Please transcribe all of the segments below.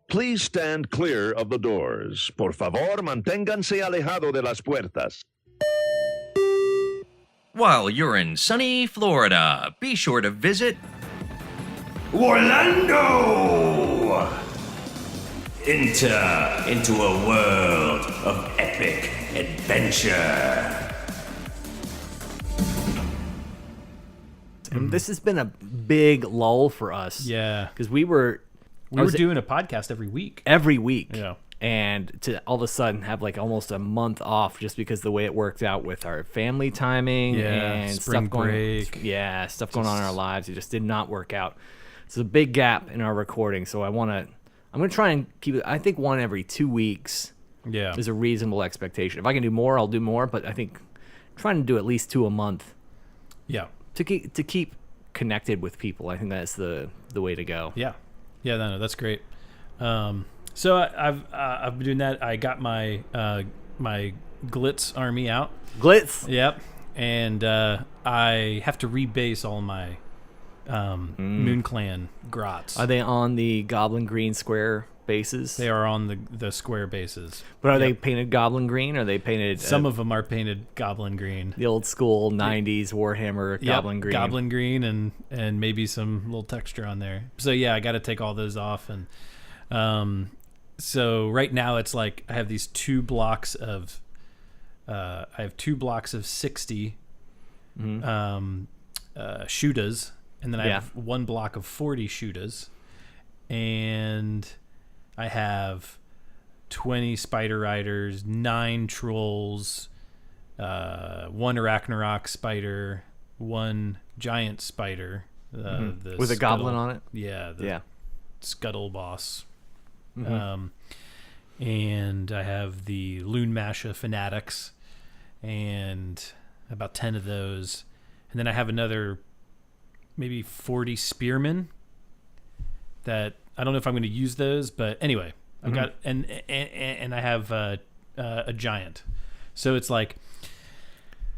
Please stand clear of the doors. Por favor, manténganse alejado de las puertas. While you're in sunny Florida, be sure to visit Orlando! Enter into a world of epic adventure. And this has been a big lull for us. Yeah. Because we were doing a podcast every week. every week. Yeah. And to all of a sudden have like almost a month off just because the way it worked out with our family timing and spring stuff going break. stuff going on in our lives. It just did not work out. It's a big gap in our recording. So I'm gonna try and keep it. I think one every 2 weeks Yeah. is a reasonable expectation. If I can do more, I'll do more. But I think trying to do at least 2 a month Yeah. to keep connected with people. I think that's the way to go. Yeah. Yeah, no, that's great. So I've been doing that. I got my my Glitz army out. Glitz. Yep. And I have to rebase all my Moon Clan grots. Are they on the Goblin Green square bases? They are on the square bases. But are they painted Goblin Green? Or are they painted Some of them are painted Goblin Green. the old school 90s Warhammer Goblin Green? Goblin Green and maybe some little texture on there. So yeah, I got to take all those off. And so right now it's like I have these 2 blocks of 60 shootas, and then I have 1 block of 40 shootas, and I have 20 spider riders, 9 trolls, 1 Arachnarok spider, 1 giant spider, with a goblin on it? Yeah, Yeah. Scuttle boss. And I have the Loon Masha fanatics and about 10 of those. And then I have another maybe 40 spearmen that I don't know if I'm going to use those, but anyway, I've got and I have a giant. So it's like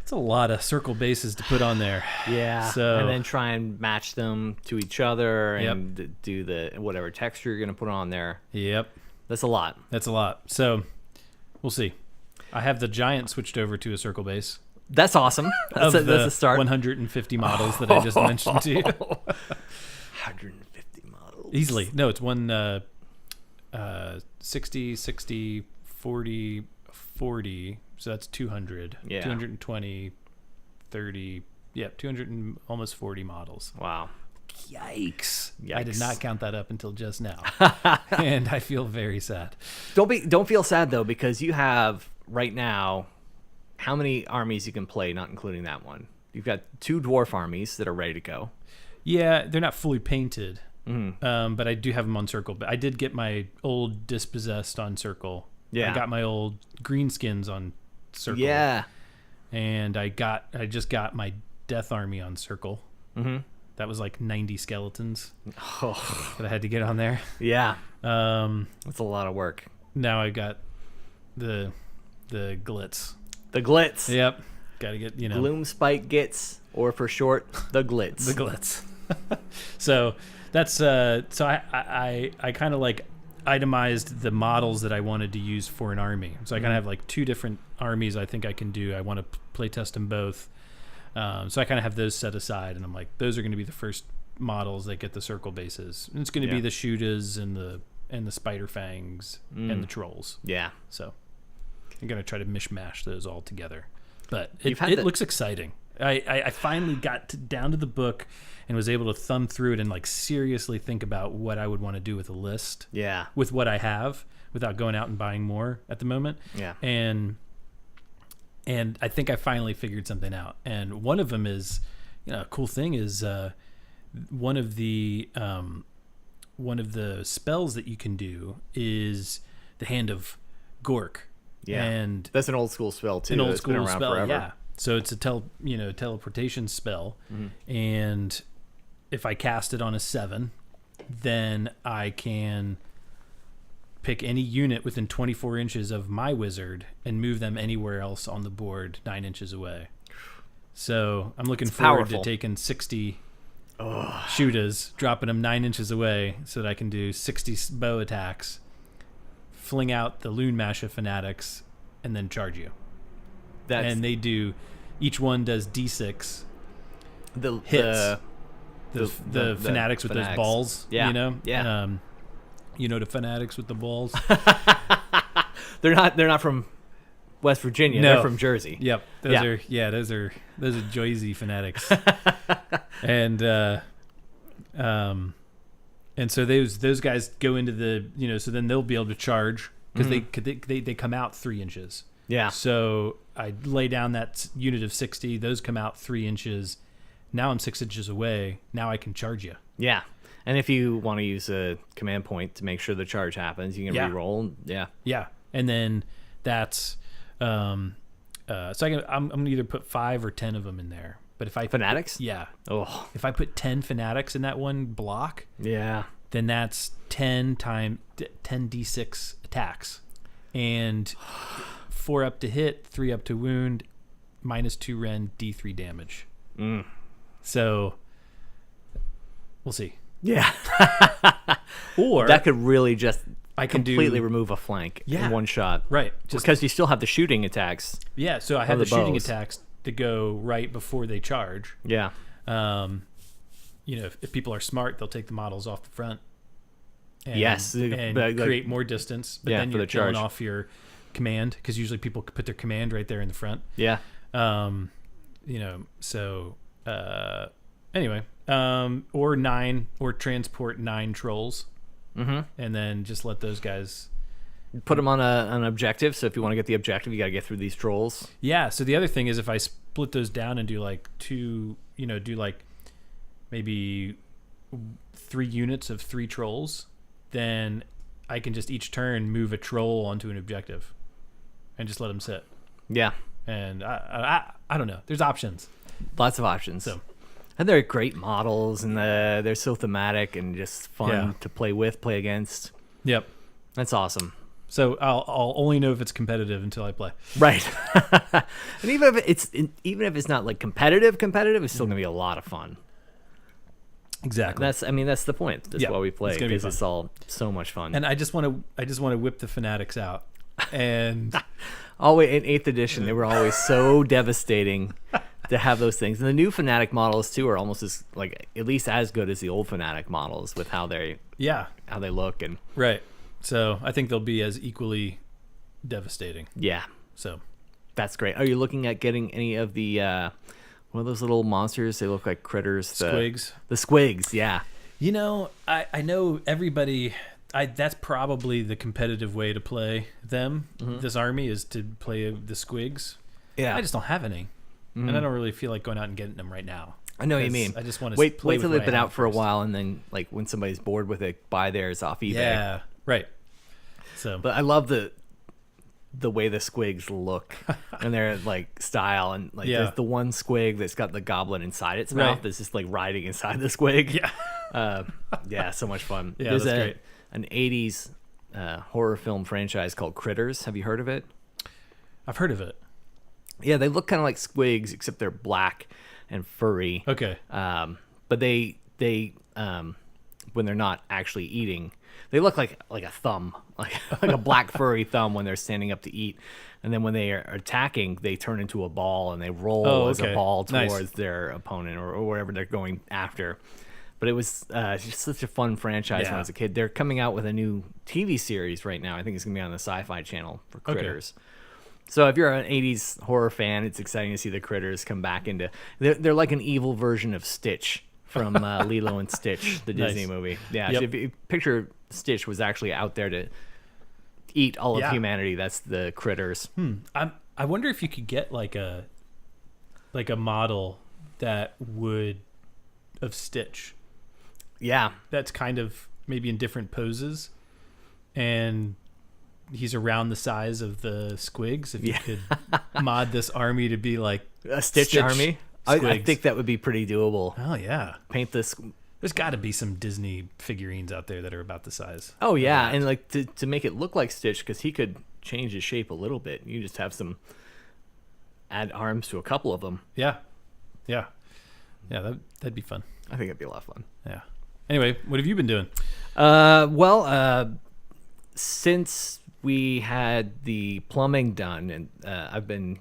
it's a lot of circle bases to put on there. Yeah. So and then try and match them to each other and do the whatever texture you're going to put on there. Yep. That's a lot. That's a lot. So we'll see. I have the giant switched over to a circle base. That's awesome. That's a start. 150 models that I just mentioned to you. 150 models. Easily. No, it's 60, 60, 40, 40. So that's 200. Yeah. 220, 30. Yeah, 200 and almost 40 models. Wow. Yikes. I Yikes. did not count that up until just now. And I feel very sad. Don't feel sad though, because you have right now how many armies you can play, not including that one. You've got 2 dwarf armies that are ready to go. Yeah, they're not fully painted, but I do have them on Circle. But I did get my old Dispossessed on Circle. Yeah. I got my old Greenskins on Circle. Yeah. And I just got my Death Army on Circle. Mm-hmm. That was like 90 skeletons that I had to get on there. Yeah. That's a lot of work. Now I got the Glitz. The Glitz. Yep. Got to get, Gloom Spike Gits, or for short, the Glitz. The Glitz. So that's so I kind of like itemized the models that I wanted to use for an army. So I kind of have like 2 different armies I think I can do. I want to play test them both. So I kind of have those set aside, and I'm like, those are going to be the first models that get the circle bases. And it's going to be the Shootas and the Spider Fangs and the Trolls. Yeah. So I'm going to try to mishmash those all together. But You've had it looks exciting. I finally got down to the book and was able to thumb through it and like seriously think about what I would want to do with a list. Yeah. With what I have, without going out and buying more at the moment. Yeah. And I think I finally figured something out. And one of them is, a cool thing is one of the spells that you can do is the Hand of Gork. Yeah. And that's an old school spell too. an old It's been school around spell, forever. yeah. So it's a teleportation spell, and if I cast it on a 7, then I can pick any unit within 24 inches of my wizard and move them anywhere else on the board 9 inches away. So I'm looking forward powerful. to taking 60 shooters, dropping them 9 inches away so that I can do 60 bow attacks, fling out the Loon Masha fanatics, and then charge you. And they do, each one does D6 hits. The fanatics with those balls, yeah. Yeah. The fanatics with the balls. They're not from West Virginia. No. They're from Jersey. Yep. Those are Jersey fanatics. And so those guys go into the, so then they'll be able to charge because they come out 3 inches. Yeah. So I lay down that unit of 60. Those come out 3 inches. Now I'm 6 inches away. Now I can charge you. Yeah. And if you want to use a command point to make sure the charge happens, you can re-roll. Yeah. Yeah. And then that's so I'm gonna either put 5 or 10 of them in there. But if I fanatics, if I put 10 fanatics in that one block, then that's 10 times 10 d6 attacks, and 4 up to hit, 3 up to wound, -2 Ren, d3 damage. So we'll see. Yeah. Or that could really just can completely remove a flank in one shot. Right. Just because you still have the shooting attacks. Yeah, so I have the shooting bows. attacks to go right before they charge. Yeah. If people are smart, they'll take the models off the front. And, Yes. And create more distance. But then for you're the charge. killing off your command, because usually people put their command right there in the front. Yeah. Anyway, or transport 9 trolls, and then just let those guys put them on an objective. So if you want to get the objective, you got to get through these trolls. Yeah. So the other thing is, if I split those down and do like 2, do like maybe 3 units of 3 trolls, then I can just each turn move a troll onto an objective, and just let them sit. Yeah. And I don't know. There's options. Lots of options. So. And they're great models, and they're so thematic and just fun to play with, play against. Yep. That's awesome. So I'll only know if it's competitive until I play. Right. And even if it's not like competitive, it's still gonna be a lot of fun. Exactly. That's the point. That's why we play, because it's all so much fun. And I just want to whip the fanatics out. And always in 8th edition, they were always so devastating to have those things. And the new Fanatic models too are almost as at least as good as the old Fanatic models with how they look and right. So I think they'll be as equally devastating. Yeah. So that's great. Are you looking at getting any of the one of those little monsters? They look like critters. Squigs. The squigs. Yeah. I know everybody. That's probably the competitive way to play them. This army is to play the squigs. Yeah. I just don't have any. And I don't really feel like going out and getting them right now. I know what you mean. I just want to wait play till with they've been out for first. a while, and then when somebody's bored with it, buy theirs off eBay. Yeah, right. So, but I love the way the squigs look and their style, and there's the one squig that's got the goblin inside its mouth that's just riding inside the squig. Yeah. So much fun. Yeah, there's that's great. An 80s horror film franchise called Critters. Have you heard of it? I've heard of it. Yeah, they look kind of like squigs, except they're black and furry. Okay. But they when they're not actually eating, they look like a thumb, like a black furry thumb when they're standing up to eat. And then when they are attacking, they turn into a ball and they roll as a ball towards their opponent or wherever they're going after. But it was just such a fun franchise when I was a kid. They're coming out with a new TV series right now. I think it's going to be on the Sci-Fi Channel for Critters. Okay. So if you're an 80s horror fan, it's exciting to see the Critters come back into... They're like an evil version of Stitch from Lilo and Stitch, the Disney movie. Yeah, so if you picture Stitch was actually out there to eat all of humanity, that's the Critters. I wonder if you could get like a model that would... of Stitch. Yeah. That's kind of maybe in different poses, and he's around the size of the squigs. If you could mod this army to be like a Stitch army, I think that would be pretty doable. Oh yeah, paint this. There's got to be some Disney figurines out there that are about the size. Oh yeah, and to make it look like Stitch, because he could change his shape a little bit. You just have add arms to a couple of them. Yeah. Yeah, that'd be fun. I think it'd be a lot of fun. Yeah. Anyway, what have you been doing? Since we had the plumbing done, and I've been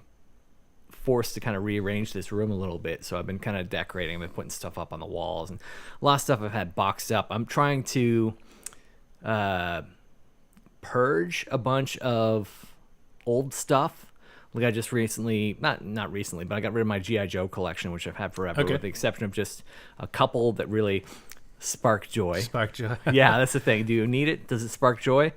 forced to kind of rearrange this room a little bit, so I've been kind of decorating. I've been putting stuff up on the walls, and a lot of stuff I've had boxed up. I'm trying to purge a bunch of old stuff. Like I just recently, not recently, but I got rid of my G.I. Joe collection, which I've had forever, with the exception of just a couple that really spark joy. Spark joy. Yeah, that's the thing. Do you need it? Does it spark joy?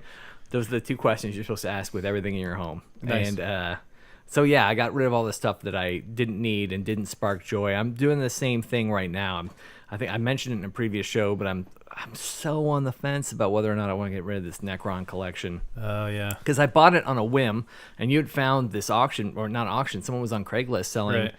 Those are the two questions you're supposed to ask with everything in your home. Nice. And so yeah, I got rid of all the stuff that I didn't need and didn't spark joy. I'm doing the same thing right now. I think I mentioned it in a previous show, but I'm so on the fence about whether or not I want to get rid of this Necron collection. Oh yeah. Because I bought it on a whim, and you had found this auction, or not auction, someone was on Craigslist selling. Right.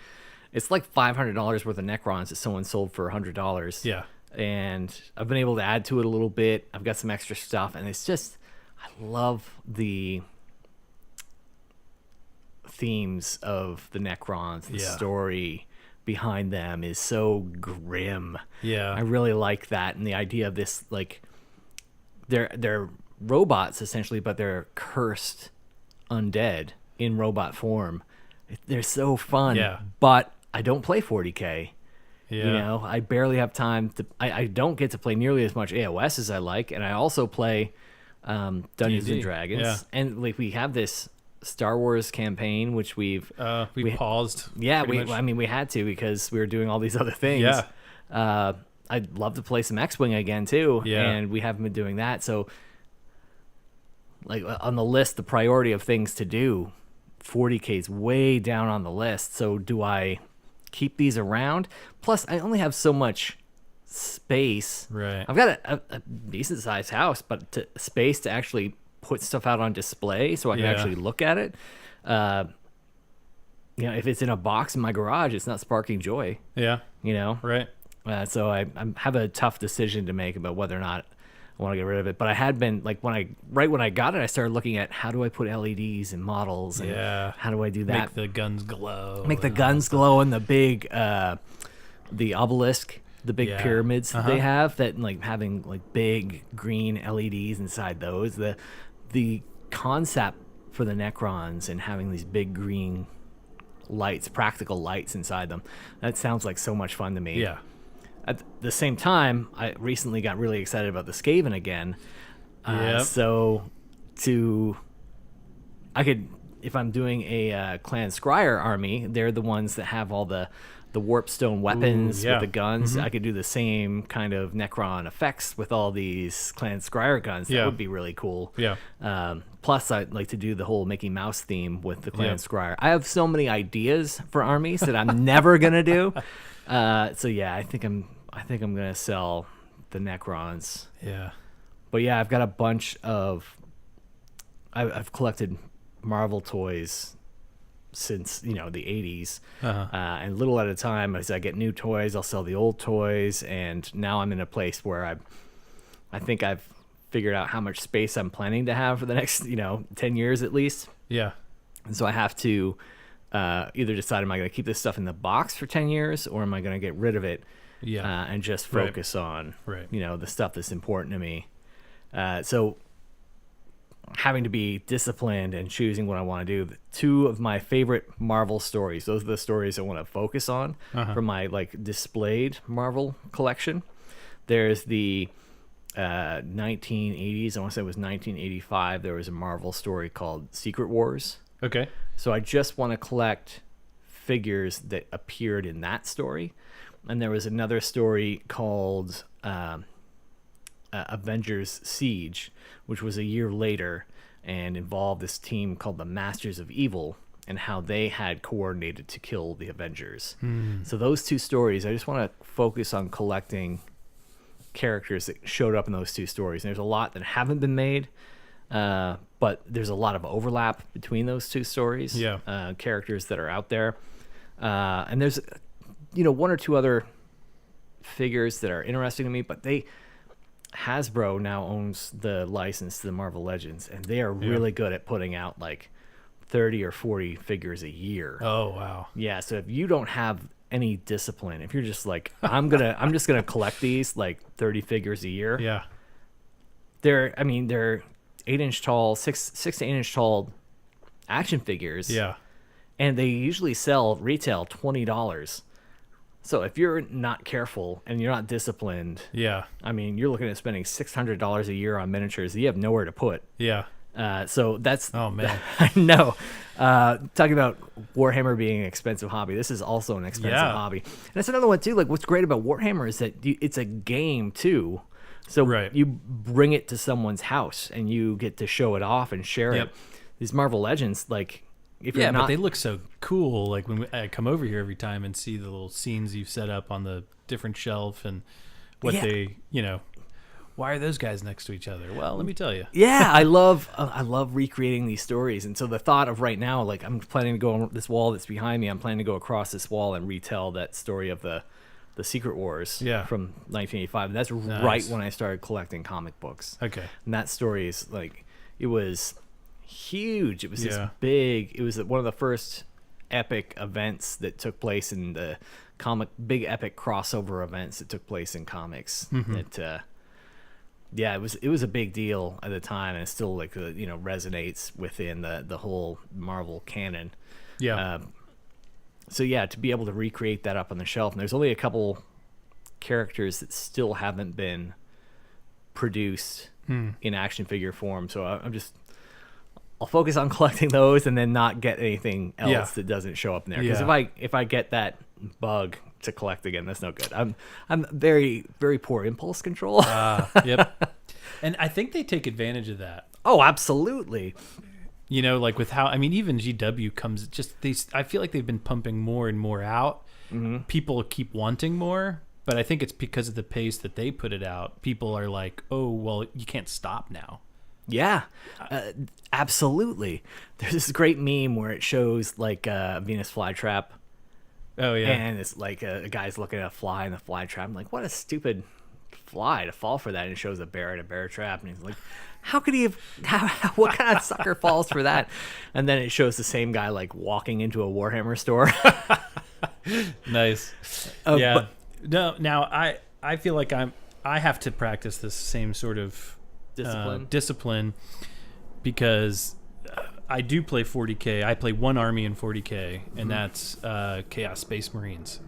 It's like $500 worth of Necrons that someone sold for $100. Yeah. And I've been able to add to it a little bit. I've got some extra stuff, and it's just, I love the themes of the Necrons. The story behind them is so grim. Yeah. I really like that, and the idea of this, like, they're robots essentially, but they're cursed undead in robot form. They're so fun. Yeah. But I don't play 40K. Yeah. You know, I barely have time to. I don't get to play nearly as much AOS as I like, and I also play Dungeons D&D. and Dragons. Yeah. And like we have this Star Wars campaign, which we paused. Yeah, pretty much. we had to because we were doing all these other things. Yeah. I'd love to play some X-Wing again too. Yeah. And we haven't been doing that. So, like on the list, the priority of things to do, 40K is way down on the list. So do I keep these around? Plus, I only have so much space. Right. I've got a decent sized house, but space to actually put stuff out on display so I can actually look at it. You know, if it's in a box in my garage, it's not sparking joy. Yeah. You know. Right. So I have a tough decision to make about whether or not I want to get rid of it. But I had been like when I got it, I started looking at how do I put LEDs in models and how do I do that? Make the guns glow. Make the guns glow and the big the obelisk, the big pyramids that they have, that like having like big green LEDs inside those. The concept for the Necrons and having these big green lights, practical lights inside them, that sounds like so much fun to me. Yeah. At the same time, I recently got really excited about the Skaven again. So I could, if I'm doing a Clan Scryer army, they're the ones that have all the warpstone weapons with the guns. I could do the same kind of Necron effects with all these Clan Scryer guns. That would be really cool. Yeah. Plus, I'd like to do the whole Mickey Mouse theme with the Clan Scryer. I have so many ideas for armies that I'm never gonna do. So yeah, I think I'm gonna sell the Necrons. Yeah. But yeah, I've got a bunch of. I've collected Marvel toys since the 80s, and little at a time. As I get new toys, I'll sell the old toys, and now I'm in a place where I think I've figured out how much space I'm planning to have for the next 10 years at least. Yeah. And so I have to either decide, am I going to keep this stuff in the box for 10 years, or am I going to get rid of it and just focus on the stuff that's important to me. So having to be disciplined and choosing what I want to do. Two of my favorite Marvel stories, those are the stories I want to focus on from my displayed Marvel collection. There's the 1980s, I want to say it was 1985, there was a Marvel story called Secret Wars. Okay. So I just want to collect figures that appeared in that story. And there was another story called Avengers Siege, which was a year later and involved this team called the Masters of Evil and how they had coordinated to kill the Avengers. So those two stories, I just want to focus on collecting characters that showed up in those two stories. And there's a lot that haven't been made, but there's a lot of overlap between those two stories. Characters that are out there. And there's one or two other figures that are interesting to me, but Hasbro now owns the license to the Marvel Legends, and they are really good at putting out like 30 or 40 figures a year. Oh, wow. Yeah, so if you don't have any discipline, if you're just like, I'm just gonna collect these like 30 figures a year. Yeah. They're 8-inch tall, 6 to 8 inch tall action figures. Yeah. And they usually sell retail $20. So if you're not careful and you're not disciplined, Yeah. I mean, you're looking at spending $600 a year on miniatures that you have nowhere to put. Yeah. So that's, Oh, man. I know. Talking about Warhammer being an expensive hobby, this is also an expensive hobby. And that's another one too. Like, what's great about Warhammer is that it's a game too. So Right. you bring it to someone's house and you get to show it off and share Yep. it. These Marvel Legends, like, if Yeah, you're but not, they look so cool. Like when I come over here every time and see the little scenes you've set up on the different shelf and what they, why are those guys next to each other? Well, let me tell you. yeah, I love recreating these stories. And so the thought of right now, like, I'm planning to go on this wall that's behind me. I'm planning to go across this wall and retell that story of the Secret Wars from 1985. And that's right when I started collecting comic books. Okay. And that story is like, it was huge. It was this Yeah. big. It was one of the first epic events that took place in the big epic crossover events that took place in comics. That it was a big deal at the time, and it still like resonates within the whole Marvel canon. Yeah. So yeah, to be able to recreate that up on the shelf, and there's only a couple characters that still haven't been produced in action figure form. So I'll focus on collecting those and then not get anything else that doesn't show up in there. Because if I get that bug to collect again, that's no good. I'm very, very poor impulse control. Yep. And I think they take advantage of that. Oh, absolutely. Like with how, I mean, even GW comes I feel like they've been pumping more and more out. People keep wanting more, but I think it's because of the pace that they put it out. People are like, oh, well, you can't stop now. Yeah, absolutely. There's this great meme where it shows like a Venus flytrap. Oh, yeah. And it's like a guy's looking at a fly in the fly trap. I'm like, what a stupid fly to fall for that. And it shows a bear in a bear trap. And he's like, how could he have, what kind of sucker falls for that? And then it shows the same guy like walking into a Warhammer store. Nice. Yeah. Now I feel like I have to practice this same sort of discipline because I do play 40K. I play one army in 40K, and that's Chaos Space Marines.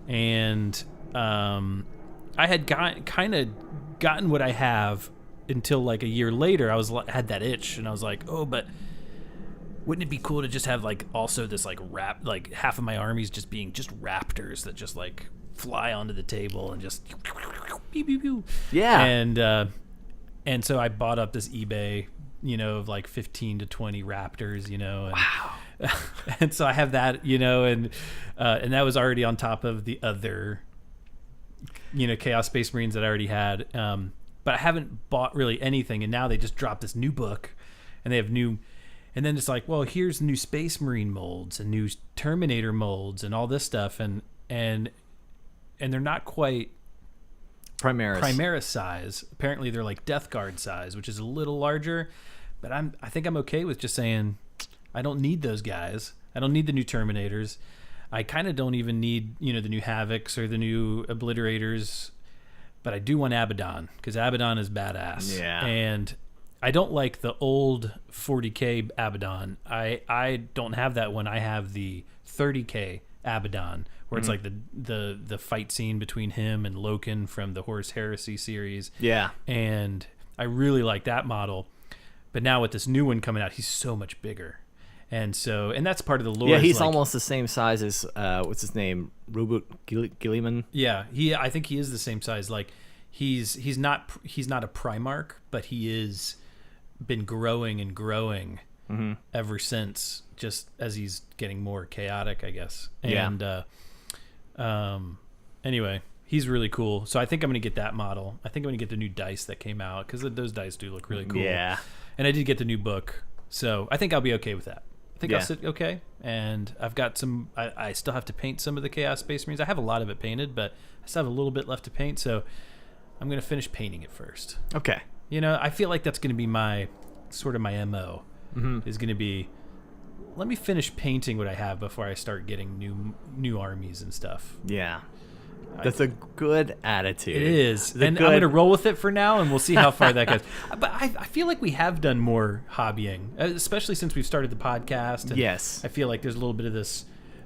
And I had gotten what I have until like a year later. I had that itch, and I was like, oh, but wouldn't it be cool to just have like also this like half of my armies just being just raptors that just like fly onto the table and just pew, pew, pew. Yeah. And so I bought up this eBay, of like 15 to 20 raptors, and, Wow. and so I have that, and that was already on top of the other, Chaos Space Marines that I already had. But I haven't bought really anything. And now they just dropped this new book, and they have and then it's like, well, here's new Space Marine molds and new Terminator molds and all this stuff. And they're not quite Primaris size. Apparently they're like Death Guard size, which is a little larger. But I think I'm okay with just saying I don't need those guys. I don't need the new Terminators. I kind of don't even need, the new Havocs or the new Obliterators. But I do want Abaddon, because Abaddon is badass. Yeah. And I don't like the old 40K Abaddon. I don't have that one. I have the 30K Abaddon, where it's like the fight scene between him and Loken from the Horus Heresy series. Yeah. And I really like that model. But now with this new one coming out, he's so much bigger. And that's part of the lore. Yeah, he's almost the same size as what's his name, Rubut Gilliman. Yeah, I think he is the same size. Like he's not a Primarch, but he is been growing and growing ever since, just as he's getting more chaotic, I guess. And anyway, he's really cool. So I think I'm gonna get that model. I think I'm gonna get the new dice that came out, because those dice do look really cool. Yeah. And I did get the new book, so I think I'll be okay with that. I think I'll sit okay. And I've got some. I still have to paint some of the Chaos Space Marines. I have a lot of it painted, but I still have a little bit left to paint. So I'm gonna finish painting it first. Okay. I feel like that's gonna be my MO. Is gonna be let me finish painting what I have before I start getting new armies and stuff. Yeah. That's a good attitude. It is. It's a And good- I'm going to roll with it for now, and we'll see how far that goes. But I feel like we have done more hobbying, especially since we've started the podcast. And Yes. I feel like there's a little bit of this,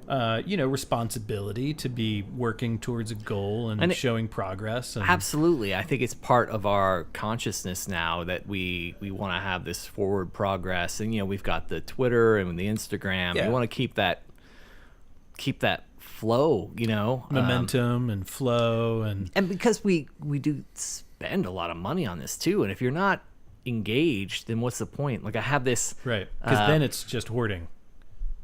responsibility to be working towards a goal and showing progress. And, Absolutely. I think it's part of our consciousness now that we want to have this forward progress. And, we've got the Twitter and the Instagram. Yeah. We want to keep that flow, momentum and flow. And because we do spend a lot of money on this too. And if you're not engaged, then what's the point? Like I have this. Right. Because then it's just hoarding.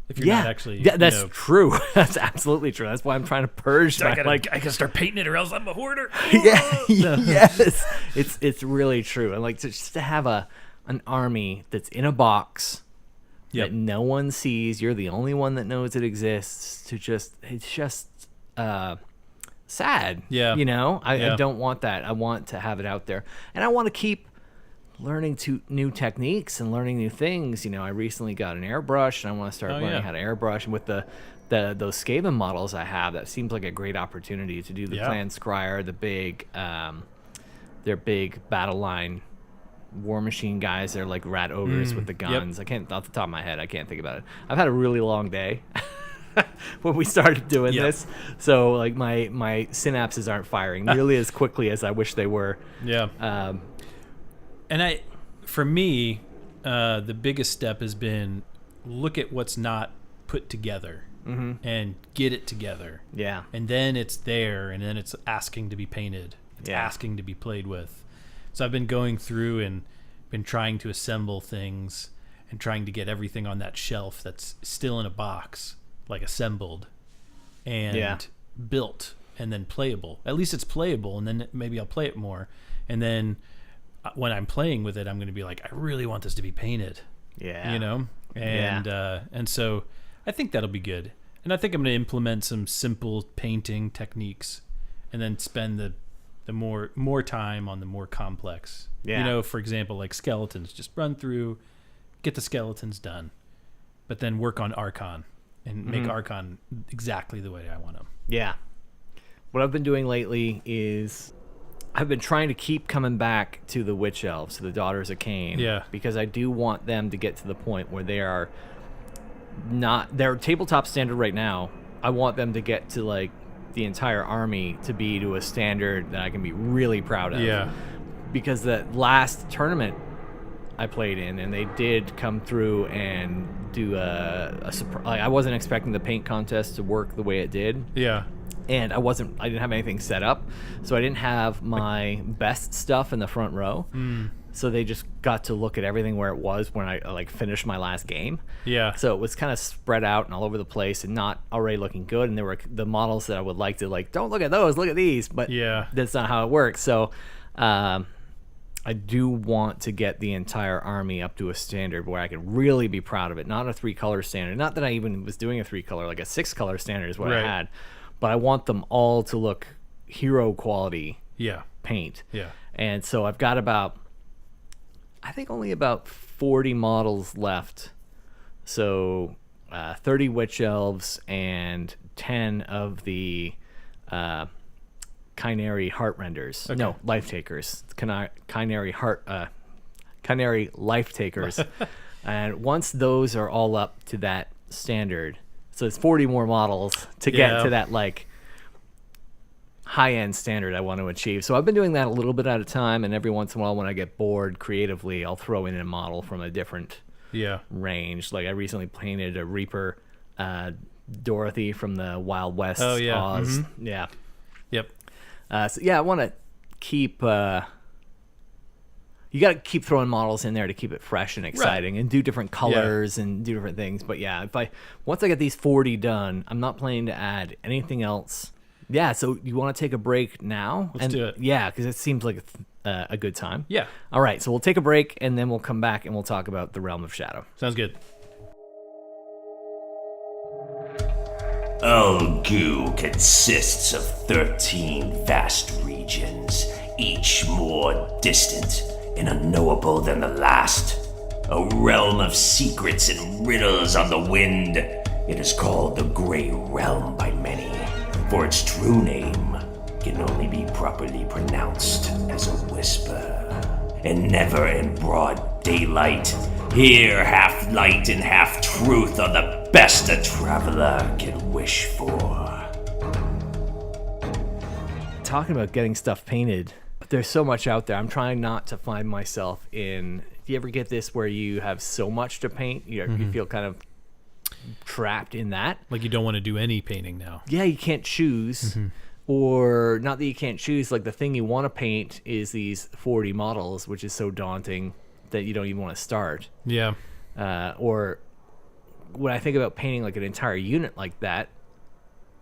If you're Yeah, not actually. that's true. That's absolutely true. That's why I'm trying to purge. I gotta start painting it, or else I'm a hoarder. Yeah, yes, it's really true. And like just to have an army that's in a box Yep. that no one sees, you're the only one that knows it exists. It's just sad. Yeah. I don't want that. I want to have it out there, and I want to keep learning new techniques and learning new things. I recently got an airbrush, and I want to start learning how to airbrush. And with those Skaven models I have, that seems like a great opportunity to do the Clan Scryer, the big, their big battle line war machine guys. They're like rat ogres with the guns. I can't, off the top of my head, I can't think about it. I've had a really long day when we started doing this, so like my synapses aren't firing nearly as quickly as I wish they were. And for me, the biggest step has been look at what's not put together and get it together. Yeah. And then it's there, and then it's asking to be painted. It's asking to be played with. So I've been going through and been trying to assemble things and trying to get everything on that shelf that's still in a box, like assembled and built and then playable. At least it's playable, and then maybe I'll play it more. And then when I'm playing with it, I'm going to be like, I really want this to be painted. Yeah. And so I think that'll be good. And I think I'm going to implement some simple painting techniques and then spend the more time on the more complex. For example, like skeletons, just run through, get the skeletons done, but then work on Archon and make Archon exactly the way I want them. Yeah. What I've been doing lately is I've been trying to keep coming back to the Witch Elves, to the Daughters of Cain. Yeah. Because I do want them to get to the point where they're tabletop standard right now. I want them to get to like the entire army to be to a standard that I can be really proud of. Yeah. Because the last tournament I played in, and they did come through and do a surprise. Like, I wasn't expecting the paint contest to work the way it did. Yeah. And I didn't have anything set up, so I didn't have my best stuff in the front row. So they just got to look at everything where it was when I finished my last game. Yeah. So it was kind of spread out and all over the place and not already looking good. And there were the models that I would like to don't look at those, look at these. But that's not how it works. So I do want to get the entire army up to a standard where I can really be proud of it. Not a 3-color standard. Not that I even was doing a 3-color, like a 6-color standard is what I had. But I want them all to look hero quality paint. Yeah. And so I've got only about 40 models left. So 30 Witch Elves and 10 of the Chimeri Heart Renders. Okay. No, Life Takers. Chimeri Life Takers. And once those are all up to that standard, so it's 40 more models to get to that high-end standard I want to achieve. So I've been doing that a little bit at a time, and every once in a while when I get bored creatively, I'll throw in a model from a different range. Like I recently painted a Reaper Dorothy from the Wild West Oz. Yeah. Yep. I want to keep... you got to keep throwing models in there to keep it fresh and exciting and do different colors and do different things. But once I get these 40 done, I'm not planning to add anything else. Yeah, so you want to take a break now? Let's do it. Yeah, because it seems like a good time. Yeah. All right, so we'll take a break, and then we'll come back and we'll talk about the Realm of Shadow. Sounds good. Ulgu consists of 13 vast regions, each more distant and unknowable than the last. a realm of secrets and riddles on the wind. It is called the Grey Realm by many, for its true name can only be properly pronounced as a whisper. And never in broad daylight, here half light and half truth are the best a traveler can wish for. Talking about getting stuff painted, there's so much out there. I'm trying not to find myself in. Do you ever get this where you have so much to paint, you feel kind of trapped in that? Like you don't want to do any painting now. Yeah, you can't choose. Or not that you can't choose, like the thing you want to paint is these 40 models, which is so daunting that you don't even want to start. Yeah. Or when I think about painting like an entire unit like that,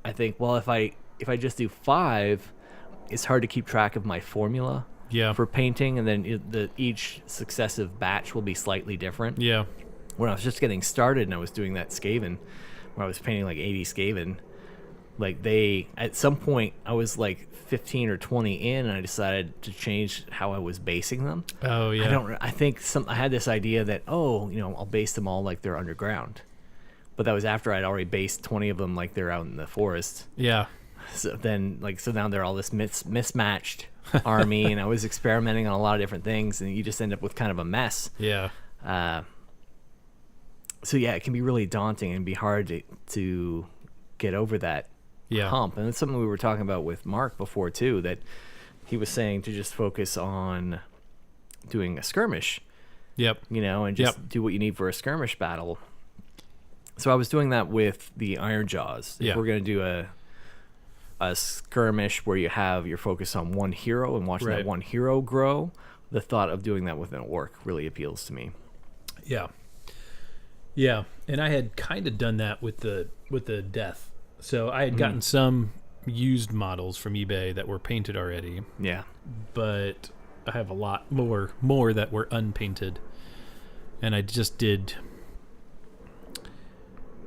I think, well, if I just do 5, it's hard to keep track of my formula for painting, and then each successive batch will be slightly different. Yeah. When I was just getting started and I was doing that Skaven, where I was painting like 80 Skaven, like at some point I was like 15 or 20 in, and I decided to change how I was basing them. Oh yeah. I had this idea that, I'll base them all like they're underground. But that was after I'd already based 20 of them like they're out in the forest. Yeah. So now they're all this mismatched army, and I was experimenting on a lot of different things, and you just end up with kind of a mess. Yeah. So yeah, it can be really daunting and be hard to get over that hump. And it's something we were talking about with Mark before too, that he was saying to just focus on doing a skirmish. Yep. And just do what you need for a skirmish battle. So I was doing that with the Iron Jaws. If we're going to do a skirmish where you have your focus on one hero and watching that one hero grow, the thought of doing that with an orc really appeals to me. Yeah. Yeah, and I had kind of done that with the death. So I had gotten some used models from eBay that were painted already. Yeah. But I have a lot more that were unpainted. And I just did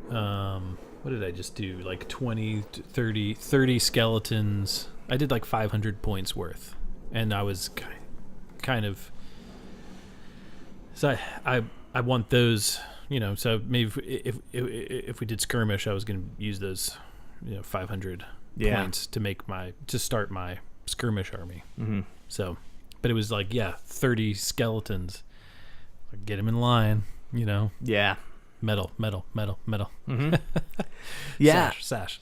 what did I just do? Like 20 to 30 skeletons. I did like 500 points worth. And I was kind of so I want those, so maybe if we did skirmish, I was going to use those 500 points to start my skirmish army. So, but it was like 30 skeletons. Get them in line, Yeah. Metal. Yeah. Sash.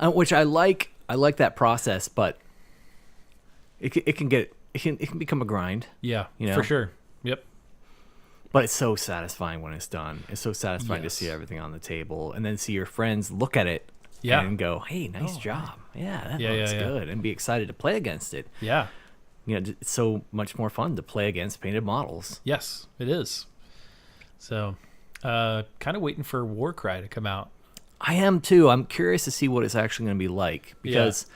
Which I like that process, but it can become a grind. Yeah, for sure. Yep. But it's so satisfying when it's done. It's so satisfying to see everything on the table, and then see your friends look at it and go, "Hey, nice job. Yeah, that looks good," and be excited to play against it. Yeah. It's so much more fun to play against painted models. Yes, it is. So, kind of waiting for Warcry to come out. I am too. I'm curious to see what it's actually going to be like, because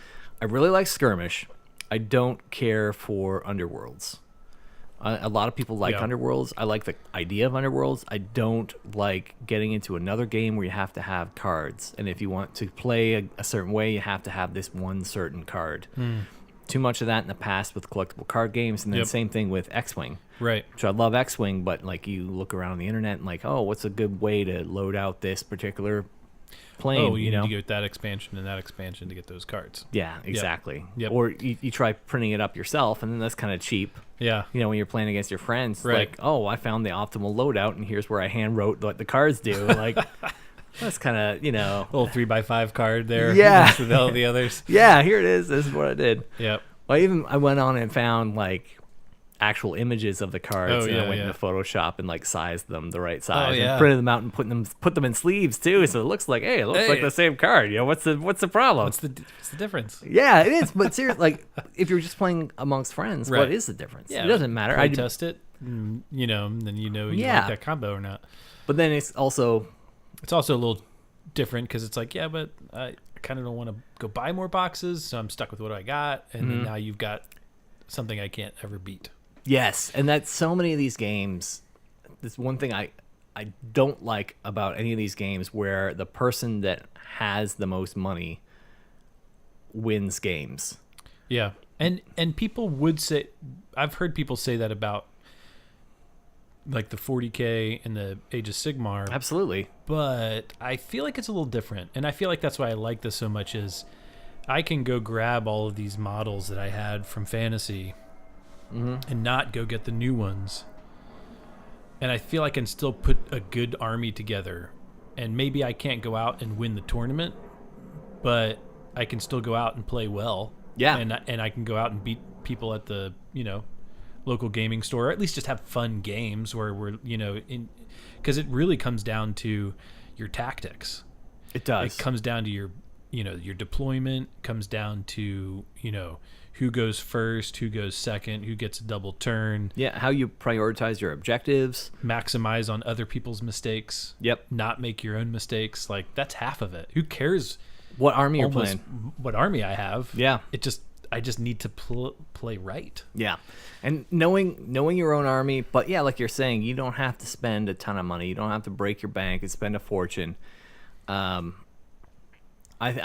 I really like skirmish. I don't care for underworlds. A lot of people like underworlds. I like the idea of underworlds. I don't like getting into another game where you have to have cards, and if you want to play a certain way, you have to have this one certain card. Too much of that in the past with collectible card games, and then same thing with X-Wing. Right. So I love X-Wing, but like you look around the internet and like, oh, what's a good way to load out this particular plane? Oh, you need to get that expansion and that expansion to get those cards. Yeah, exactly. Yep. Or you try printing it up yourself, and then that's kind of cheap. Yeah. When you're playing against your friends, like, oh, I found the optimal loadout, and here's where I hand wrote what the cards do. Like, that's kind of, little 3x5 card there. Yeah. With all the others. Yeah, here it is. This is what I did. Yep. Well, I went on and found like actual images of the cards, and I went into Photoshop and like sized them the right size, and printed them out and put them in sleeves too, so it looks like, hey, it looks like the same card. What's the problem? What's the difference? Yeah, it is. But seriously, like if you're just playing amongst friends, what is the difference? Yeah, it doesn't matter. I test it, and, then you like that combo or not. But then it's also a little different because it's like, but I kind of don't want to go buy more boxes, so I'm stuck with what I got, and then now you've got something I can't ever beat. Yes, and that's so many of these games. This one thing I don't like about any of these games, where the person that has the most money wins games. Yeah, and people would say, I've heard people say that about like the 40K and the Age of Sigmar. Absolutely. But I feel like it's a little different. And I feel like that's why I like this so much is I can go grab all of these models that I had from Fantasy and not go get the new ones. And I feel I can still put a good army together. And maybe I can't go out and win the tournament, but I can still go out and play well. Yeah. And I can go out and beat people at the, local gaming store, or at least just have fun games where we're, because it really comes down to your tactics. It does. It comes down to your deployment, comes down to, who goes first, who goes second, who gets a double turn. Yeah, how you prioritize your objectives. Maximize on other people's mistakes. Yep. Not make your own mistakes. Like, that's half of it. Who cares what army you're playing? What army I have. Yeah. I just need to play right. Yeah. And knowing your own army, but yeah, like you're saying, you don't have to spend a ton of money. You don't have to break your bank and spend a fortune. I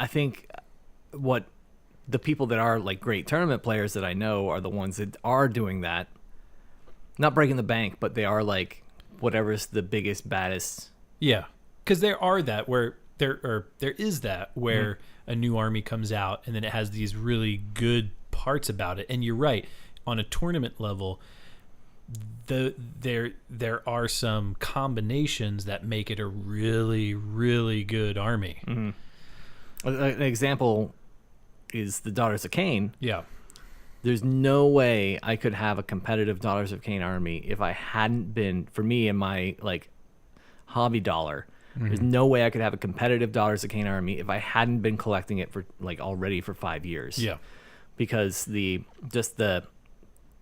think what the people that are like great tournament players that I know are the ones that are doing that. Not breaking the bank, but they are like whatever's the biggest, baddest. Yeah. Because there is that where a new army comes out and then it has these really good parts about it. And you're right, on a tournament level, there are some combinations that make it a really, really good army. Mm-hmm. An example is the Daughters of Cain. Yeah. There's no way I could have a competitive Daughters of Cain army if I hadn't been, for me and my like hobby dollar. There's no way I could have a competitive Daughters of Cain army if I hadn't been collecting it for like already for 5 years. Yeah. Because to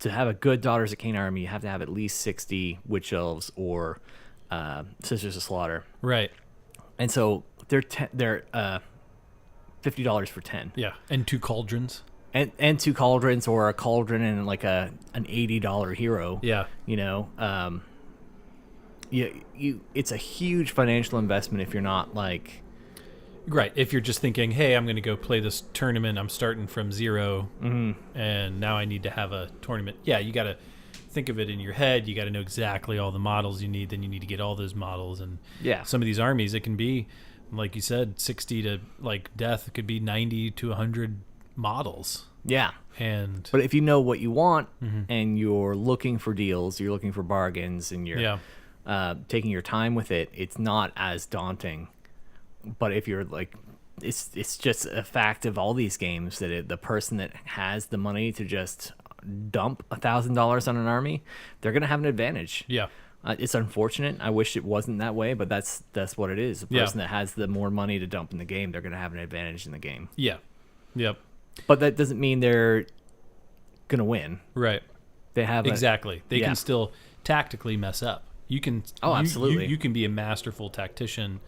have a good Daughters of Cain army, you have to have at least 60 Witch Elves or Sisters of Slaughter. Right. And so they're $50 for 10. Yeah. And 2 cauldrons. And 2 cauldrons, or a cauldron and like an $80 hero. Yeah. It's a huge financial investment if you're not like... Right. If you're just thinking, hey, I'm going to go play this tournament. I'm starting from 0, and now I need to have a tournament. Yeah, you got to think of it in your head. You got to know exactly all the models you need. Then you need to get all those models. And some of these armies, it can be, like you said, 60 to like death. It could be 90 to 100 models. Yeah. But if you know what you want and you're looking for deals, you're looking for bargains, and you're taking your time with it, it's not as daunting. But if you're like, it's just a fact of all these games that the person that has the money to just dump $1,000 on an army, they're gonna have an advantage. Yeah, it's unfortunate. I wish it wasn't that way, but that's what it is. The person that has the more money to dump in the game, they're gonna have an advantage in the game. Yeah, yep. But that doesn't mean they're gonna win. Right. They have exactly. They can still tactically mess up. You can. Absolutely. You can be a masterful tactician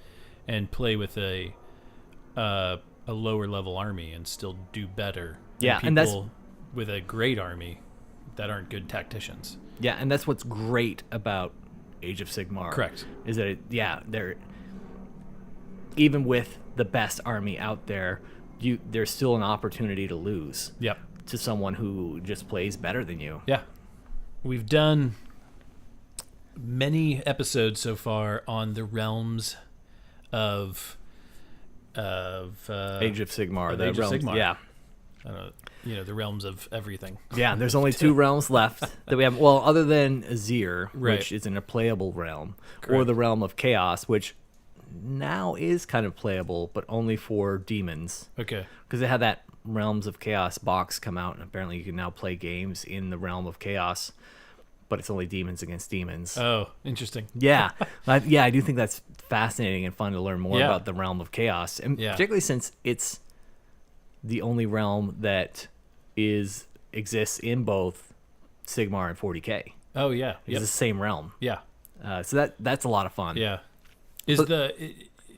and play with a lower level army and still do better. Yeah, than and that's with a great army that aren't good tacticians. Yeah, and that's what's great about Age of Sigmar. Correct. Is that they're even with the best army out there, there's still an opportunity to lose. Yep. To someone who just plays better than you. Yeah. We've done many episodes so far on the realms of Age of Sigmar. Age of Sigmar. Yeah. The realms of everything. Yeah, there's only 2 realms left that we have. Well, other than Azir, right, which isn't a playable realm, correct, or the realm of Chaos, which now is kind of playable, but only for demons. Okay. Because they had that Realms of Chaos box come out, and apparently you can now play games in the Realm of Chaos, but it's only demons against demons. Oh, interesting. Yeah. I do think that's fascinating and fun to learn more about the Realm of Chaos, and particularly since it's the only realm that exists in both Sigmar and 40K. Oh yeah, It's the same realm. Yeah. So that's a lot of fun. Yeah.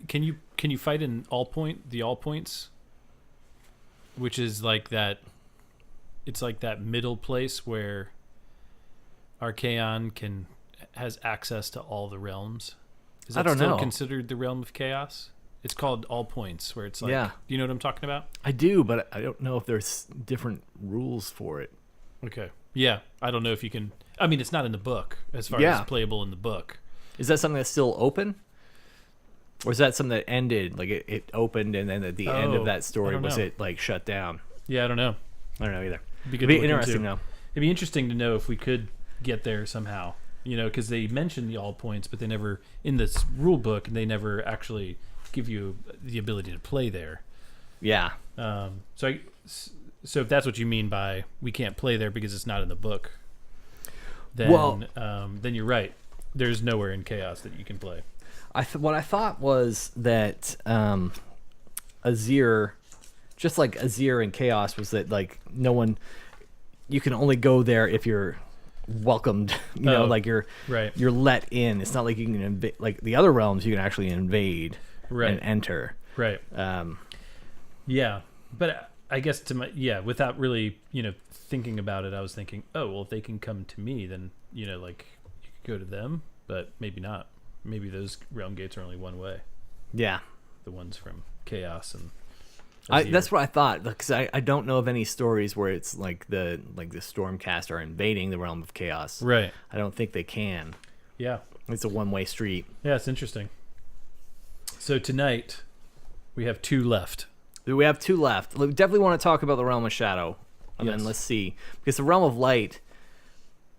Can you fight in the all points, which is like that? It's like that middle place where Archaon has access to all the realms. Is that still considered the realm of chaos? It's called all points, where it's like, do you know what I'm talking about? I do, but I don't know if there's different rules for it. Okay. Yeah, I don't know if you can. I mean, it's not in the book as far as playable in the book. Is that something that's still open? Or is that something that ended? Like it opened and then at the end of that story, was it like shut down? Yeah, I don't know. I don't know either. It'd be interesting though. It'd be interesting to know if we could get there somehow. Because they mention the all points, but they never, in this rule book, they never actually give you the ability to play there. Yeah. So if that's what you mean by we can't play there because it's not in the book, then then you're right. There's nowhere in Chaos that you can play. What I thought was that Azir, just like Azir in Chaos, was that like no one, you can only go there if you're welcomed. Like you're let in. It's not like you can invade. Like the other realms, you can actually invade and enter. Right. Yeah, but I guess without really thinking about it, I was thinking, oh well, if they can come to me, then like you could go to them, but maybe not. Maybe those realm gates are only one way. Yeah, the ones from Chaos and. That's what I thought, because I don't know of any stories where it's like the Stormcast are invading the realm of Chaos. Right. I don't think they can. Yeah. It's a one-way street. Yeah, it's interesting. So tonight we have 2 left. We have 2 left. We definitely want to talk about the realm of Shadow, and then let's see, because the realm of Light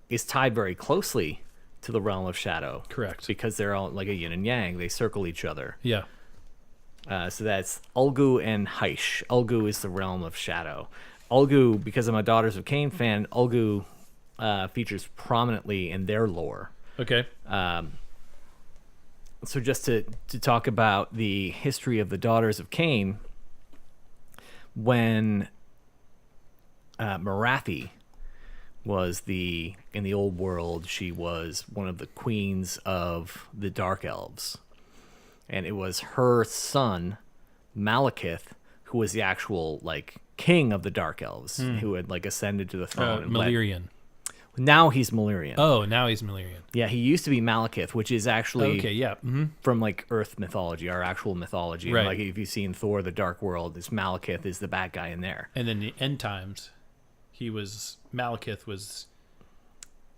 is tied very closely to the realm of Shadow. Correct. Because they're all like a yin and yang. They circle each other. Yeah. So that's Ulgu and Hysh. Ulgu is the realm of Shadow. Ulgu, because I'm a Daughters of Cain fan, Ulgu features prominently in their lore. Okay. So just to talk about the history of the Daughters of Cain, when Marathi was in the old world, she was one of the queens of the Dark Elves. And it was her son, Malekith, who was the actual like king of the Dark Elves, who had like ascended to the throne. Malerian. Now he's Malerian. Oh, now he's Malerian. Yeah, he used to be Malekith, which is actually from like Earth mythology, our actual mythology. Right. Like if you've seen Thor: The Dark World, this Malekith is the bad guy in there. And then the end times, Malekith was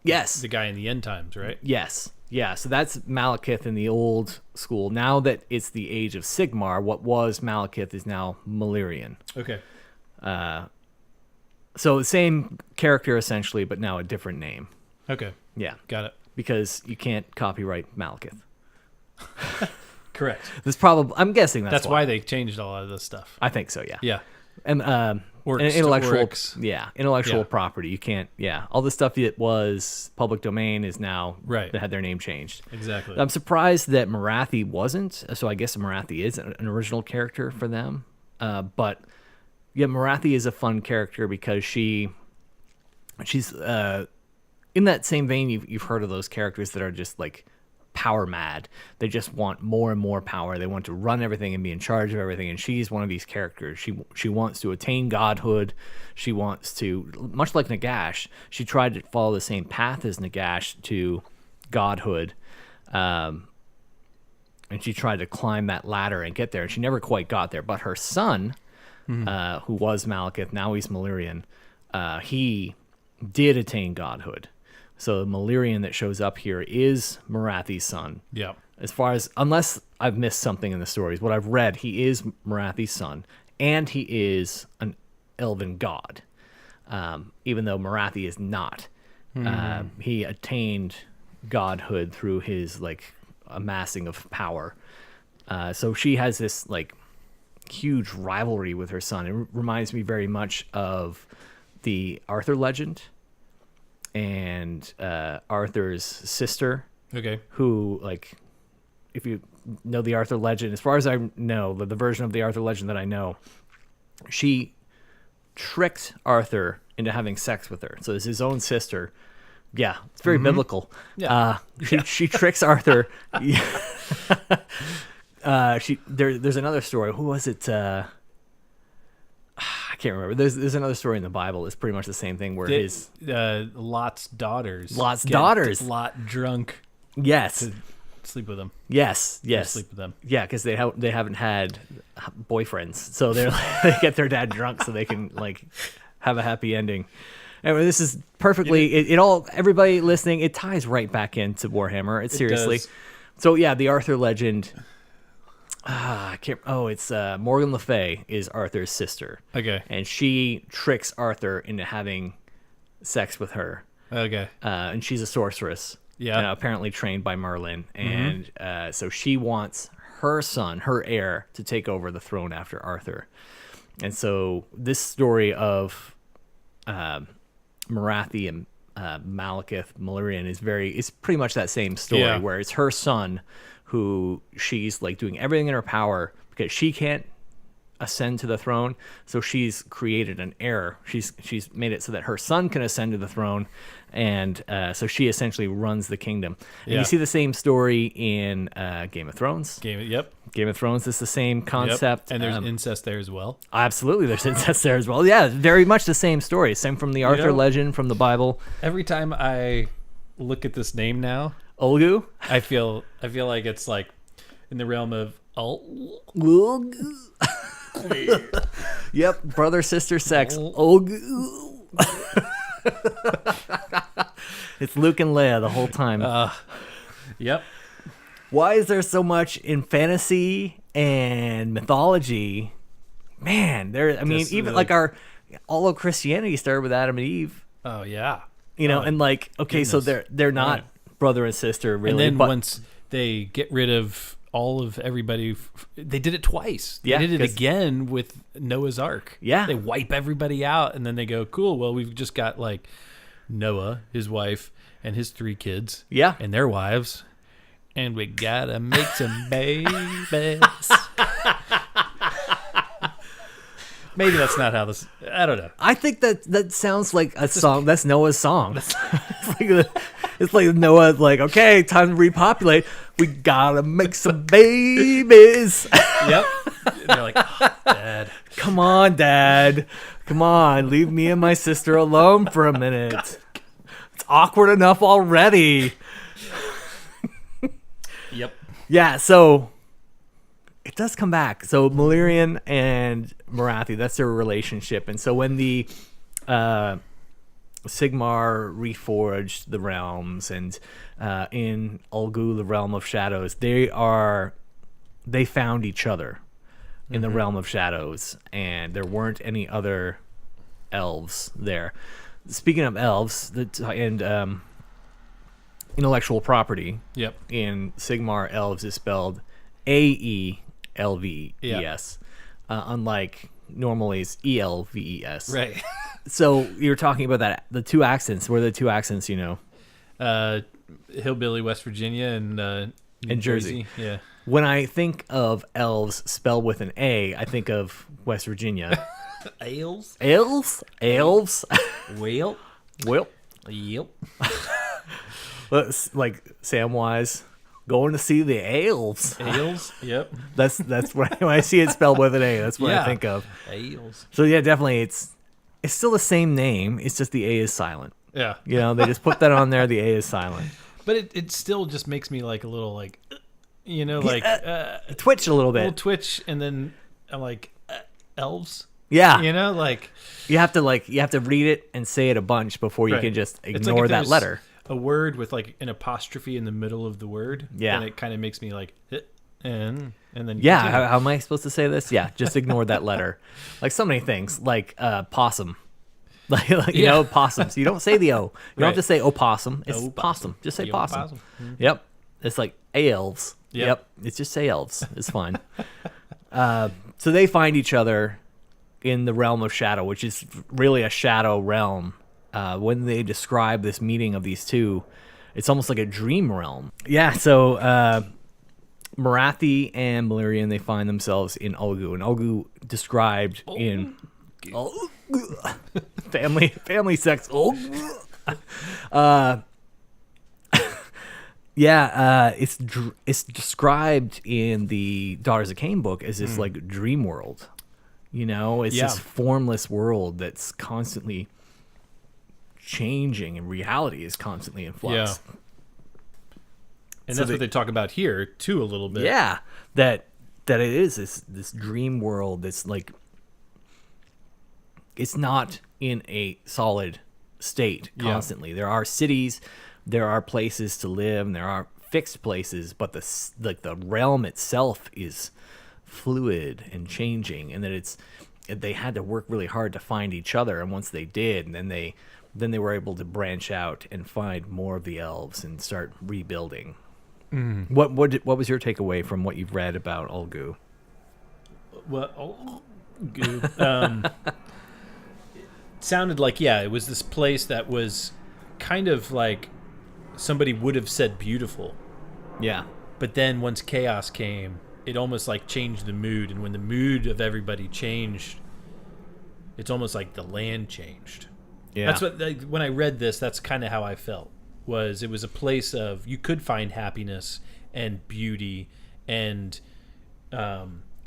the guy in the end times, right? Yes. Yeah, so that's Malekith in the old school. Now that it's the Age of Sigmar, what was Malekith is now Malerian. Okay. So the same character essentially, but now a different name. Okay. Yeah. Got it. Because you can't copyright Malekith. Correct. I'm guessing that's why they changed a lot of this stuff. I think so, yeah. Yeah. And Orcs intellectual property. You can't. Yeah, all the stuff that was public domain is now right. That had their name changed. Exactly. I'm surprised that Marathi wasn't. So I guess Marathi is an original character for them. But yeah, Marathi is a fun character because she's in that same vein. You've heard of those characters that are just like power mad. They just want more and more power. They want to run everything and be in charge of everything. And she's one of these characters. She wants to attain godhood. She wants to, much like Nagash, she tried to follow the same path as Nagash to godhood. And she tried to climb that ladder and get there. And she never quite got there. But her son, who was Malekith, now he's Malerian, he did attain godhood. So the Malerian that shows up here is Marathi's son. Yeah. As far as, unless I've missed something in the stories, what I've read, he is Marathi's son, and he is an elven god. Even though Marathi is not. He attained godhood through his like amassing of power. So she has this like huge rivalry with her son. It reminds me very much of the Arthur legend. And Arthur's sister, who, like, if you know the Arthur legend, as far as I know, the version of the Arthur legend that I know, she tricked Arthur into having sex with her. So it's his own sister. Yeah, it's very biblical. Yeah. She tricks Arthur. There's another story. Who was it? I can't remember. There's another story in the Bible. It's pretty much the same thing where his Lot's daughters. Lot drunk. Yes. To sleep with them. Yes. Sleep with them. Yeah, because they haven't had boyfriends, so they get their dad drunk so they can like have a happy ending. Anyway, this is perfectly. It all. Everybody listening, it ties right back into Warhammer. It seriously. does. So yeah, the Arthur legend. I can't. Oh, it's Morgan Le Fay is Arthur's sister. Okay. And she tricks Arthur into having sex with her. Okay. And she's a sorceress. Yeah. Apparently trained by Merlin, and so she wants her son, her heir, to take over the throne after Arthur. And so this story of Marathi and Malekith, Malurian it's pretty much that same story, where it's her son who she's like doing everything in her power because she can't ascend to the throne, so she's created an heir. She's made it so that her son can ascend to the throne, and so she essentially runs the kingdom. And you see the same story in Game of Thrones. Game of Thrones is the same concept. Yep. And there's incest there as well. Absolutely, there's incest there as well. Yeah, very much the same story. Same from the Arthur legend from the Bible. Every time I look at this name now, Olgu? I feel like it's like in the realm of Yep, brother sister sex. Olgu. It's Luke and Leia the whole time. Yep. Why is there so much in fantasy and mythology? Man, even like all of Christianity started with Adam and Eve. Oh yeah. And like, okay, so they're not brother and sister really. And then once they get rid of all of everybody, they did it twice. They did it again with Noah's Ark. Yeah. They wipe everybody out, and then they go, cool, well, we've just got like Noah, his wife, and his 3 kids. Yeah. And their wives. And we gotta make some babies. Maybe that's not how this. I don't know. I think that sounds like a song. That's Noah's song. It's like Noah's like, okay, time to repopulate. We gotta make some babies. Yep. And they're like, oh, Dad. Come on, Dad. Come on, leave me and my sister alone for a minute. It's awkward enough already. Yep. Yeah, so it does come back. So Malurian and Marathi, that's their relationship. And so when the Sigmar reforged the realms, and in Ulgu, the realm of shadows, they found each other in the realm of shadows, and there weren't any other elves there. Speaking of elves, and intellectual property. Yep. In Sigmar, elves is spelled Aelves. Unlike normally it's Elves. Right. So you're talking about that. The 2 accents. What are the 2 accents? Hillbilly, West Virginia, and New Jersey. Yeah. When I think of elves spelled with an A, I think of West Virginia. Ales. Elves. Well. Yep. Like Samwise going to see the elves. Ales. Yep. That's when I see it spelled with an A. That's what I think of. Ales. So yeah, definitely, it's still the same name. It's just the A is silent. Yeah. They just put that on there. The A is silent. But it still just makes me like a little like, twitch a little bit. Little twitch, and then I'm like, elves. Yeah. Like you have to read it and say it a bunch before you can just ignore that letter. A word with like an apostrophe in the middle of the word. Yeah. And it kind of makes me like, and then how am I supposed to say this? Yeah, just ignore that letter. Like so many things, like possum. You know, possums. You don't say the O. You don't have to say opossum. It's possum. Just say possum. Yep. It's like elves. Yep. It's just say elves. It's fine. So they find each other in the realm of shadow, which is really a shadow realm. When they describe this meeting of these two, it's almost like a dream realm. Yeah, so Marathi and Malurian, they find themselves in Ulgu, and Ulgu described in family sex. It's described in the Daughters of Cain book as this like dream world. It's this formless world that's constantly changing, and reality is constantly in flux. Yeah. And that's what they talk about here too a little bit. Yeah, that it is this dream world that's like, it's not in a solid state constantly. There are cities, there are places to live, and there are fixed places, but the realm itself is fluid and changing, and that they had to work really hard to find each other, and once they did, and then they were able to branch out and find more of the elves and start rebuilding. What was your takeaway from what you've read about Ulgu? Well, it sounded like, it was this place that was kind of like somebody would have said beautiful. Yeah. But then once chaos came, it almost like changed the mood. And when the mood of everybody changed, it's almost like the land changed. Yeah. That's what, like, when I read this, that's kind of how I felt. It was a place of, you could find happiness and beauty and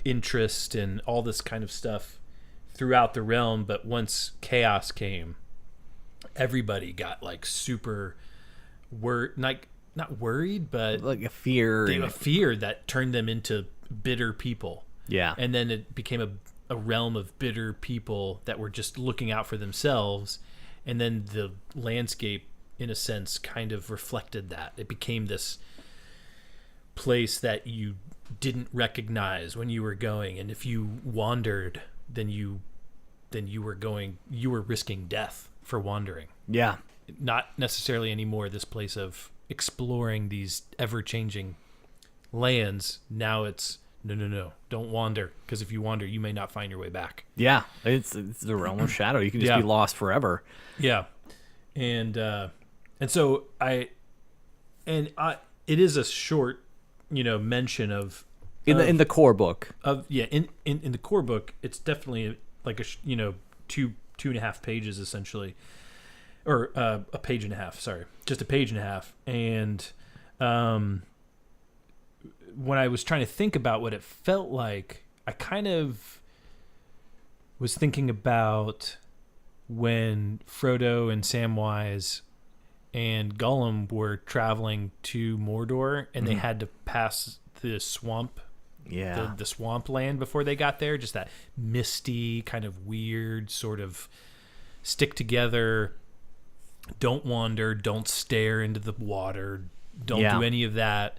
interest and all this kind of stuff throughout the realm, but once chaos came, everybody got like super not worried, but like a fear that turned them into bitter people. Yeah. And then it became a realm of bitter people that were just looking out for themselves, and then the landscape in a sense kind of reflected that. It became this place that you didn't recognize when you were going, and if you wandered, then you were risking death for wandering. Yeah. Not necessarily anymore this place of exploring these ever-changing lands. Now it's no, don't wander, because if you wander, you may not find your way back. Yeah, it's the realm of shadow. You can just be lost forever. Yeah, and so it is a short, mention of in the core book in the core book. It's definitely like 2.5 pages essentially, or a page and a half. Sorry, just a page and a half. And when I was trying to think about what it felt like, I kind of was thinking about when Frodo and Samwise and Gollum were traveling to Mordor, and they had to pass the swamp, the swamp land before they got there. Just that misty, kind of weird sort of stick together, don't wander, don't stare into the water, don't do any of that.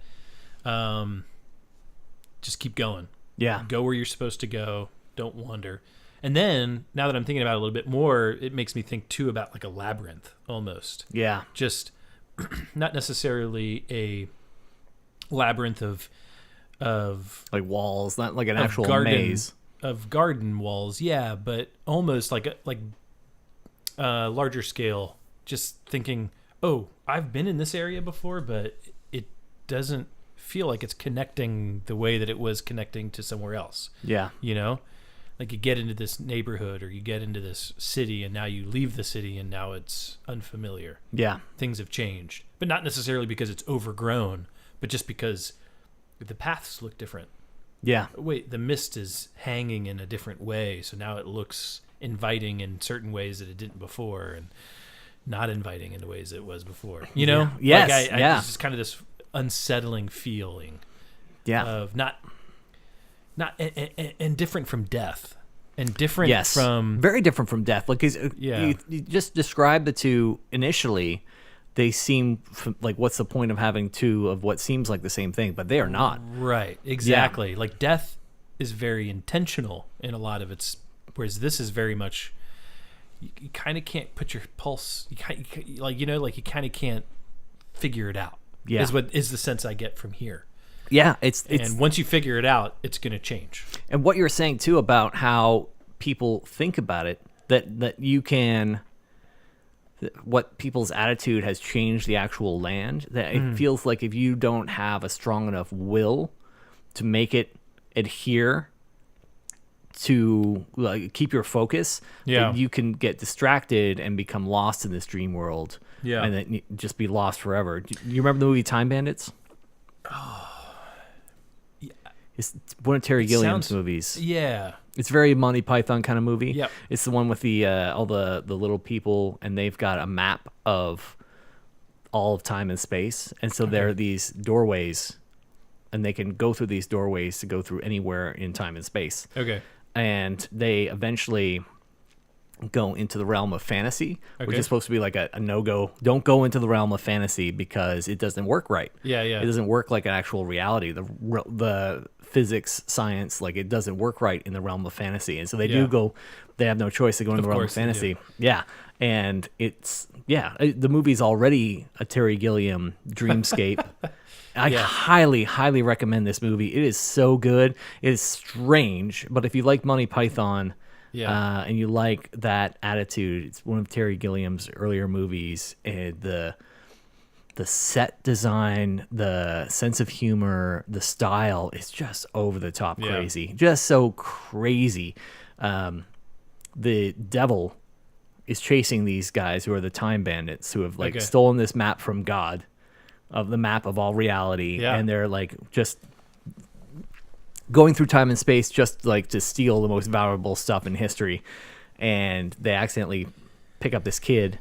Just keep going. Yeah. Go where you're supposed to go. Don't wander. And then, now that I'm thinking about it a little bit more, it makes me think too about like a labyrinth almost. Yeah. Just not necessarily a labyrinth of like walls, not like an actual maze. Of garden walls, yeah, but almost like a larger scale. Just thinking, oh, I've been in this area before, but it doesn't feel like it's connecting the way that it was connecting to somewhere else. Yeah. Like you get into this neighborhood or you get into this city, and now you leave the city and now it's unfamiliar. Yeah. Things have changed, but not necessarily because it's overgrown, but just because the paths look different. Yeah. Wait, the mist is hanging in a different way, so now it looks inviting in certain ways that it didn't before, and not inviting in the ways it was before. Yeah. Yes. Like it's just kind of this unsettling feeling. Yeah. Of not and different from death, and different from very different from death. Like, you just describe the two initially. They seem like, what's the point of having two of what seems like the same thing, but they are not. Right. Exactly. Yeah. Like death is very intentional in a lot of its, whereas this is very much, you kind of can't put your pulse. You kind of can't figure it out. Yeah. Is the sense I get from here. Yeah, it's and once you figure it out, it's going to change. And what you're saying too about how people think about it, that you can, what people's attitude has changed the actual land. That it feels like if you don't have a strong enough will to make it adhere to, like, keep your focus, you can get distracted and become lost in this dream world. Yeah, and then just be lost forever. Do you remember the movie Time Bandits? Oh. It's one of Terry Gilliam's movies. Yeah. It's very Monty Python kind of movie. Yep. It's the one with the all the little people, and they've got a map of all of time and space. And so there are these doorways, and they can go through these doorways to go through anywhere in time and space. Okay. And they eventually go into the realm of fantasy, which Okay. is supposed to be like a no-go. Don't go into the realm of fantasy because it doesn't work right. Yeah. It doesn't work like an actual reality. The physics, science, like it doesn't work right in the realm of fantasy. And so they do go, they have no choice to go into the realm of course they do. fantasy. Yeah. And the movie's already a Terry Gilliam dreamscape. I highly, highly recommend this movie. It is so good. It is strange, but if you like Monty Python, and you like that attitude, it's one of Terry Gilliam's earlier movies, and the set design, the sense of humor, the style is just over the top crazy. Just so crazy. The devil is chasing these guys who are the time bandits who have stolen this map from God, of the map of all reality, and they're like just going through time and space just like to steal the most valuable stuff in history. And they accidentally pick up this kid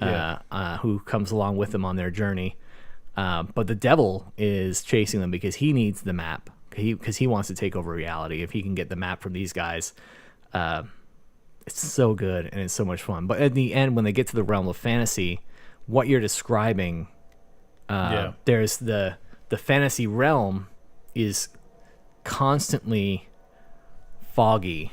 who comes along with them on their journey. But the devil is chasing them because he needs the map, because he wants to take over reality. If he can get the map from these guys, it's so good and it's so much fun. But at the end, when they get to the realm of fantasy, what you're describing, there's the fantasy realm is constantly foggy,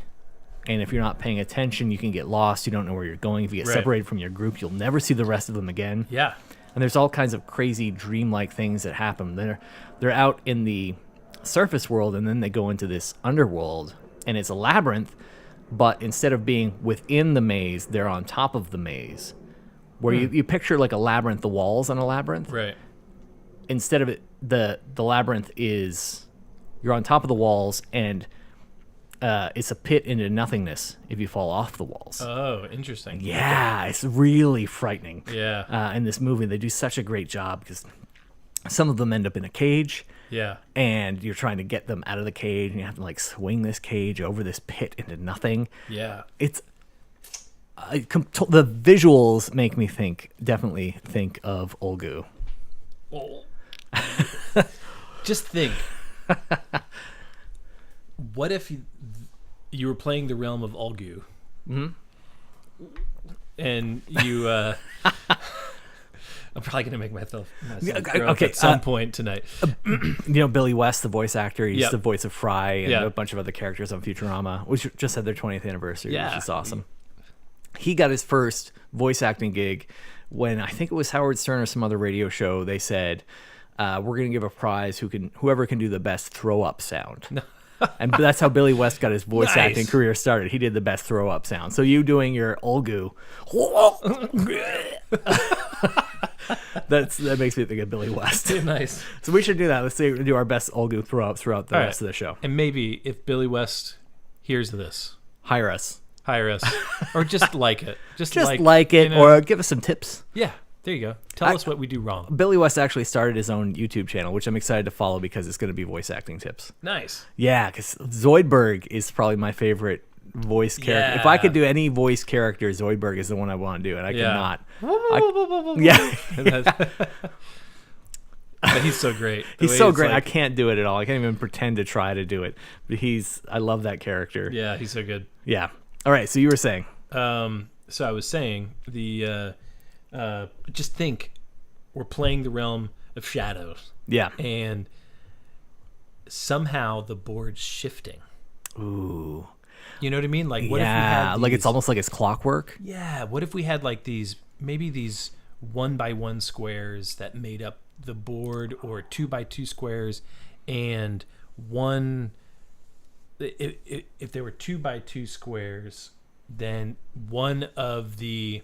and if you're not paying attention, you can get lost. You don't know where you're going. If you get separated from your group, you'll never see the rest of them again. Yeah. And there's all kinds of crazy dreamlike things that happen. They're out in the surface world, and then they go into this underworld, and it's a labyrinth, but instead of being within the maze, they're on top of the maze. Where you picture like a labyrinth, the walls on a labyrinth. Right. Instead of it, the labyrinth is, you're on top of the walls, and it's a pit into nothingness if you fall off the walls. Oh, interesting. Yeah, it's really frightening. Yeah. In this movie, they do such a great job because some of them end up in a cage. Yeah. And you're trying to get them out of the cage, and you have to like swing this cage over this pit into nothing. Yeah. It's the visuals make me definitely think of Olgu. Oh. Just think. What if you were playing the realm of Olgu? Mm-hmm. And you... I'm probably going to make myself throw up at some point tonight. You know Billy West, the voice actor? He's Yep. the voice of Fry and Yeah. a bunch of other characters on Futurama, which just had their 20th anniversary, Yeah. which is awesome. He got his first voice acting gig when, I think it was Howard Stern or some other radio show. They said, we're going to give a prize whoever can do the best throw-up sound. And that's how Billy West got his voice acting career started. He did the best throw-up sound. So you doing your Olgu... that makes me think of Billy West. Nice. So we should do that. Let's do our best Olgu throw-ups throughout the rest of the show. And maybe if Billy West hears this, Hire us. Or just like it. Just like it, you know, or give us some tips. Yeah, there you go. Tell us what we do wrong. Billy West actually started his own YouTube channel, which I'm excited to follow because it's going to be voice acting tips. Nice. Yeah, because Zoidberg is probably my favorite voice character. Yeah. If I could do any voice character, Zoidberg is the one I want to do, and I cannot. But he's so great. He's so great. I can't do it at all. I can't even pretend to try to do it. But I love that character. Yeah, he's so good. Yeah. All right. So you were saying. So I was saying just think, we're playing the realm of shadows. Yeah. And somehow the board's shifting. Ooh. You know what I mean? Like, what if we had like it's almost like it's clockwork. Yeah. What if we had like these 1x1 squares that made up the board, or 2x2 squares, and if there were 2x2 squares, then one of the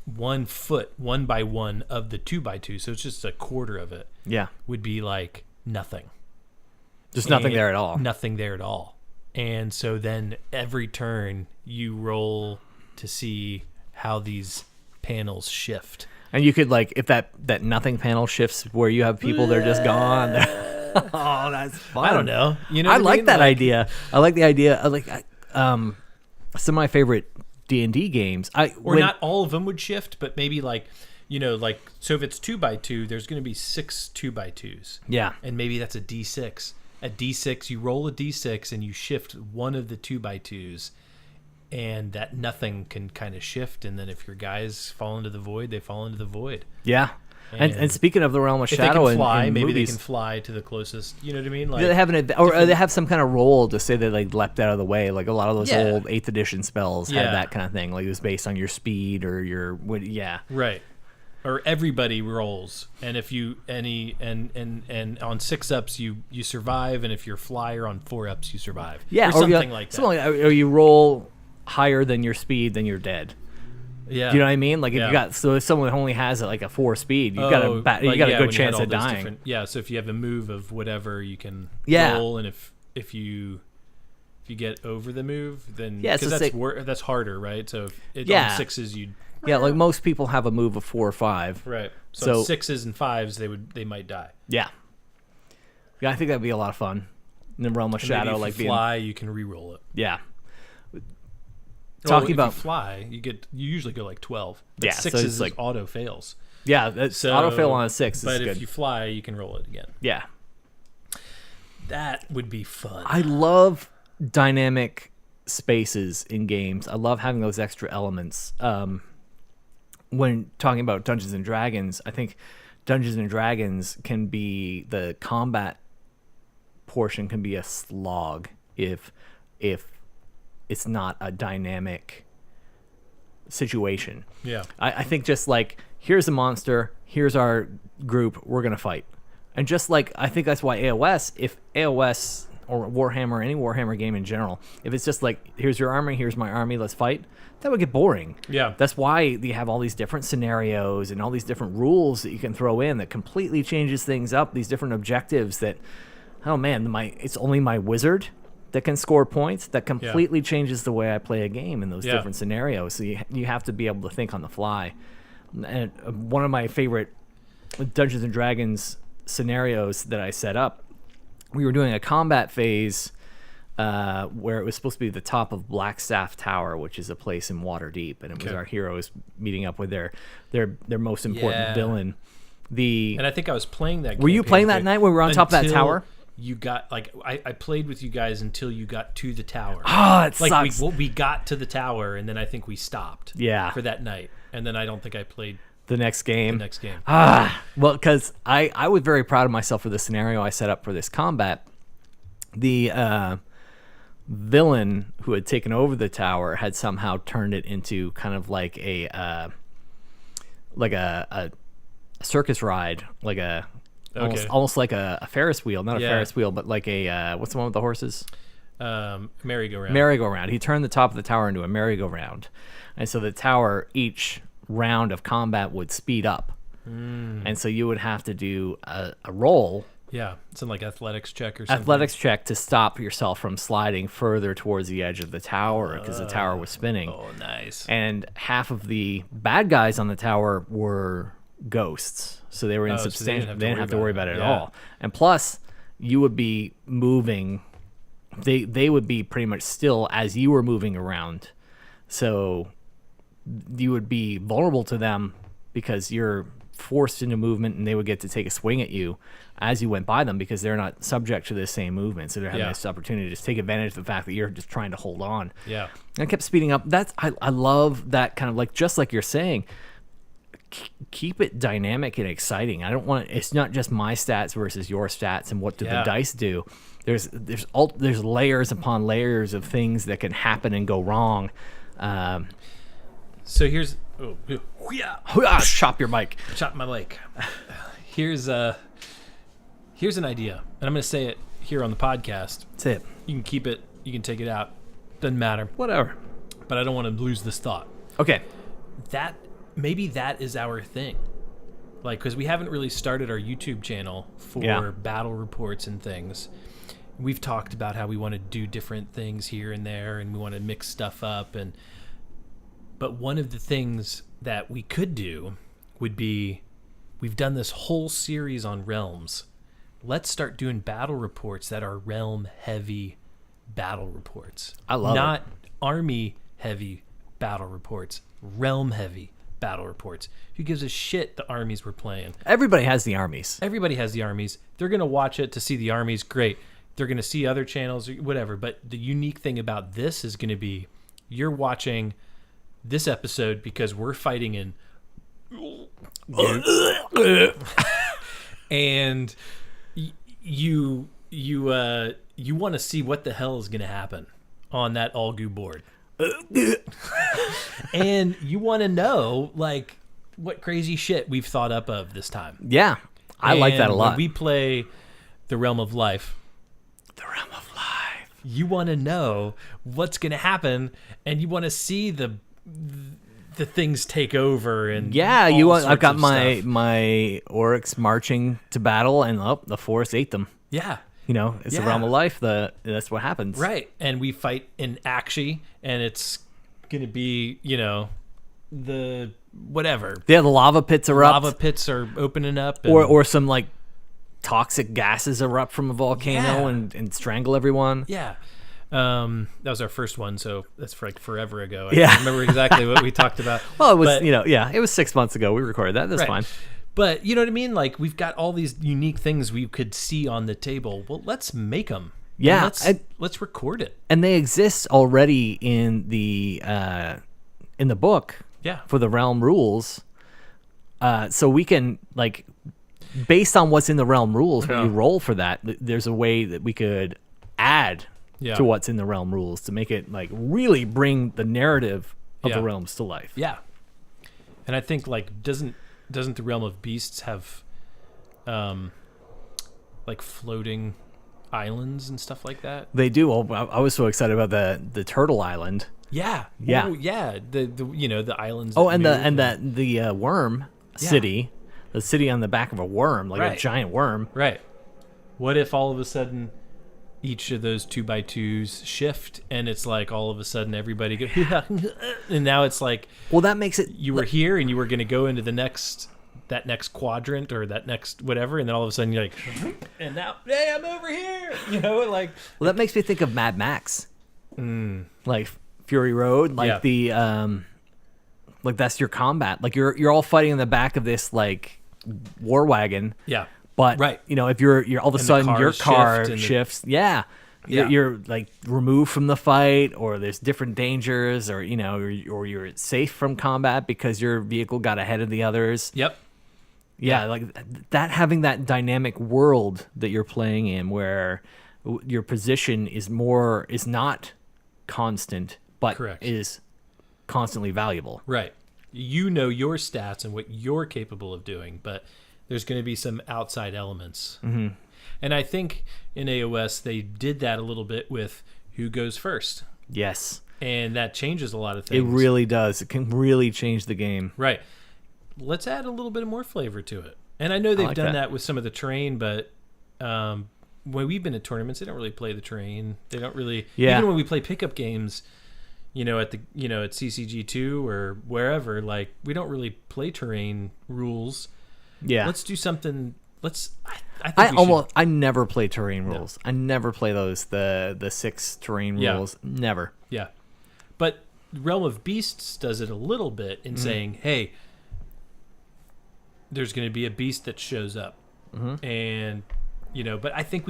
1 foot 1x1 of the 2x2, so it's just a quarter of it, would be like nothing. Just nothing there at all. Nothing there at all. And so then every turn you roll to see how these panels shift. And you could, like, if that nothing panel shifts where you have people, they're just gone. Oh, that's fun. I don't know. You know, I what like mean? that idea. I like the idea. Some of my favorite D&D games. Not all of them would shift, but maybe so if it's 2x2, there's going to be 6 2x2s. Yeah. And maybe that's a D6. At D6, you roll a D6 and you shift one of the 2x2s, and that nothing can kind of shift. And then if your guys fall into the void, they fall into the void. Yeah. And speaking of the realm of If shadow, they can fly, in maybe movies, they can fly to the closest. You know what I mean? Like, they have or they have some kind of roll to say that they leapt out of the way. Like a lot of those Yeah. old 8th edition spells Yeah. had that kind of thing. Like it was based on your speed or your yeah. right. Or everybody rolls, and if you and on 6-ups you survive, and if you're flyer on 4-ups you survive. Yeah, or something like that. Something like that. Or you roll higher than your speed, then you're dead. Yeah. Do you know what I mean? Like if Yeah. you got if someone only has like a 4 speed, you got a like, good when you had chance all of those dying. different- Yeah, so if you have a move of whatever, you can Yeah. roll, and if you get over the move, then Yeah, so that's harder, right? So if Yeah. on 6s you Yeah, like most people have a move of 4 or 5. right. So, So- on 6s and 5s they might die. Yeah. Yeah, I think that'd be a lot of fun. In the realm of And shadow, maybe if like you fly, you can re-roll it. yeah. Well, Talking if about you fly, you usually go like 12. But Yeah, so 6s it's is like- auto fails. yeah, that's So autofill on a 6 is But good. if you fly, you can roll it again. Yeah. That would be fun. I love dynamic spaces in games. I love having those extra elements. When talking about Dungeons and Dragons, I think Dungeons and Dragons can be the combat portion can be a slog if it's not a dynamic situation. Yeah. I think just like here's a monster, here's our group, we're gonna fight, and just like I think that's why if AOS or Warhammer, any Warhammer game in general, if it's just like here's your army, here's my army, let's fight, that would get boring. Yeah. That's why you have all these different scenarios and all these different rules that you can throw in that completely changes things up. These different objectives that, oh man, it's only my wizard that can score points. That completely changes the way I play a game in those Yeah. different scenarios. So you have to be able to think on the fly. And one of my favorite Dungeons and Dragons scenarios that I set up, we were doing a combat phase where it was supposed to be the top of Blackstaff Tower, which is a place in Waterdeep, and it was Okay. our heroes meeting up with their most important Yeah. villain. And I think I was playing that. Were you campaign playing that with- night when we were on top of that until tower? You got like I played with you guys until you got to the tower. Ah, it like sucks. we got to the tower, and then I think we stopped. Yeah. For that night, and then I don't think I played The next game. the next game. Well, because I was very proud of myself for the scenario I set up for this combat. The villain who had taken over the tower had somehow turned it into kind of like a circus ride, like almost like a Ferris wheel, not a Yeah. Ferris wheel, but like a what's the one with the horses? Merry-go-round. Merry-go-round. He turned the top of the tower into a merry-go-round, and so the tower, each round of combat would speed up, and so you would have to do a roll, Yeah, it's in like athletics check or something. athletics check to stop yourself from sliding further towards the edge of the tower because the tower was spinning. Oh, nice. And half of the bad guys on the tower were ghosts, so they were so they insubstantial. didn't They didn't have to worry about it at Yeah. all. And plus, you would be moving. They would be pretty much still as you were moving around, so you would be vulnerable to them because you're forced into movement, and they would get to take a swing at you as you went by them because they're not subject to the same movement, so they're having Yeah. this opportunity to just take advantage of the fact that you're just trying to hold on. Yeah. And I kept speeding up. I love that kind of like, just like you're saying, keep it dynamic and exciting. I don't want it's not just my stats versus your stats and what do the Yeah. dice do. There's layers upon layers of things that can happen and go wrong. So here's Chop your mic. chop my mic. Here's an idea, and I'm going to say it here on the podcast. That's it. You can keep it, you can take it out. Doesn't matter. Whatever. But I don't want to lose this thought. Okay. Maybe that is our thing. Like, because we haven't really started our YouTube channel for Yeah. battle reports and things. We've talked about how we want to do different things here and there, and we want to mix stuff up. But one of the things that we could do would be, we've done this whole series on realms. Let's start doing battle reports that are realm-heavy battle reports. I love it. Not army-heavy battle reports, realm-heavy battle reports. Who gives a shit the armies we're playing? Everybody has the armies. Everybody has the armies. They're going to watch it to see the armies. Great. They're going to see other channels or whatever. But the unique thing about this is going to be you're watching this episode because we're fighting in and you want to see what the hell is going to happen on that Algu board. And you want to know like what crazy shit we've thought up of this time. Yeah. I like that a lot. When we play the Realm of Life, you want to know what's going to happen, and you want to see the things take over. And I've got stuff. my orcs marching to battle, and the forest ate them. Yeah. It's the Realm of Life. That's what happens. Right. And we fight in Akshi, and it's going to be, the whatever. Yeah, the lava pits erupt. Lava pits are opening up. Or some like toxic gases erupt from a volcano and strangle everyone. Yeah. That was our first one, so that's like forever ago. I Yeah. don't remember exactly what we talked about. Well, it was, it was 6 months ago we recorded that. That's fine. But you know what I mean? Like, we've got all these unique things we could see on the table. Well, let's make them. Yeah. Let's record it. And they exist already in the book. Yeah. For the Realm rules. So we can, like, based on what's in the Realm rules, when you roll for that, there's a way that we could add to what's in the Realm rules to make it, like, really bring the narrative of the realms to life. Yeah. And I think, like, doesn't the Realm of Beasts have, like, floating islands and stuff like that? They do. Well, I was so excited about the Turtle Island. Yeah. Yeah. Well, yeah. The islands. Oh, and the worm city, the city on the back of a worm, like a giant worm. Right. What if all of a sudden each of those 2x2s shift, and it's like all of a sudden everybody goes, and now it's like, well, that makes it. You were here, and you were going to go into that next quadrant or that next whatever, and then all of a sudden you're like, and now, hey, I'm over here. Like. Well, that makes me think of Mad Max. Like Fury Road, like the like that's your combat. Like you're all fighting in the back of this like war wagon. Yeah. But if you're all of a sudden your car shifts, you're like removed from the fight, or there's different dangers, or or you're safe from combat because your vehicle got ahead of the others. Yep. Yeah, like that, having that dynamic world that you're playing in, where your position is not constant, but is constantly valuable. Right. Your stats and what you're capable of doing, but there's going to be some outside elements. Mm-hmm. And I think in AOS, they did that a little bit with who goes first. Yes. And that changes a lot of things. It really does. It can really change the game. Right. Let's add a little bit more flavor to it. And I know they've done that with some of the terrain, but when we've been at tournaments, they don't really play the terrain. They don't really... Yeah. Even when we play pickup games, at CCG2 or wherever, like, we don't really play terrain rules. Yeah. Let's do something. I never play terrain rules. I never play those, the 6 terrain rules. Never. Yeah. But Realm of Beasts does it a little bit in saying, hey, there's going to be a beast that shows up. And, but I think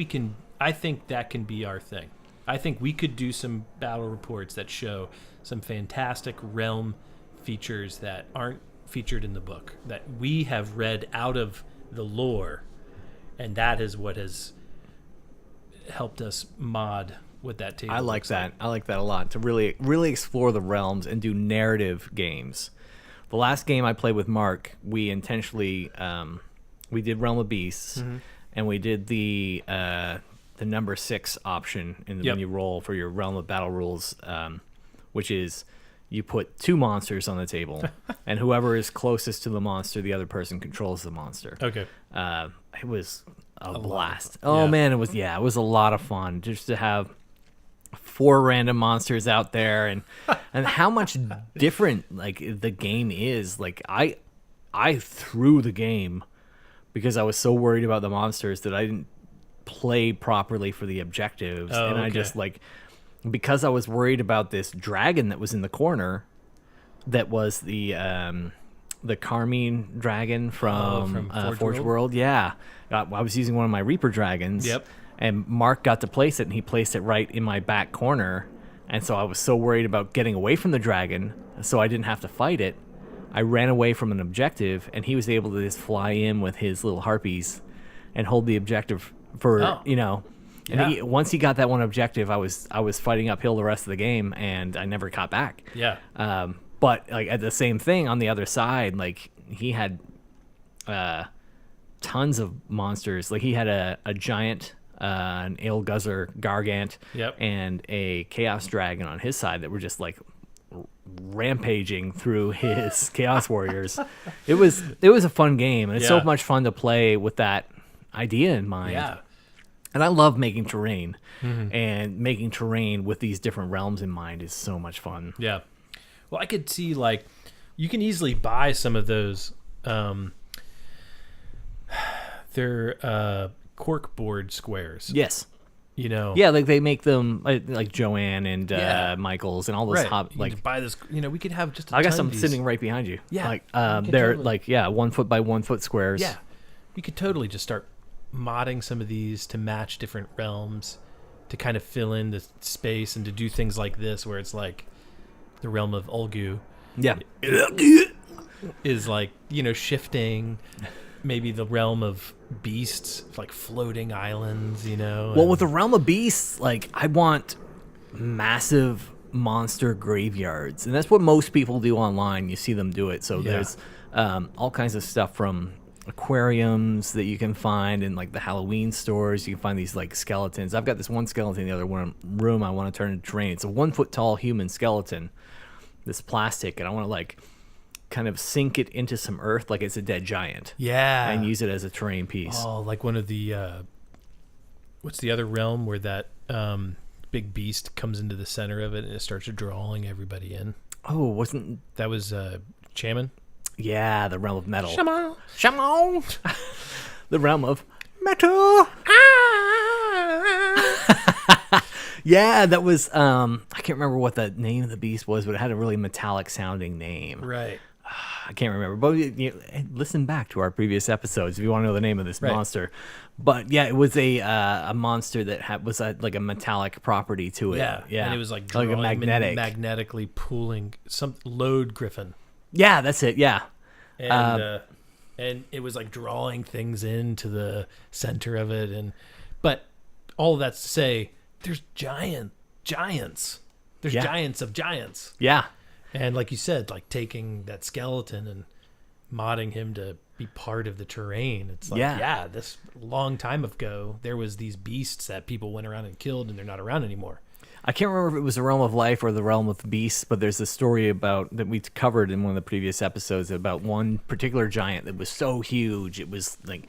that can be our thing. I think we could do some battle reports that show some fantastic realm features that aren't featured in the book, that we have read out of the lore, and that is what has helped us mod what that table I like that. I like that a lot, to really explore the realms and do narrative games. The last game I played with Mark, we intentionally we did Realm of Beasts, and we did the number 6 option when you roll for your Realm of Battle rules, which is you put 2 monsters on the table, and whoever is closest to the monster, the other person controls the monster. Okay. It was a blast. Oh man, it was a lot of fun just to have 4 random monsters out there, and how much different like the game is. Like I threw the game because I was so worried about the monsters that I didn't play properly for the objectives, and I just because I was worried about this dragon that was in the corner, that was the Carmine dragon from Forge World. Yeah, I was using one of my Reaper dragons. Yep. And Mark got to place it, and he placed it right in my back corner, And so I was so worried about getting away from the dragon, so I didn't have to fight it. I ran away from an objective, and he was able to just fly in with his little harpies and hold the objective for, And Yeah. once he got that one objective, I was fighting uphill the rest of the game, and I never got back. Yeah. But like at the same thing on the other side, like he had tons of monsters. Like he had a giant, an Aelguzar Gargant, Yep. and a Chaos Dragon on his side that were just like rampaging through his Chaos Warriors. It was a fun game, and it's so Yeah. much fun to play with that idea in mind. Yeah. And I love making terrain, and making terrain with these different realms in mind is so much fun. Yeah. Well, I could see like you can easily buy some of those. They're corkboard squares. Yes. You know. Yeah, like they make them like Joanne and Yeah. Michaels and all those Right. You like could buy this. You know, we could have just. I got ton some of these. sitting right behind you. Yeah, Like you can they're totally- like 1 foot by 1 foot squares. Yeah. You could totally just start modding some of these to match different realms, to kind of fill in the space and to do things like this, where it's like the realm of Ulgu Yeah. is like shifting. Maybe the realm of beasts, like floating islands, Well, and- with the realm of beasts, like I want massive monster graveyards, and that's what most people do online. You see them do it. So Yeah. there's all kinds of stuff from aquariums that you can find in like the Halloween stores. You can find these like skeletons. I've got this one skeleton in the other room I want to turn into terrain. It's a 1 foot tall human skeleton, this plastic, and I want to like kind of sink it into some earth like it's a dead giant. yeah, And use it as a terrain piece. oh, like one of the what's the other realm where that big beast comes into the center of it and it starts drawing everybody in? Oh, wasn't That was Shaman. yeah, the realm of metal. Shaman. Shaman. The realm of metal. Yeah, that was I can't remember what the name of the beast was, but it had a really metallic sounding name. Right. I can't remember, but listen back to our previous episodes if you want to know the name of this Right. monster. But yeah, it was a monster that was like a metallic property to it. Yeah. And it was like a drawing, magnetic. magnetically pulling some load griffin. Yeah, that's it. Yeah. And it was like drawing things into the center of it, but all of that's to say there's giants. There's Yeah. giants of giants. Yeah. And like you said, like taking that skeleton and modding him to be part of the terrain. It's like, Yeah. this long time ago, there was these beasts that people went around and killed, and they're not around anymore. I can't remember if it was the realm of life or the realm of beasts, but there's a story about that we covered in one of the previous episodes about one particular giant that was so huge it was like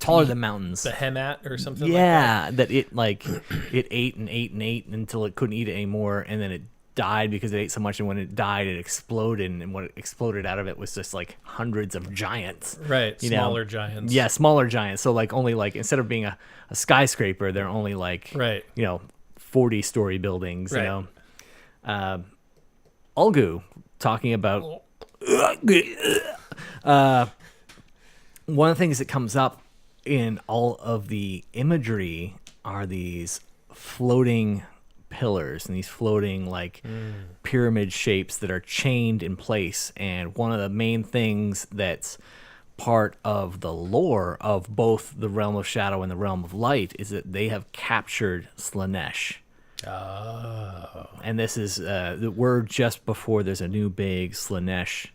taller than mountains. Behemoth or something like that. Yeah, that it like it ate and ate and ate until it couldn't eat it anymore, and then it died because it ate so much. And when it died, it exploded, and what exploded out of it was just like hundreds of giants. Right, You know? smaller giants. Yeah, smaller giants. So like only like instead of being a skyscraper, they're only like Right. 40-story buildings. Right. You know, Ulgu talking about one of the things that comes up in all of the imagery are these floating pillars and these floating like pyramid shapes that are chained in place. And one of the main things that's part of the lore of both the realm of shadow and the realm of light is that they have captured Slaanesh. Oh. And this is we're just before there's a new big Slaanesh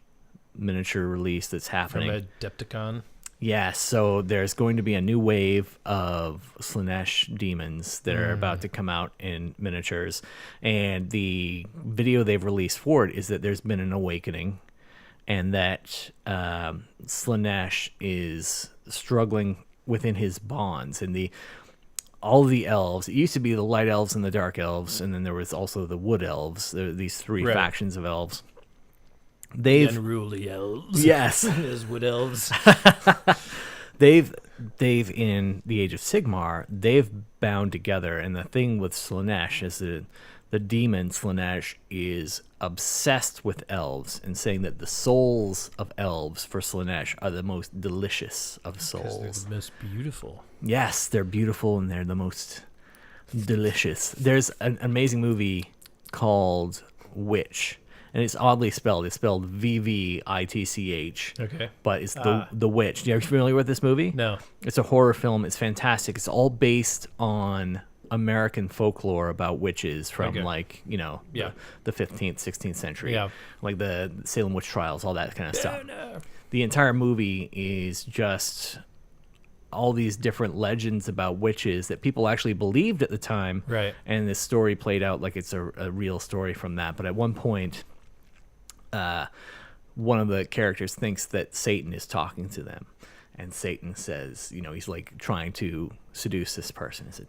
miniature release that's From happening. a Depticon. Yeah, so there's going to be a new wave of Slaanesh demons that are about to come out in miniatures. And the video they've released for it is that there's been an awakening and that Slaanesh is struggling within his bonds. And all the elves, it used to be the light elves and the dark elves, and then there was also the wood elves, these three Right. factions of elves. The They've unruly elves. Yes. As wood elves. they've in the Age of Sigmar, they've bound together, and the thing with Slaanesh is that the demon Slaanesh is obsessed with elves and saying that the souls of elves for Slaanesh are the most delicious of Because they're souls. the most beautiful. Yes, they're beautiful and they're the most delicious. There's an amazing movie called Witch, and it's oddly spelled. It's spelled VVITCH. Okay. But it's the Witch. Are you familiar with this movie? No. It's a horror film. It's fantastic. It's all based on American folklore about witches from Okay. the 15th, 16th century. Yeah. Like the Salem witch trials, all that kind of stuff. The entire movie is just all these different legends about witches that people actually believed at the time. Right. And this story played out like it's a real story from that. But at one point, one of the characters thinks that Satan is talking to them. And Satan says, he's like trying to seduce this person. He said,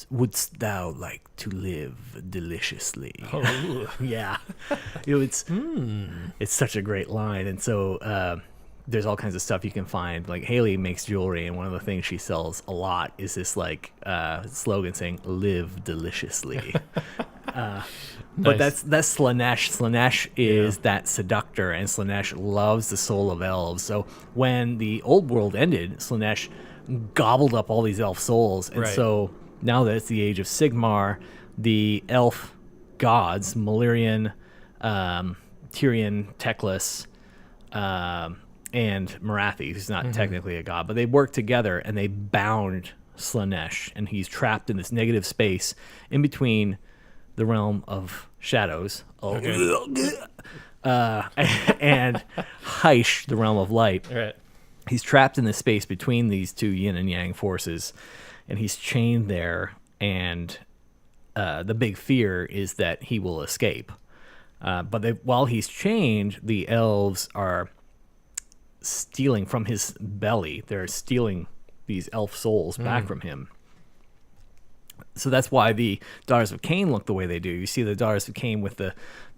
Wouldst thou like to live deliciously? Oh. Yeah. It's such a great line. And so there's all kinds of stuff you can find. Like Haley makes jewelry, and one of the things she sells a lot is this like slogan saying "Live deliciously." But Nice. that's Slanesh. Slanesh is that seductor, and Slanesh loves the soul of elves. So when the old world ended, Slanesh gobbled up all these elf souls, and Right. so now that it's the Age of Sigmar, the elf gods, Malirian, Tyrion, Teclis, and Marathi, who's not technically a god, but they work together and they bound Slanesh, and he's trapped in this negative space in between the realm of shadows and Heish, the realm of light. All right. He's trapped in this space between these two yin and yang forces, and he's chained there, and the big fear is that he will escape. But while he's chained, the elves are stealing from his belly. They're stealing these elf souls back from him. So that's why the Daughters of Cain look the way they do. You see the Daughters of Cain with the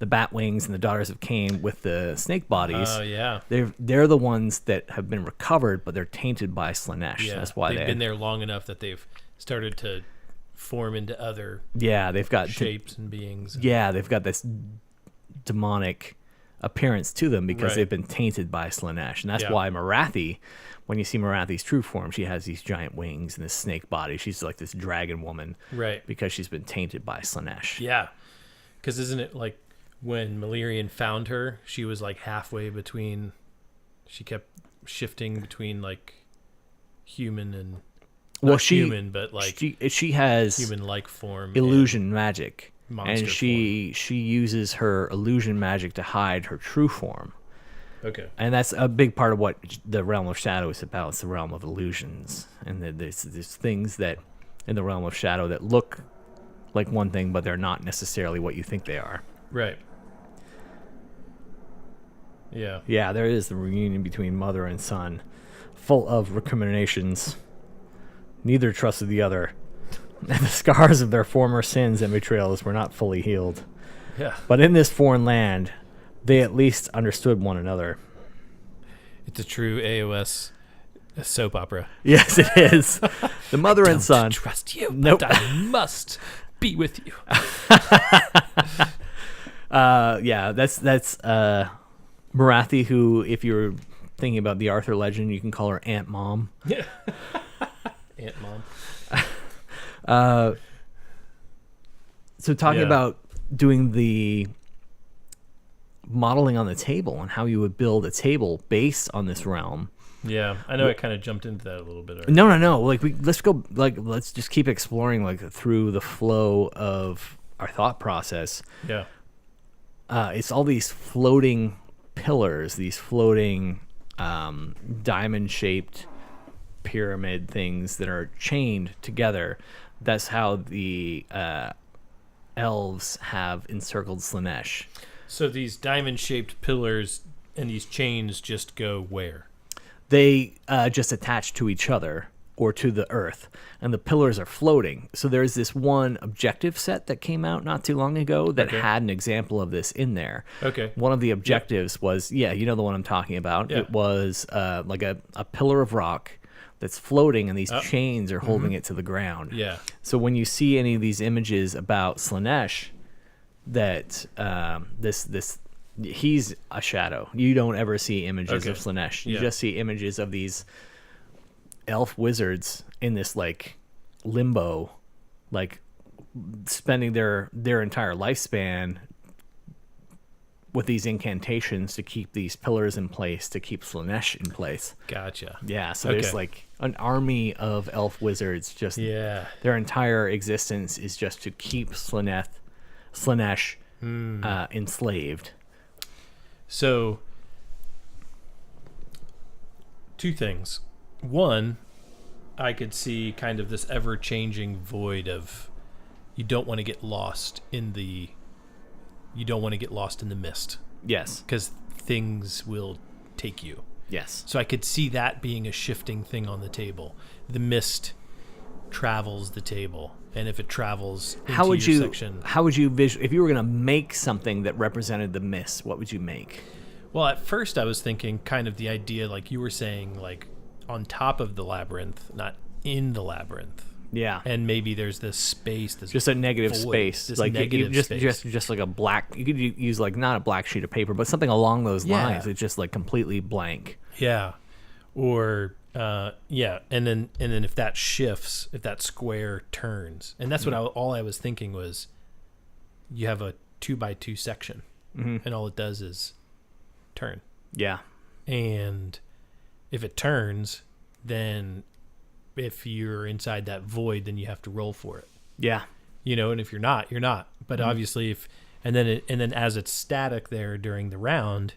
bat wings, and the Daughters of Cain with the snake bodies. Oh, yeah. They're the ones that have been recovered, but they're tainted by Slanesh. Yeah. That's why they've been there long enough that they've started to form into other they've got shapes and beings. they've got this demonic appearance to them because Right. they've been tainted by Slanesh. And that's Yeah. why Marathi, when you see Marathi's true form, she has these giant wings and this snake body. She's like this dragon woman. Right. Because she's been tainted by Slanesh. Yeah. Because isn't it like when Malirian found her, she was like halfway between, she kept shifting between like human and, Well, not human, but like she has human-like form. illusion magic. monster And she uses her illusion magic to hide her true form. Okay. And that's a big part of what the realm of shadow is about. It's the realm of illusions. And there's things that in the realm of shadow that look like one thing, but they're not necessarily what you think they are. Right. Yeah. Yeah, there is the reunion between mother and son, full of recriminations. Neither trusted the other. And the scars of their former sins and betrayals were not fully healed. Yeah. But in this foreign land, they at least understood one another. It's a true AOS soap opera. Yes, it is. The mother and son. Don't trust you, Nope. but I must be with you. Yeah, that's Marathi, who, if you're thinking about the Arthur legend, you can call her Aunt Mom. Yeah. Aunt Mom. So talking Yeah. about doing the modeling on the table and how you would build a table based on this realm. Yeah, I know I kind of jumped into that a little bit already. No. Like let's just keep exploring like through the flow of our thought process. Yeah. It's all these floating pillars, these floating diamond-shaped pyramid things that are chained together. That's how the elves have encircled Slanesh. So these diamond-shaped pillars and these chains just go where? They just attach to each other or to the earth, and the pillars are floating. So there's this one objective set that came out not too long ago that had an example of this in there. Okay. One of the objectives was, you know the one I'm talking about. Yeah. It was like a pillar of rock that's floating, and these chains are holding it to the ground. Yeah. So when you see any of these images about Slanesh, that he's a shadow. You don't ever see images of Slanesh. You just see images of these elf wizards in this like limbo, like spending their entire lifespan with these incantations to keep these pillars in place, to keep Slaanesh in place. Gotcha. Yeah, so there's like an army of elf wizards. Just their entire existence is just to keep Slaanesh enslaved. So, two things. One, I could see kind of this ever-changing void of you don't want to get lost in the mist. Yes. Because things will take you. Yes. So I could see that being a shifting thing on the table. The mist travels the table, and if it travels into your section... How would you if you were going to make something that represented the mist, what would you make? Well, at first I was thinking kind of the idea, like you were saying, like on top of the labyrinth, not in the labyrinth. Yeah. And maybe there's this space, this just a negative void, space, this like negative space. just like a black. You could use like not a black sheet of paper, but something along those lines. It's just like completely blank. Yeah. Or and then if that shifts, if that square turns, and that's what all I was thinking was, you have a 2x2 section, and all it does is turn. Yeah. And if it turns, then if you're inside that void, then you have to roll for it. Yeah. And if you're not, you're not. But obviously and then as it's static there during the round,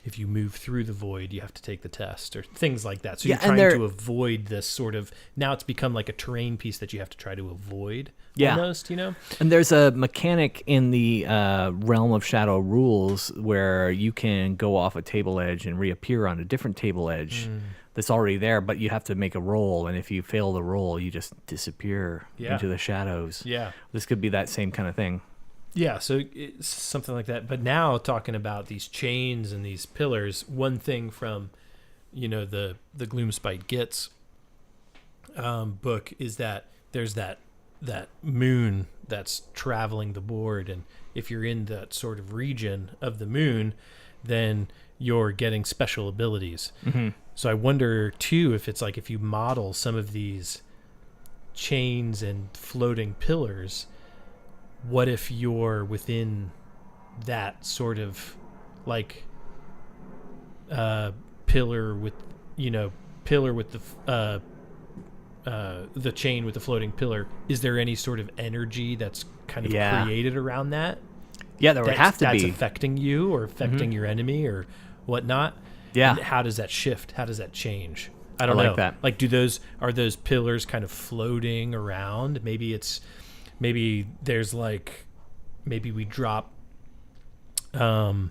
if you move through the void, you have to take the test or things like that. So you're trying to avoid this sort of, now it's become like a terrain piece that you have to try to avoid almost, And there's a mechanic in the Realm of Shadow rules where you can go off a table edge and reappear on a different table edge that's already there, but you have to make a roll, and if you fail the roll, you just disappear into the shadows. Yeah. This could be that same kind of thing. Yeah, so it's something like that. But now talking about these chains and these pillars, one thing from, the Gloomspite Gets book is that there's that moon that's traveling the board, and if you're in that sort of region of the moon, then you're getting special abilities. So I wonder too if it's like if you model some of these chains and floating pillars, what if you're within that sort of like pillar with the chain with the floating pillar? Is there any sort of energy that's kind of created around that? Yeah, there would have to be. That's affecting you or affecting your enemy or whatnot. Yeah. And how does that shift? How does that change? I don't know. Like that. Like, are those pillars kind of floating around? Maybe there's like, maybe we drop 4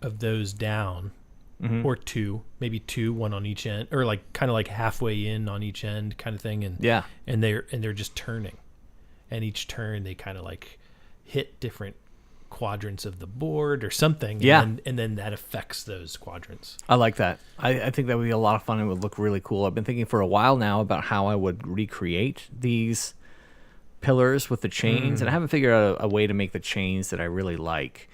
of those down, or 2, maybe 2, 1 on each end, or like kind of like halfway in on each end kind of thing. And they're just turning, and each turn they kind of like hit different quadrants of the board or something. And then that affects those quadrants. I like that. I think that would be a lot of fun. It would look really cool. I've been thinking for a while now about how I would recreate these pillars with the chains, and I haven't figured out a way to make the chains that I really like.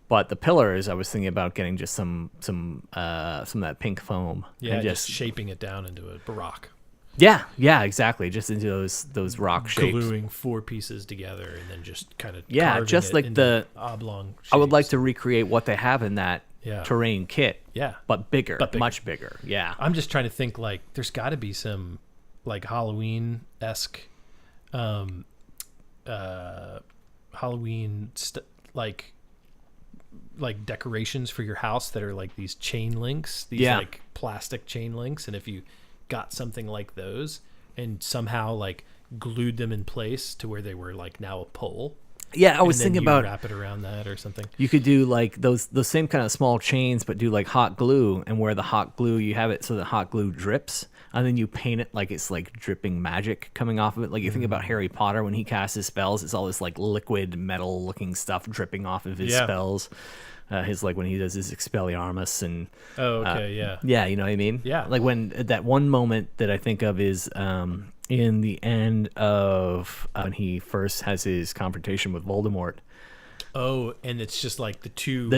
But the pillars, I was thinking about getting just some of that pink foam. Yeah, and just shaping it down into a rock. Yeah, exactly. Just into those rock shapes. Gluing 4 pieces together and then just kind of just like the oblong shapes. I would like to recreate what they have in that terrain kit. Yeah, but bigger, much bigger. Yeah, I'm just trying to think like there's got to be some like Halloween-esque, like decorations for your house that are like these chain links, like plastic chain links, and if you got something like those and somehow like glued them in place to where they were like now a pole. Yeah, I was thinking about wrap it around that or something. You could do like those same kind of small chains, but do like hot glue, and where the hot glue you have it so the hot glue drips, and then you paint it like it's like dripping magic coming off of it. Like you think about Harry Potter when he casts his spells, it's all this like liquid metal looking stuff dripping off of his spells. His like when he does his Expelliarmus and yeah, you know what I mean? Yeah, like when that one moment that I think of is in the end of when he first has his confrontation with Voldemort. Oh, and it's just like the two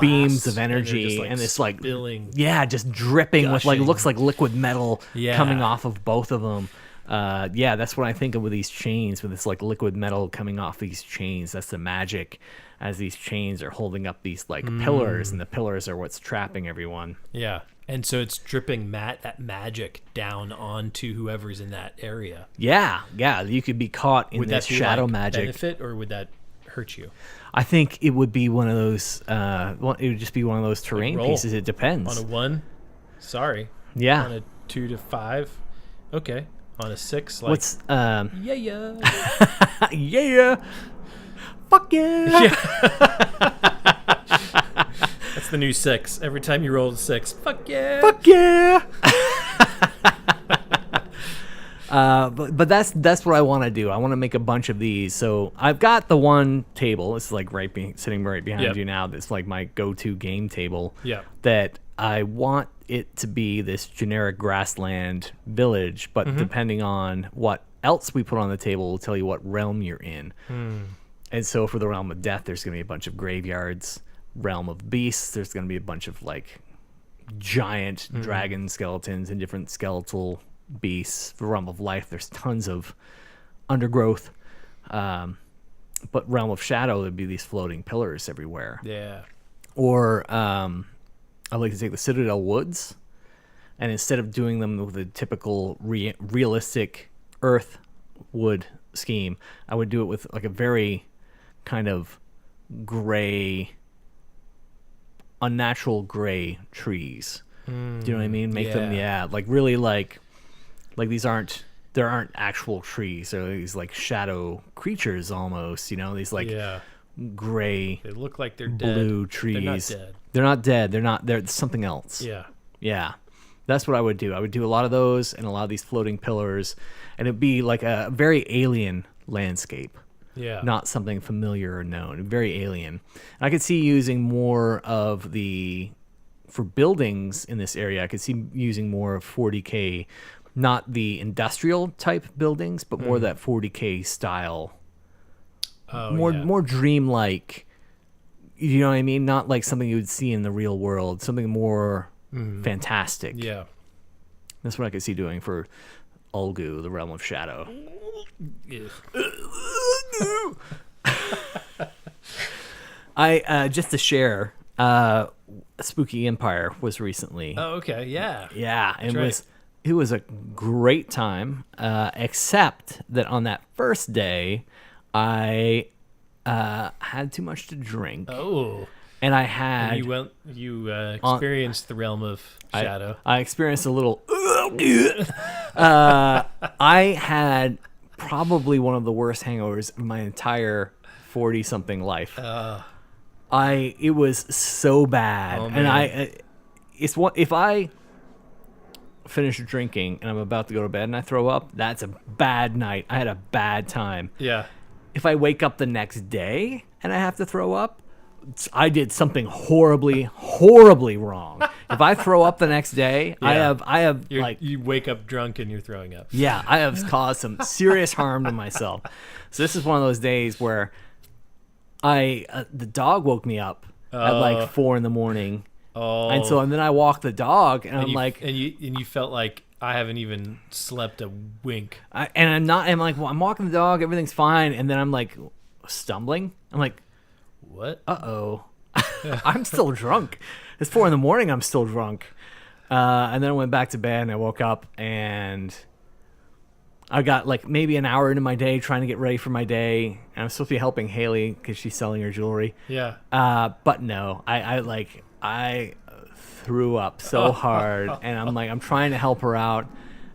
beams of energy, and it's like spilling, just dripping gushing with like looks like liquid metal coming off of both of them. Yeah, that's what I think of with these chains, with this like liquid metal coming off these chains. That's the magic, as these chains are holding up these like pillars, and the pillars are what's trapping everyone. Yeah. And so it's dripping that magic down onto whoever's in that area. Yeah, you could be caught in this shadow magic. Benefit, or would that hurt you? I think it would be one of those. It would just be one of those terrain pieces. It depends. On a 1, sorry. Yeah. On a 2 to 5, okay. On a 6, like What's yeah. yeah, fuck yeah. That's the new 6. Every time you roll a 6, fuck yeah. Fuck yeah. But that's what I want to do. I want to make a bunch of these. So I've got the one table. It's like sitting right behind you now. That's like my go-to game table. Yeah. That I want it to be this generic grassland village, but depending on what else we put on the table, will tell you what realm you're in. And so for the realm of death, there's going to be a bunch of graveyards. Realm of beasts, there's going to be a bunch of like giant dragon skeletons and different skeletal beasts. For realm of life, there's tons of undergrowth. But realm of shadow, there'd be these floating pillars everywhere. Yeah. Or I'd like to take the Citadel Woods, and instead of doing them with a typical realistic earth wood scheme, I would do it with like a very kind of gray, unnatural gray trees. Do you know what I mean? Make them like really like there aren't actual trees. They're these like shadow creatures almost, these like gray, they look like they're blue dead. trees. They're not dead. They're something else. Yeah. That's what I would do. I would do a lot of those and a lot of these floating pillars, and it'd be like a very alien landscape. Yeah. Not something familiar or known. Very alien. I could see using more of for buildings in this area, I could see using more of 40K, not the industrial type buildings, but more that 40K style. More dreamlike. You know what I mean? Not like something you would see in the real world. Something more fantastic. Yeah. That's what I could see doing for Ulgu, the Realm of Shadow. I just to share, Spooky Empire was recently. Oh, okay, yeah. Yeah, it was a great time, except that on that first day, I had too much to drink. Oh. And I had... You experienced the realm of shadow. I experienced a little... I had probably one of the worst hangovers of my entire 40-something life. It was so bad. And if I finish drinking and I'm about to go to bed and I throw up, that's a bad night. I had a bad time. Yeah. If I wake up the next day and I have to throw up, I did something horribly, horribly wrong. If I throw up the next day, I have you wake up drunk and you're throwing up. Yeah, I have caused some serious harm to myself. So this is one of those days where the dog woke me up at like 4 a.m. And then I walk the dog and I'm like, and you felt like I haven't even slept a wink. I'm I'm walking the dog, everything's fine, and then I'm like stumbling. I'm like, what? Uh-oh. I'm still drunk. It's 4 a.m. I'm still drunk. And then I went back to bed and I woke up and I got like maybe an hour into my day trying to get ready for my day. And I'm supposed to be helping Haley because she's selling her jewelry. Yeah. But no, I threw up so hard, and I'm trying to help her out,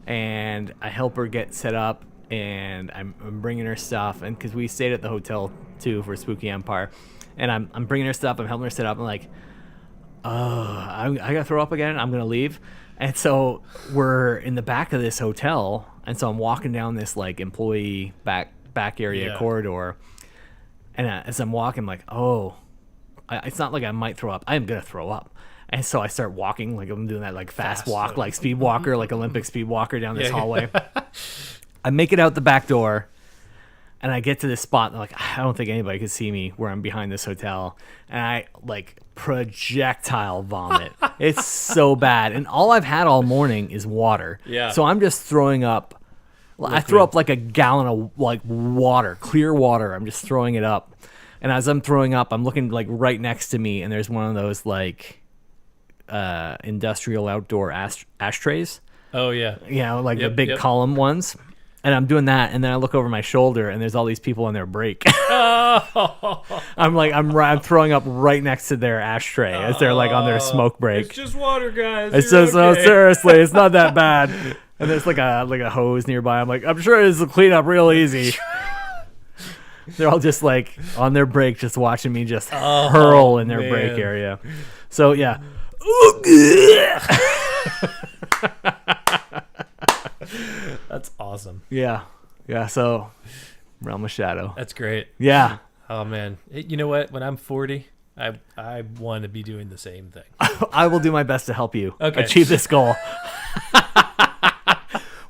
and I help her get set up, and I'm bringing her stuff, and because we stayed at the hotel too for Spooky Empire, and I'm bringing her stuff, I'm helping her set up, I'm like, I gotta throw up again, I'm gonna leave. And so we're in the back of this hotel, and so I'm walking down this like employee back area corridor, and as I'm walking, I'm like, it's not like I might throw up, I am gonna throw up. And so I start walking, like I'm doing that like fast walk, like speed walker, like Olympic speed walker down this hallway. I make it out the back door, and I get to this spot, and I'm like, I don't think anybody could see me where I'm behind this hotel. And I like projectile vomit. It's so bad. And all I've had all morning is water. Yeah. So I'm just throwing up I throw up like a gallon of like water, clear water. I'm just throwing it up. And as I'm throwing up, I'm looking like right next to me, and there's one of those like industrial outdoor ashtrays. Oh yeah. Like the big column ones. And I'm doing that, and then I look over my shoulder, and there's all these people on their break. I'm throwing up right next to their ashtray as they're like on their smoke break. It's just water, guys. It's just seriously, it's not that bad. And there's like a hose nearby. I'm like, I'm sure this will clean up real easy. They're all just like on their break, just watching me just hurl in their break area. So yeah. That's awesome. Yeah. So Realm of Shadow. That's great. Yeah. Oh man. You know what? When I'm 40, I want to be doing the same thing. I will do my best to help you Okay. achieve this goal.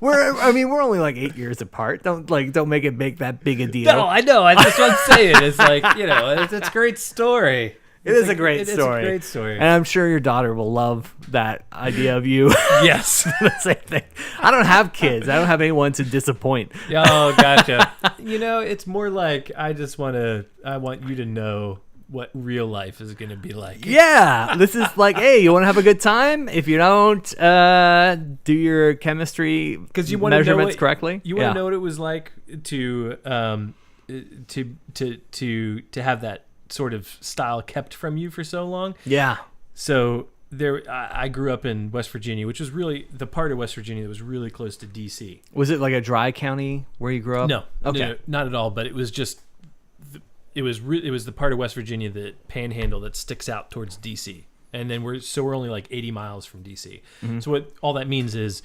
We're only like 8 years apart. Don't make it that big a deal. No, I know. That's what I'm saying. It's like, it's a great story. It is a great story. It's a great story. And I'm sure your daughter will love that idea of you. Yes. The same thing. I don't have kids. I don't have anyone to disappoint. Oh, gotcha. It's more like I want you to know what real life is going to be like. Yeah. This is like, hey, you want to have a good time? If you don't do your chemistry measurements correctly. You want to know what it was like to have that sort of style kept from you for so long. Yeah. So I grew up in West Virginia, which was really the part of West Virginia that was really close to DC. Was it like a dry county where you grew up? No. Okay. No, not at all. But it was just, it was the part of West Virginia that panhandle that sticks out towards DC. And then we're only like 80 miles from DC. Mm-hmm. So what all that means is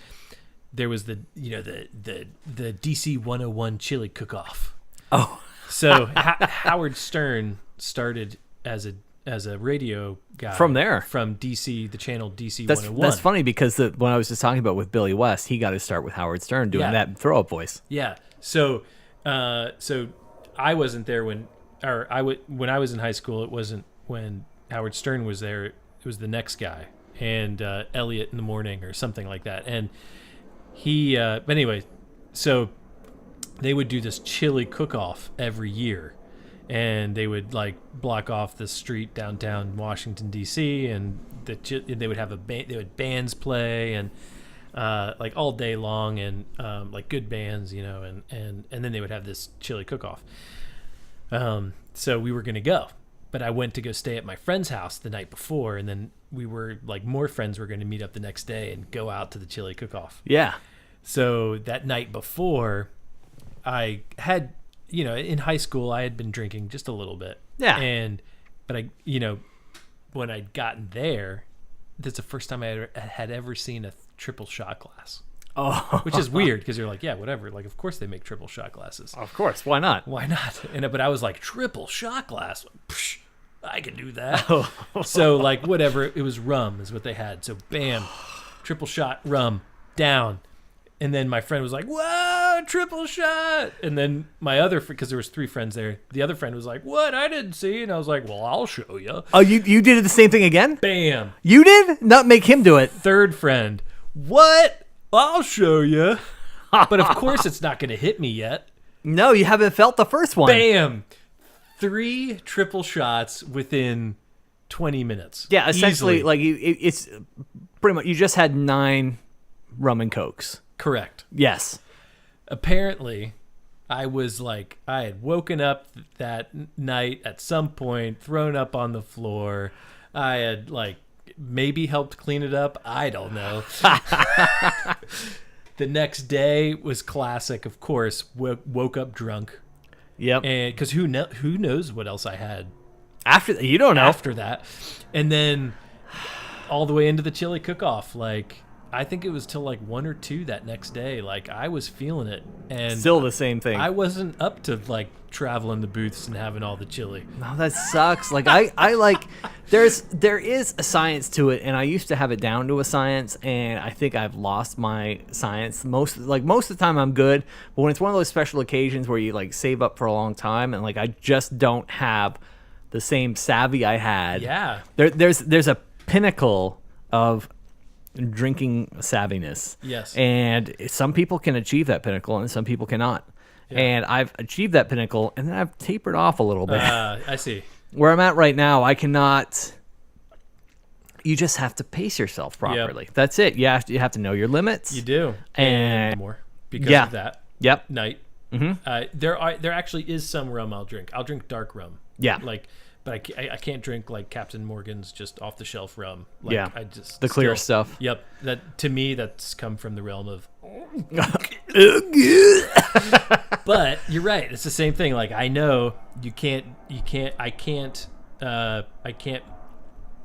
there was the DC 101 chili cook-off. Oh. So Howard Stern started as a radio guy from DC, the channel DC 101. That's funny because when I was just talking about with Billy West, he got to start with Howard Stern doing that throw up voice. Yeah. So I wasn't there when I was in high school. It wasn't when Howard Stern was there. It was the next guy, and Elliot in the morning or something like that. And he but anyway, so they would do this chili cook-off every year, and they would like block off the street downtown Washington D.C. and they would have they would bands play and like all day long and like good bands, and then they would have this chili cook-off. So we were gonna go, but I went to go stay at my friend's house the night before, and then we were like more friends were going to meet up the next day and go out to the chili cook-off. Yeah. So that night before, I had, in high school, I had been drinking just a little bit. Yeah. But when I'd gotten there, that's the first time I had ever seen a triple shot glass. Oh. Which is weird because you're like, yeah, whatever. Like, of course they make triple shot glasses. Of course. Why not? Why not? But I was like, triple shot glass? Psh, I can do that. Oh. So, like, whatever. It was rum is what they had. So, bam, triple shot rum down. And then my friend was like, whoa, triple shot. And then my other friend, because there was 3 friends there, the other friend was like, what? I didn't see. And I was like, well, I'll show you. Oh, you did the same thing again? Bam. You did? Not make him do it. Third friend, what? I'll show you. But of course it's not going to hit me yet. No, you haven't felt the first one. Bam. 3 triple shots within 20 minutes. Yeah, essentially, Easily. like it's pretty much, you just had 9 rum and cokes. Correct. Yes. Apparently, I had woken up that night at some point, thrown up on the floor. I had maybe helped clean it up. I don't know. The next day was classic, of course. Woke up drunk. Yep. And because who knows what else I had after that? You don't know. After that, and then all the way into the chili cook-off, I think it was till 1 or 2 that next day. I was feeling it, and still the same thing. I wasn't up to traveling the booths and having all the chili. No, that sucks. There is a science to it, and I used to have it down to a science, and I think I've lost my science. Most of the time I'm good, but when it's one of those special occasions where you save up for a long time, and I just don't have the same savvy I had. Yeah. There's a pinnacle of drinking savviness. Yes. And some people can achieve that pinnacle and some people cannot. Yeah. And I've achieved that pinnacle and then I've tapered off a little bit. I see. Where I'm at right now, I cannot. You just have to pace yourself properly. Yep. That's it. You have to know your limits. You do. And more because of that. Yep. Night. Mm-hmm. There actually is some rum I'll drink. I'll drink dark rum. Yeah. But I can't drink like Captain Morgan's just off the shelf rum. I just the clear stuff. Yep. That to me that's come from the realm of. But you're right. It's the same thing. Like I know I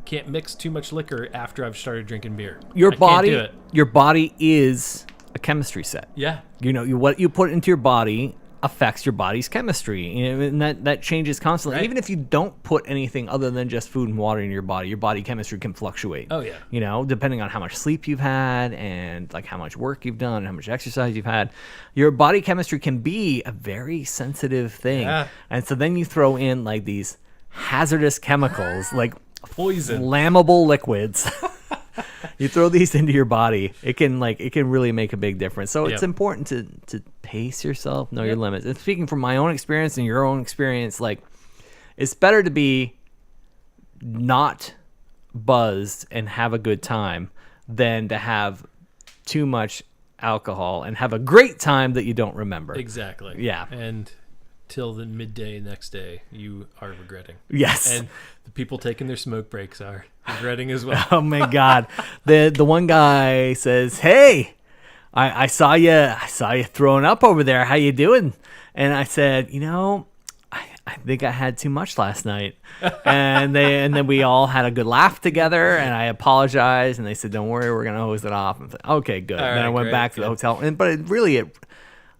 can't mix too much liquor after I've started drinking beer. Your can't do it. body is a chemistry set. Yeah. What you put into your body affects your body's chemistry, and that changes constantly. Right. Even if you don't put anything other than just food and water in your body chemistry can fluctuate. Oh yeah. Depending on how much sleep you've had and like how much work you've done, how much exercise you've had, your body chemistry can be a very sensitive thing. Yeah. And so then you throw in like these hazardous chemicals, like poison, flammable liquids. You throw these into your body, it can really make a big difference. So it's important to pace yourself, know your limits. And speaking from my own experience and your own experience, like it's better to be not buzzed and have a good time than to have too much alcohol and have a great time that you don't remember. Exactly. Yeah. And till the midday next day, you are regretting. Yes. And the people taking their smoke breaks are regretting as well. Oh my God. The one guy says, "Hey, I saw you throwing up over there. How you doing?" And I said, I think I had too much last night. And then we all had a good laugh together, and I apologized, and they said, "Don't worry, we're gonna hose it off." And okay, good. All And then I right, went great, back to the hotel,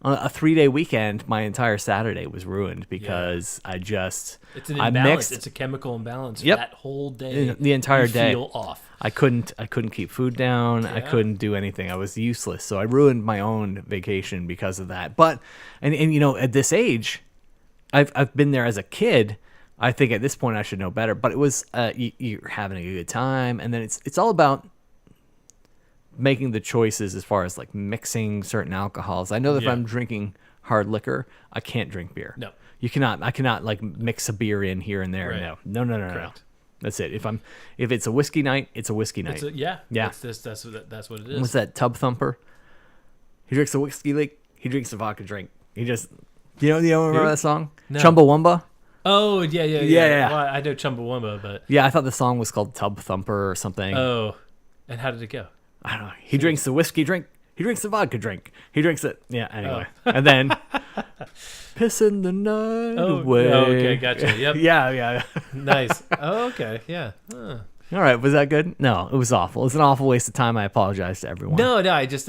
on a 3-day weekend, my entire Saturday was ruined because it's an I imbalance. mixed. It's a chemical imbalance. Yep. That whole day, The entire you day. feel off. I couldn't keep food down. I couldn't do anything. I was useless. So I ruined my own vacation because of that. But and at this age, I've been there as a kid. I think at this point I should know better. But it was you're having a good time, and then it's all about making the choices as far as like mixing certain alcohols. I know that if I'm drinking hard liquor, I can't drink beer. No. I cannot like mix a beer in here and there. Right. No. That's it. If it's a whiskey night, it's a whiskey night. Yeah. That's what it is. What's that, Tub Thumper? He drinks a whiskey lick. He drinks a vodka drink. He just, you remember that song? No. Chumbawamba? Oh, yeah. Yeah. Well, I know Chumbawamba, but Yeah, I thought the song was called Tub Thumper or something. oh, and how did it go? I don't know. He drinks the whiskey drink. He drinks the vodka drink. He drinks it. Yeah, anyway. And then pissing the night away. Oh, okay, gotcha. Yep. Yeah. Nice. Oh, okay. Yeah. Huh. All right, was that good? No, it was awful. It was an awful waste of time. I apologize to everyone. No. I don't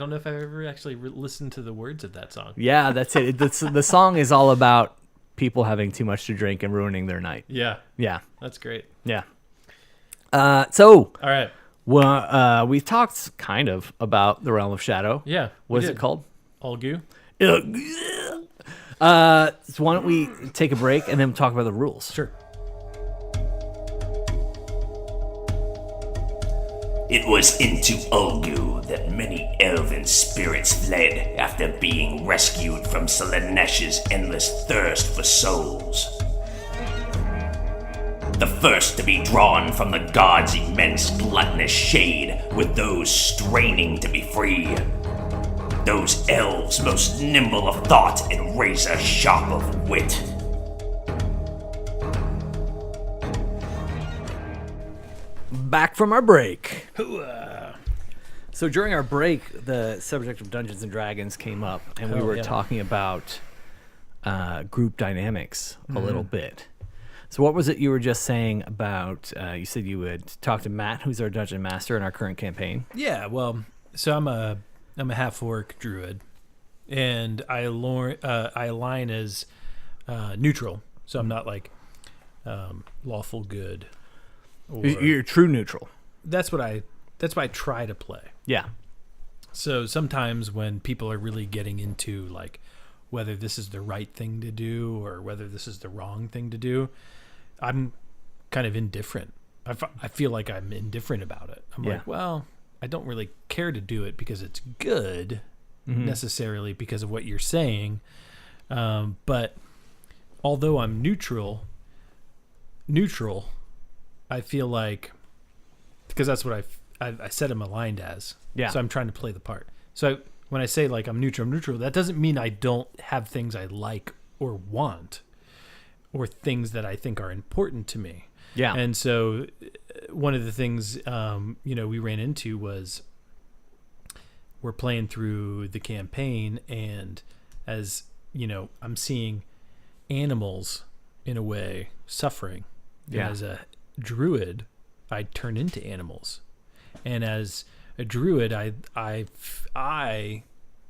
know if I've ever actually listened to the words of that song. Yeah, that's it. The song is all about people having too much to drink and ruining their night. Yeah. Yeah. That's great. Yeah. So All right. well, we've talked kind of about the Realm of Shadow. Yeah. What is it called? Olgu. So why don't we take a break and then talk about the rules? Sure. It was into Ulgu that many elven spirits fled after being rescued from Selenesh's endless thirst for souls. The first to be drawn from the god's immense gluttonous shade were those straining to be free. Those elves most nimble of thought and razor sharp of wit. Back from our break. So during our break, the subject of Dungeons and Dragons came up, and we were talking about group dynamics a little bit. So what was it you were just saying about, you said you would talk to Matt, who's our dungeon master in our current campaign. Yeah, well, so I'm a half-orc druid, and I align as neutral, so I'm not like lawful good. Or, You're true neutral. that's what I try to play. Yeah. So sometimes when people are really getting into like whether this is the right thing to do or whether this is the wrong thing to do, I'm kind of indifferent. I feel like I'm indifferent about it. I'm Yeah. like, well, I don't really care to do it because it's good, necessarily because of what you're saying. But although I'm neutral, I feel like, because that's what I said I'm aligned as. Yeah. So I'm trying to play the part. So when I say like I'm neutral, that doesn't mean I don't have things I like or want, or things that I think are important to me. Yeah. And so one of the things, we ran into was we're playing through the campaign, and as I'm seeing animals in a way suffering. Yeah. And as a druid, I turn into animals. And as a druid, I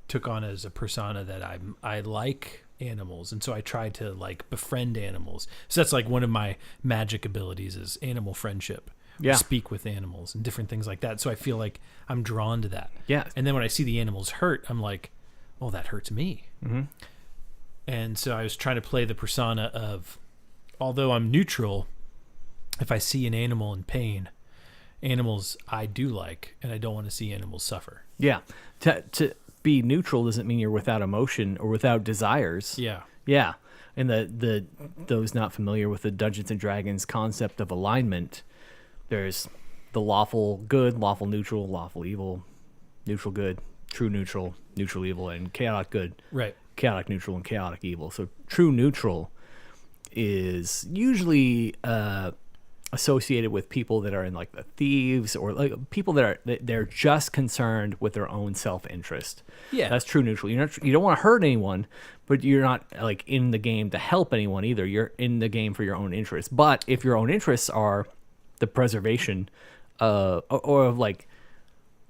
took on as a persona that I like animals, and so I try to like befriend animals. So that's like one of my magic abilities is animal friendship. Yeah. Speak with animals and different things like that. So I feel like I'm drawn to that. Yeah. And then when I see the animals hurt, I'm like, oh, that hurts me. Mm-hmm. And so I was trying to play the persona of, although I'm neutral, if I see an animal in pain, animals I do like, and I don't want to see animals suffer. Yeah. To be neutral doesn't mean you're without emotion or without desires. Yeah. Yeah. And the those not familiar with the Dungeons and Dragons concept of alignment, there's the lawful good, lawful neutral, lawful evil, neutral good, true neutral, neutral evil, and chaotic good. Right. Chaotic neutral and chaotic evil. So true neutral is usually associated with people that are in like the thieves, or like people that they're just concerned with their own self-interest. Yeah. That's true neutral. You don't want to hurt anyone, but you're not like in the game to help anyone either. You're in the game for your own interests. But if your own interests are the preservation or like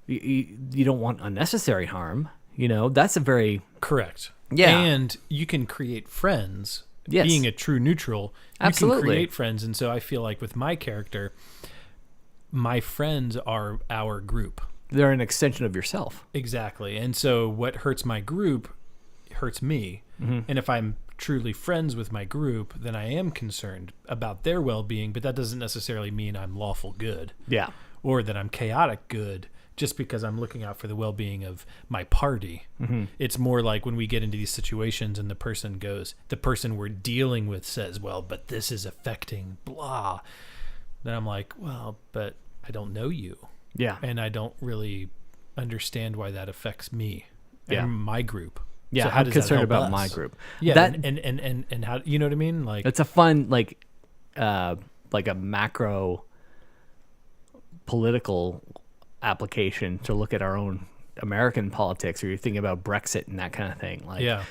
you don't want unnecessary harm, that's a very Correct. Yeah. And you can create friends. Yes. Being a true neutral, you Absolutely. can create friends. And so I feel like with my character, my friends are our group. they're an extension of yourself. Exactly. And so what hurts my group hurts me. Mm-hmm. And if I'm truly friends with my group, then I am concerned about their well-being, but that doesn't necessarily mean I'm lawful good. Yeah. Or that I'm chaotic good just because I'm looking out for the well-being of my party. Mm-hmm. It's more like when we get into these situations and the person we're dealing with says, well, but this is affecting blah. Then I'm like, well, but I don't know you. Yeah. And I don't really understand why that affects me Yeah. and my group. Yeah, So how I'm does that concerned help about us? my group. Yeah, That- and how, you know what I mean? Like, It's a fun like a macro political application to look at our own American politics, or you're thinking about Brexit and that kind of thing. Like, yeah,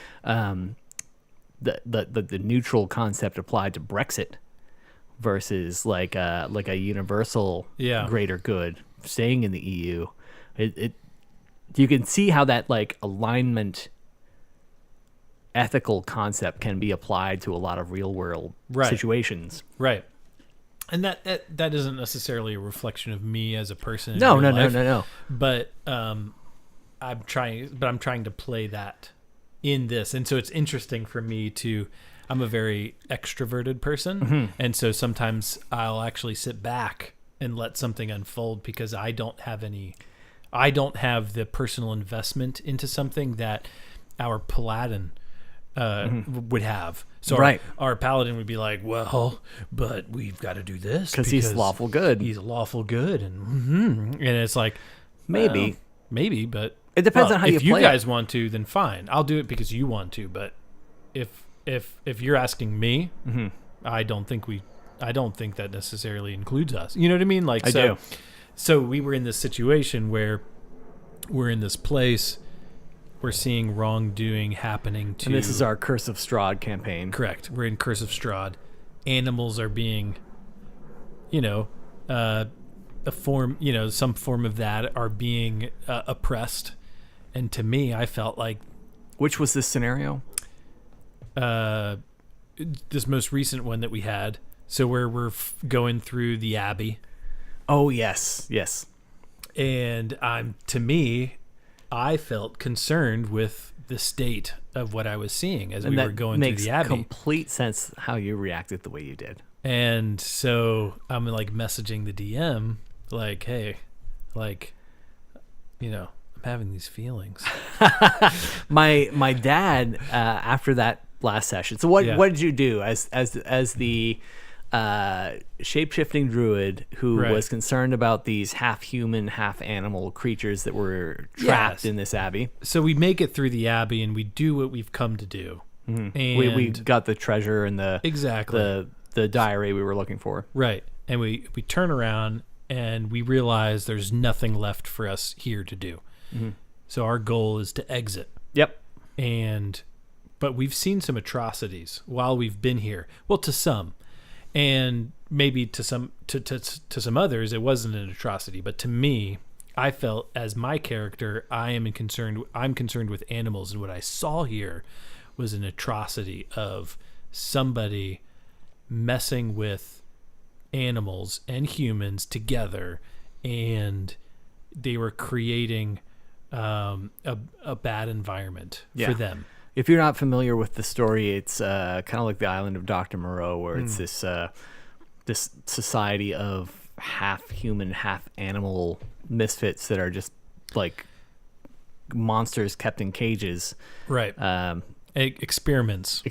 the neutral concept applied to Brexit versus like a universal Yeah. greater good staying in the EU. It you can see how that like alignment ethical concept can be applied to a lot of real world Right. situations. right. And that isn't necessarily a reflection of me as a person. in No, real no, life, no. But I'm trying to play that in this, and so it's interesting for me to. I'm a very extroverted person, Mm-hmm. and so sometimes I'll actually sit back and let something unfold because I don't have the personal investment into something that our paladin would have. So Right. our paladin would be like, well, but we've got to do this Because he's lawful good. He's lawful good, and it's like Maybe. well, maybe, but It depends on how you if you play it. guys want to, then fine. I'll do it because you want to. But if you're asking me, Mm-hmm. I don't think that necessarily includes us. You know what I mean? Like I do. So we were in this situation where we're in this place, we're seeing wrongdoing happening to. And this is our Curse of Strahd campaign. Correct. We're in Curse of Strahd. Animals are being, some form of that are being oppressed. And to me, I felt like Which was this scenario? this most recent one that we had. So where we're going through the Abbey. Oh, yes. Yes. And I felt concerned with the state of what I was seeing as we were going through makes the Abbey. complete sense how you reacted the way you did. And so I'm like messaging the DM, like, hey, like, I'm having these feelings. My dad after that last session. So what did you do as the shape-shifting druid who was concerned about these half human, half animal creatures that were trapped in this abbey? So we make it through the abbey and we do what we've come to do. Mm-hmm. And we got the treasure and the diary we were looking for. Right. And we turn around and we realize there's nothing left for us here to do. Mm-hmm. So our goal is to exit. Yep. But we've seen some atrocities while we've been here. Well, to some. And maybe to some others, it wasn't an atrocity. But to me, I felt as my character, I'm concerned with animals. And what I saw here was an atrocity of somebody messing with animals and humans together. And they were creating a bad environment for them. If you're not familiar with the story, it's kind of like the island of Dr. Moreau, where it's this society of half human, half animal misfits that are just like monsters kept in cages. Right. Experiments.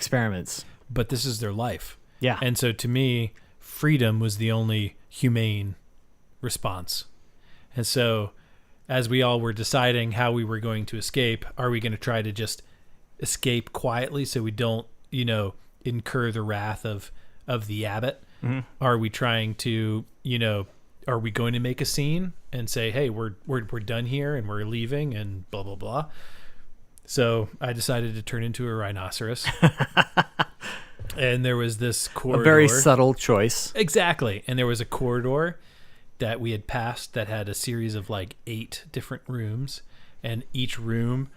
But this is their life. Yeah. And so to me, freedom was the only humane response. And so as we all were deciding how we were going to escape, are we going to try to just escape quietly so we don't, incur the wrath of the abbot? Mm-hmm. Are we trying to, are we going to make a scene and say, hey, we're done here and we're leaving and blah, blah, blah. So I decided to turn into a rhinoceros. And there was this corridor. A very subtle choice. Exactly. And there was a corridor that we had passed that had a series of like 8 different rooms, and each room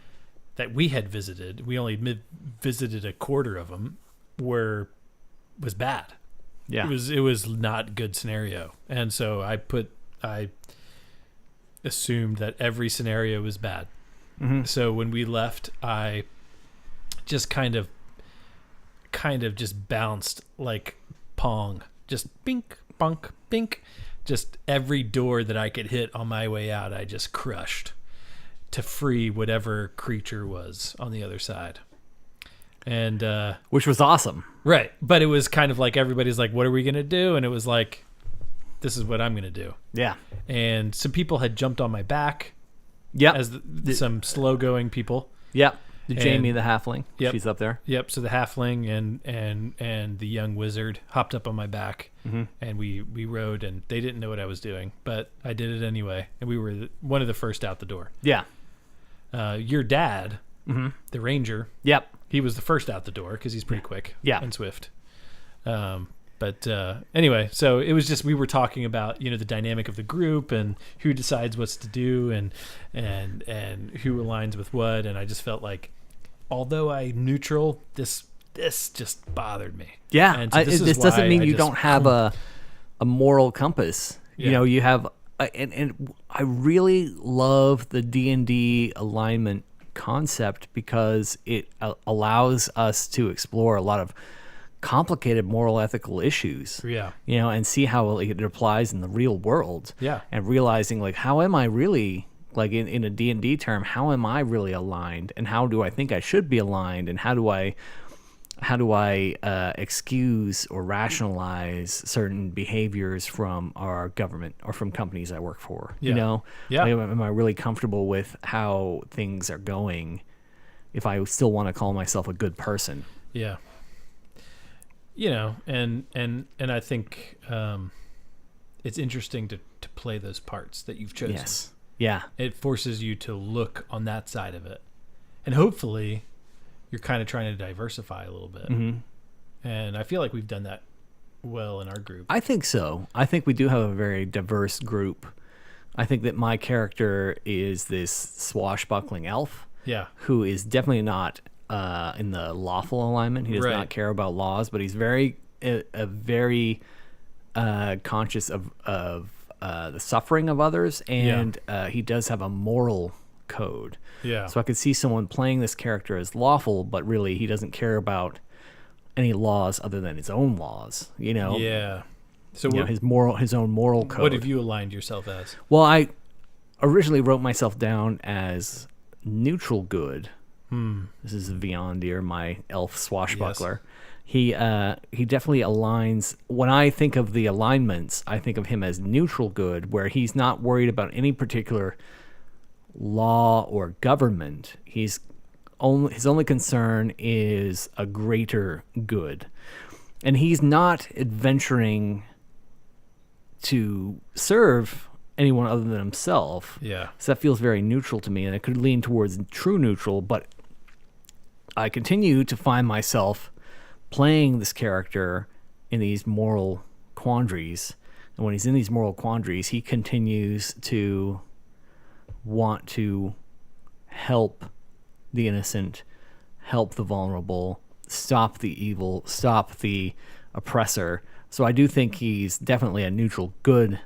that we had visited, we only visited a quarter of them, was bad. Yeah. It was not a good scenario. And so I assumed that every scenario was bad. Mm-hmm. So when we left, I just kind of just bounced like Pong, just bink, bonk, bink. Just every door that I could hit on my way out, I just crushed to free whatever creature was on the other side. And which was awesome. Right. But it was kind of like everybody's like, what are we going to do? And it was like, this is what I'm going to do. Yeah. And some people had jumped on my back. Yeah. As some slow going people. Yep. Jamie the halfling. Yep. She's up there. Yep. So the halfling and the young wizard hopped up on my back, mm-hmm. and we rode, and they didn't know what I was doing, but I did it anyway. And we were one of the first out the door. Yeah. Your dad, mm-hmm. the ranger. Yep. He was the first out the door because he's pretty quick. Yeah. And swift. But anyway, so it was just, we were talking about, the dynamic of the group and who decides what's to do and who aligns with what. And I just felt like, although I'm neutral, this just bothered me. Yeah. And so this doesn't mean you don't have a moral compass. Yeah. You have, and I really love the D&D alignment concept because it allows us to explore a lot of complicated moral ethical issues. Yeah. And see how it applies in the real world. Yeah. And realizing like, how am I really, like in a D&D term, how am I really aligned, and how do I think I should be aligned, and how do I excuse or rationalize certain behaviors from our government or from companies I work for? Yeah. Yeah. Am I really comfortable with how things are going if I still want to call myself a good person? Yeah. And I think it's interesting to play those parts that you've chosen. Yes. Yeah. It forces you to look on that side of it. And hopefully you're kind of trying to diversify a little bit. Mm-hmm. And I feel like we've done that well in our group. I think so. I think we do have a very diverse group. I think that my character is this swashbuckling elf. Yeah. Who is definitely not in the lawful alignment. He does not care about laws, but he's very conscious of the suffering of others, and he does have a moral code. Yeah. So I could see someone playing this character as lawful, but really he doesn't care about any laws other than his own laws. Yeah. So His own moral code. what have you aligned yourself as? Well, I originally wrote myself down as neutral good. This is Viandir, my elf swashbuckler. He definitely aligns. When I think of the alignments, I think of him as neutral good, where he's not worried about any particular law or government. His only concern is a greater good, and he's not adventuring to serve anyone other than himself. Yeah. So that feels very neutral to me, and it could lean towards true neutral, but I continue to find myself playing this character in these moral quandaries. And when he's in these moral quandaries, he continues to want to help the innocent, help the vulnerable, stop the evil, stop the oppressor. So I do think he's definitely a neutral good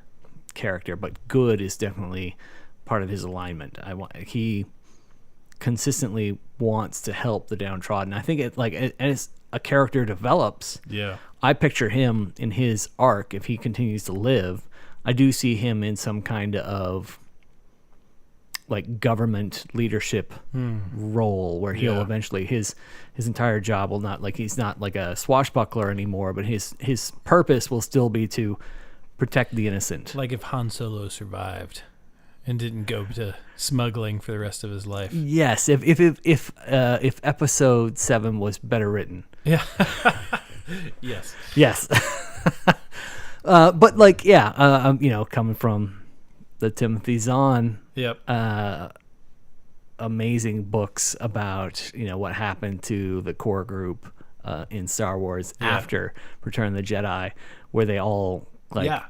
character, but good is definitely part of his alignment. He consistently wants to help the downtrodden. I think as a character develops, I picture him in his arc. If he continues to live, I do see him in some kind of like government leadership role where he'll eventually his entire job will not, like, he's not like a swashbuckler anymore, but his purpose will still be to protect the innocent. Like if Han Solo survived and didn't go to smuggling for the rest of his life. Yes, if episode 7 was better written. Yeah. Yes. Yes. But like, coming from the Timothy Zahn amazing books about what happened to the core group in Star Wars after Return of the Jedi, where they all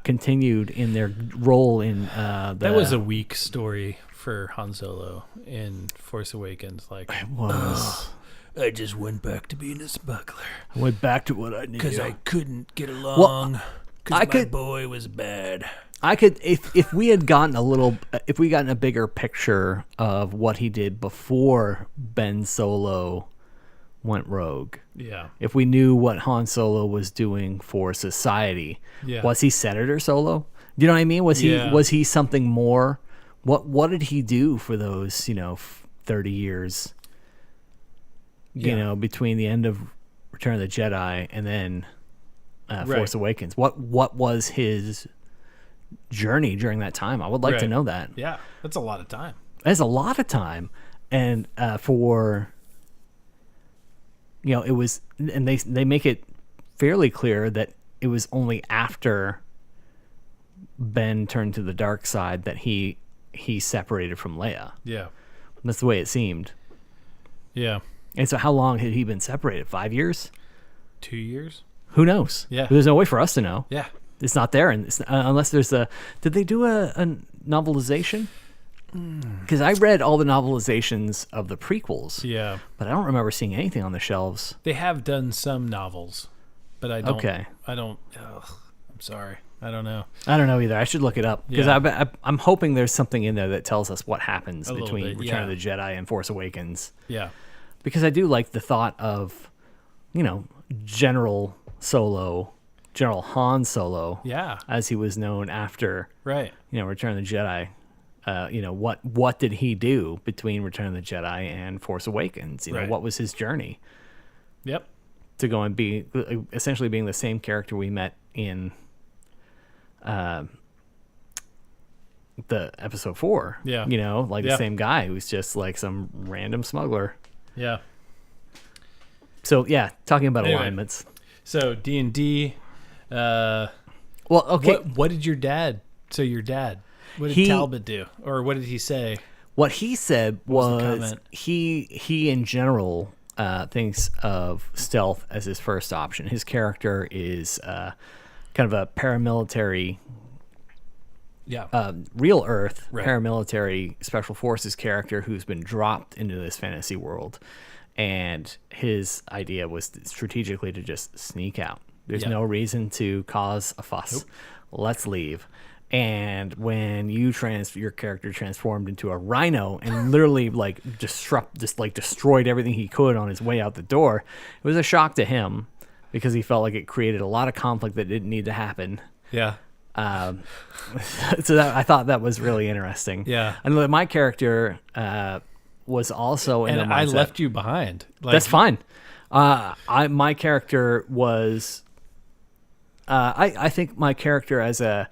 continued in their role in that was a weak story for Han Solo in Force Awakens. Like, it was. I just went back to being a smuggler. I went back to what I knew because I couldn't get along. Because my boy was bad. I could, if we had gotten a bigger picture of what he did before Ben Solo went rogue. Yeah. If we knew what Han Solo was doing for society, was he Senator Solo? Do you know what I mean? Was he something more? What did he do for those 30 years? Between the end of Return of the Jedi and then Force Awakens. What was his journey during that time? I would like to know that. Yeah, that's a lot of time. That's a lot of time, and it was, and they make it fairly clear that it was only after Ben turned to the dark side that he separated from Leia. Yeah, that's the way it seemed. Yeah. And so, how long had he been separated? 5 years? 2 years? Who knows? Yeah. There's no way for us to know. Yeah. It's not there, and unless there's a. Did they do a novelization? Because I read all the novelizations of the prequels. Yeah. But I don't remember seeing anything on the shelves. They have done some novels, but I don't. Okay. I'm sorry. I don't know. I don't know either. I should look it up because I'm hoping there's something in there that tells us what happens between Return of the Jedi and Force Awakens. Yeah. Because I do like the thought of, General Han Solo. Yeah. As he was known after. Right. Return of the Jedi. What did he do between Return of the Jedi and Force Awakens? What was his journey? Yep. To go and be essentially being the same character we met in the episode 4. Yeah. The same guy who's just like some random smuggler. Yeah. So talking about alignments. So D&D. Well, okay. What did your dad? So your dad. What did Talbot do, or what did he say? What he said was he in general thinks of stealth as his first option. His character is kind of a paramilitary. Real Earth paramilitary special forces character who's been dropped into this fantasy world, and his idea was strategically to just sneak out. There's no reason to cause a fuss. Nope. Let's leave. And when your character transformed into a rhino and literally destroyed everything he could on his way out the door, it was a shock to him. because he felt like it created a lot of conflict that didn't need to happen. Yeah. So I thought that was really interesting. Yeah. And my character was also in the mindset. I left you behind. Like, That's fine. My character was. I think my character as a.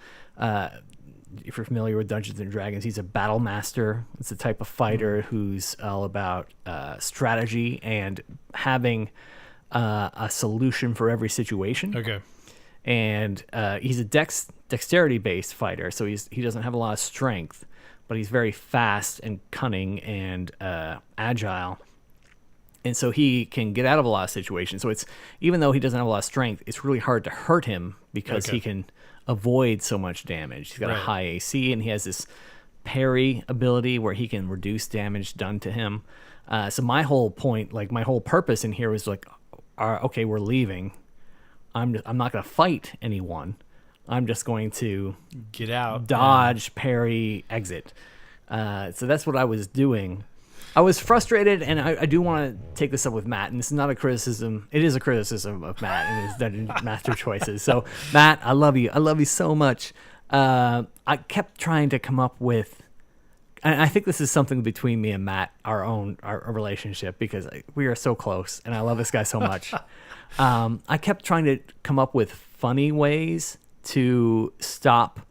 If you're familiar with Dungeons and Dragons, he's a battle master. It's the type of fighter who's all about strategy and having a solution for every situation. Okay. And he's a dexterity-based fighter, so he doesn't have a lot of strength, but he's very fast and cunning and agile. And so he can get out of a lot of situations. So it's, even though he doesn't have a lot of strength, it's really hard to hurt him because he can avoid so much damage. He's got a high AC, and he has this parry ability where he can reduce damage done to him. So my whole point, like my whole purpose in here was like, okay, we're leaving. I'm not going to fight anyone. I'm just going to get out, dodge, parry, exit. So that's what I was doing. I was frustrated, and I do want to take this up with Matt, and this is not a criticism. It is a criticism of Matt and his Dungeon Master choices. So, Matt, I love you. I love you so much. I kept trying to come up with, and I think this is something between me and Matt, our relationship, because we are so close, and I love this guy so much. I kept trying to come up with funny ways to stop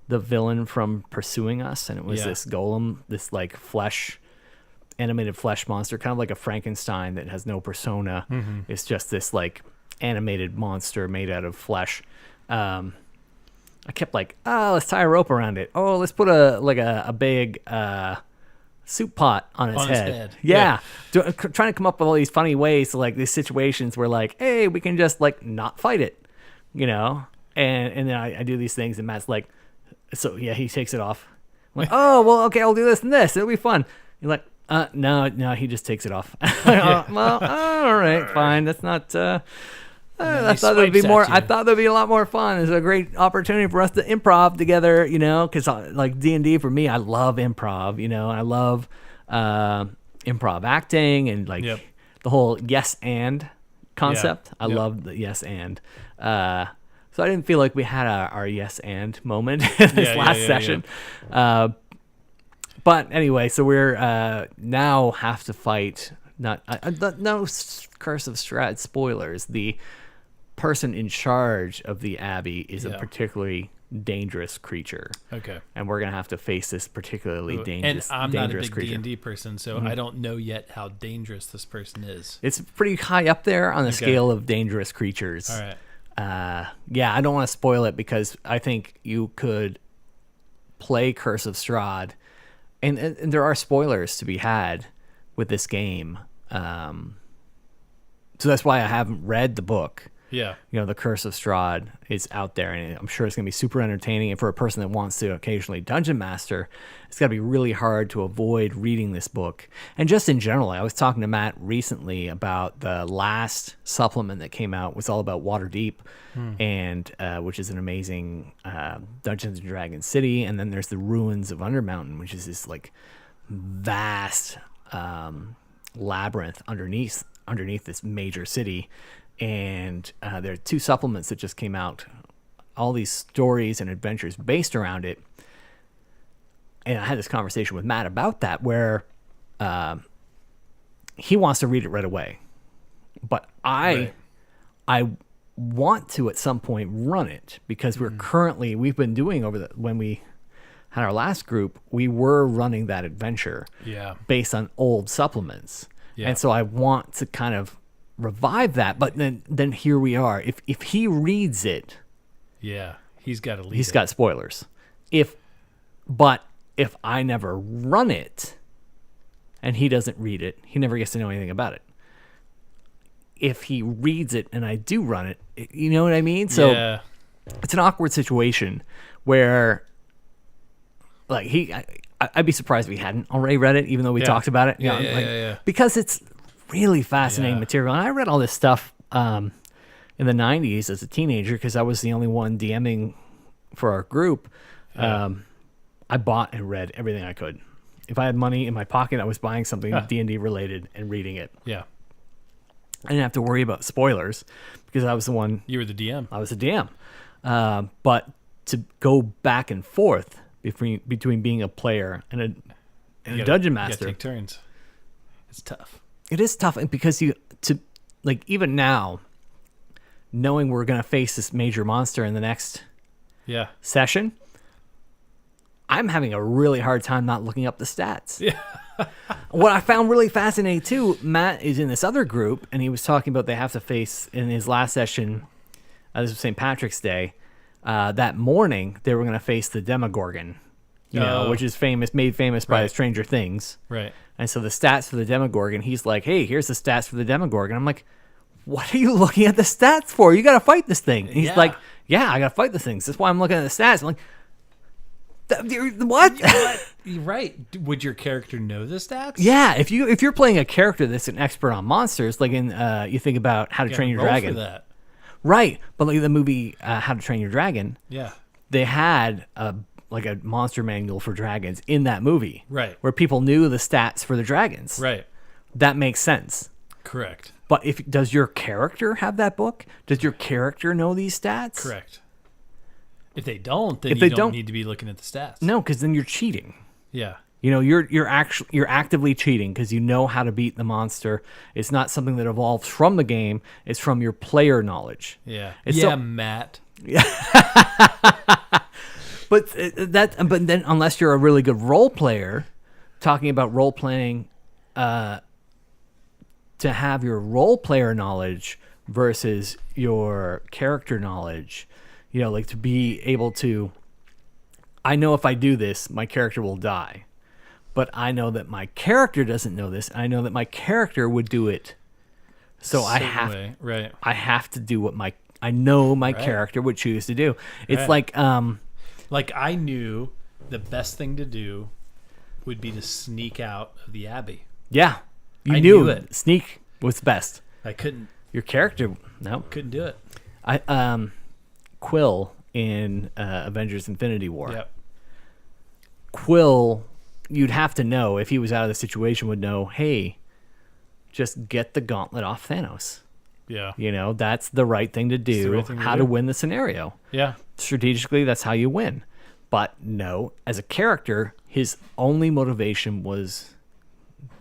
the villain from pursuing us, and it was this golem, this like animated flesh monster, kind of like a Frankenstein that has no persona. It's just this like animated monster made out of flesh. I kept like, let's tie a rope around it. Oh, let's put a big soup pot on its head. Yeah. Trying to come up with all these funny ways to like these situations where like, hey, we can just like not fight it, you know? And then I do these things, and Matt's like, so yeah, he takes it off. I'm like, oh, well, okay, I'll do this and this. It'll be fun. You're like, no, he just takes it off. Well, all right, fine. That's not. I thought there'd be more. I thought there'd be a lot more fun. It's a great opportunity for us to improv together, you know, because like D&D for me, I love improv. You know, I love improv acting and like the whole yes and concept. I love the yes and. So I didn't feel like we had our yes and moment in this last session. But anyway, so we're now have to fight. No Curse of Strahd spoilers. The person in charge of the Abbey is a particularly dangerous creature. Okay. And we're gonna have to face this particularly dangerous. And I'm not a big creature. D&D person, so I don't know yet how dangerous this person is. It's pretty high up there on the scale of dangerous creatures. All right. I don't want to spoil it because I think you could play Curse of Strahd, and there are spoilers to be had with this game. So that's why I haven't read the book. Yeah. You know, the Curse of Strahd is out there, and I'm sure it's going to be super entertaining. And for a person that wants to occasionally dungeon master, it's got to be really hard to avoid reading this book. And just in general, I was talking to Matt recently about the last supplement that came out. It was all about Waterdeep, and which is an amazing Dungeons and Dragons city. And then there's the Ruins of Undermountain, which is this like vast labyrinth underneath this major city. And there are 2 supplements that just came out, all these stories and adventures based around it. And I had this conversation with Matt about that, where he wants to read it right away, but I want to at some point run it, because we've been doing when we had our last group, we were running that adventure based on old supplements. And so I want to kind of revive that, but then here we are. If he reads it, he's got to lead. He's got spoilers. If I never run it and he doesn't read it, he never gets to know anything about it. If he reads it and I do run it, you know what I mean? So it's an awkward situation where like I'd be surprised if he hadn't already read it, even though we talked about it. Because it's really fascinating material. And I read all this stuff in the 90s as a teenager, because I was the only one DMing for our group. I bought and read everything I could. If I had money in my pocket, I was buying something D&D related and reading it. I didn't have to worry about spoilers because I was the one. You were the DM. I was a DM. But to go back and forth between being a player and a dungeon You master, gotta take turns. It's tough. it is tough because even now, knowing we're gonna face this major monster in the next Yeah. session, I'm having a really hard time not looking up the stats. Yeah. What I found really fascinating too, Matt is in this other group, and he was talking about they have to face in his last session. This was St. Patrick's Day. That morning, they were going to face the Demogorgon, which is made famous by Right. Stranger Things. Right. And so the stats for the Demogorgon, he's like, "Hey, here's the stats for the Demogorgon." I'm like, "What are you looking at the stats for? You got to fight this thing." And he's Yeah. like, "Yeah, I got to fight this thing. That's why I'm looking at the stats." I'm like, "What?" You're right. Would your character know the stats? Yeah, if you're playing a character that's an expert on monsters, like in you think about How to You Train Your gotta roll Dragon, for that. right? But like the movie How to Train Your Dragon, Yeah. they had a monster manual for dragons in that movie, Right. where people knew the stats for the dragons. Right. That makes sense. Correct. But does your character have that book? Does your character know these stats? Correct. If they don't, then If you they don't don't- need to be looking at the stats. No, because then you're cheating. Yeah. You're actively cheating because you know how to beat the monster. It's not something that evolves from the game. It's from your player knowledge. Yeah. It's yeah, so- Matt. But then unless you're a really good role player, talking about role playing, to have your role player knowledge versus your character knowledge, like to be able to, I know if I do this, my character will die. But I know that my character doesn't know this. I know that my character would do it. So I have to do what I know my character would choose to do. It's Right. like I knew the best thing to do would be to sneak out of the abbey. yeah, I knew knew it. Sneak was best. I couldn't Your character, no. do it. Quill in Avengers Infinity War. Yep. Quill, you'd have to know if he was out of the situation, would know, hey, just get the gauntlet off Thanos. Yeah. That's the right thing to do. right thing to how do. to win the scenario. Yeah. Strategically, that's how you win. But no, as a character, his only motivation was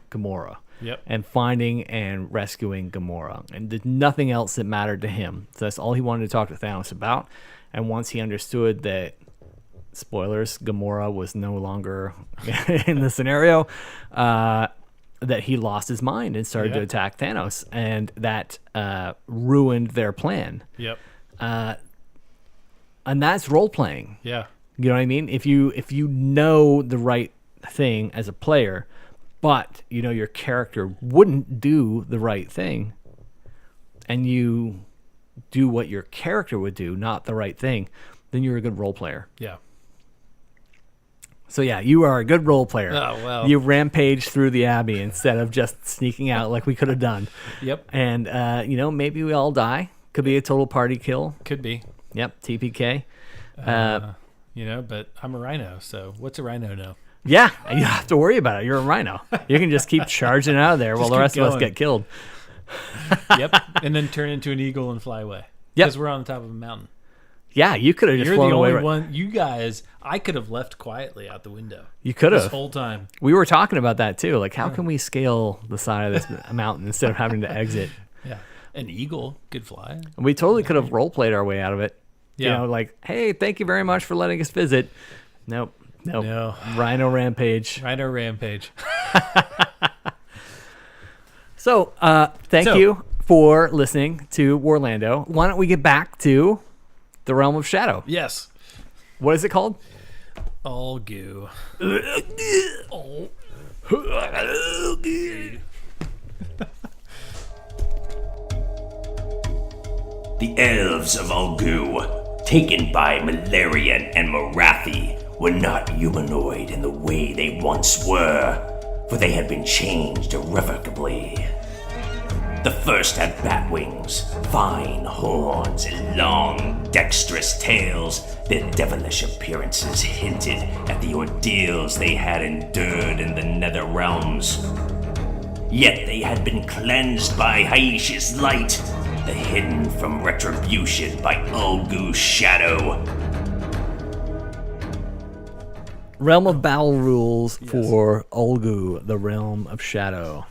Gamora. Yep. And finding and rescuing Gamora. And there's nothing else that mattered to him. So that's all he wanted to talk to Thanos about. And once he understood that, spoilers, Gamora was no longer in the scenario, that he lost his mind and started to attack Thanos. And that ruined their plan. Yep. And that's role-playing. Yeah. You know what I mean? If you know the right thing as a player, but your character wouldn't do the right thing, and you do what your character would do, not the right thing, then you're a good role player. Yeah. So yeah, you are a good role player. Oh, well. You rampage through the Abbey instead of just sneaking out like we could have done. Yep. And maybe we all die. Could be a total party kill. Could be. Yep, TPK. But I'm a rhino, so what's a rhino know? Yeah, you don't have to worry about it. You're a rhino. You can just keep charging out of there while the keep rest of us going. get killed. Yep. And then turn into an eagle and fly away. Yep. Because we're on the top of a mountain. Yeah, you could have just You're flown the away. only one. You guys, I could have left quietly out the window. You could This have. whole time. We were talking about that too. Like, how can we scale the side of this mountain instead of having to exit? Yeah. An eagle could fly. We totally could have role played our way out of it. Yeah. Like, hey, thank you very much for letting us visit. Nope. No. Rhino rampage. Rhino rampage. So, thank you for listening to Warlando. Why don't we get back to the Realm of Shadow? Yes. What is it called? All goo. The elves of Ulgu, taken by Malarian and Marathi, were not humanoid in the way they once were, for they had been changed irrevocably. The first had bat wings, fine horns, and long, dexterous tails. Their devilish appearances hinted at the ordeals they had endured in the nether realms. Yet they had been cleansed by Haish's light, the hidden from retribution by Ulgu's shadow. Realm of Battle rules for Ulgu, the Realm of Shadow.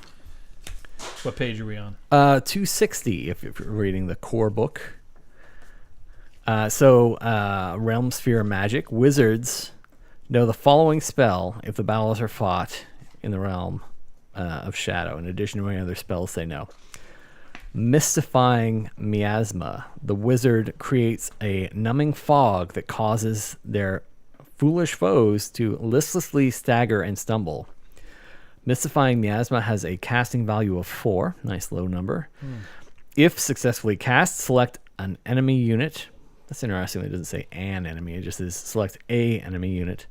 What page are we on? 260, if you're reading the core book. Realm Sphere Magic. Wizards know the following spell if the battles are fought in the Realm of Shadow, in addition to any other spells they know. Mystifying Miasma. The wizard creates a numbing fog that causes their foolish foes to listlessly stagger and stumble. Mystifying Miasma has a casting value of 4. Nice low number. If successfully cast, select an enemy unit. That's interesting. It doesn't say an enemy. It just says select a enemy unit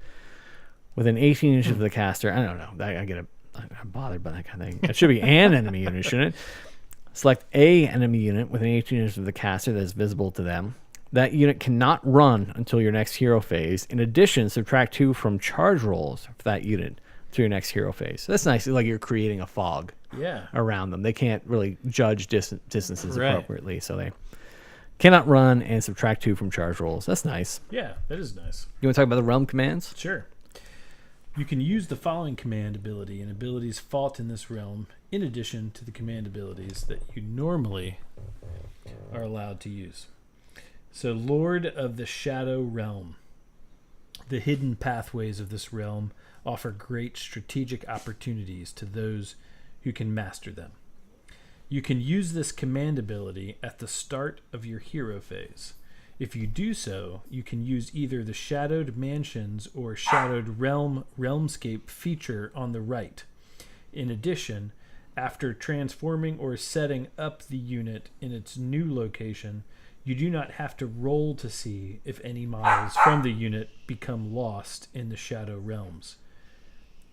within 18 inches of the caster. I don't know. I'm bothered by that kind of thing. It should be an enemy unit, shouldn't it? Select a enemy unit within 18 inches of the caster that is visible to them. That unit cannot run until your next hero phase. In addition, subtract 2 from charge rolls for that unit to your next hero phase. So that's nice. Like you're creating a fog around them. They can't really judge distances appropriately, so they cannot run and subtract 2 from charge rolls. That's nice. Yeah, that is nice. You want to talk about the realm commands? Sure. You can use the following command ability and abilities fought in this realm in addition to the command abilities that you normally are allowed to use. So, Lord of the Shadow Realm. The hidden pathways of this realm offer great strategic opportunities to those who can master them. You can use this command ability at the start of your hero phase. If you do so, you can use either the Shadowed Mansions or Shadowed Realmscape feature on the right. In addition, after transforming or setting up the unit in its new location, you do not have to roll to see if any models from the unit become lost in the Shadow Realms.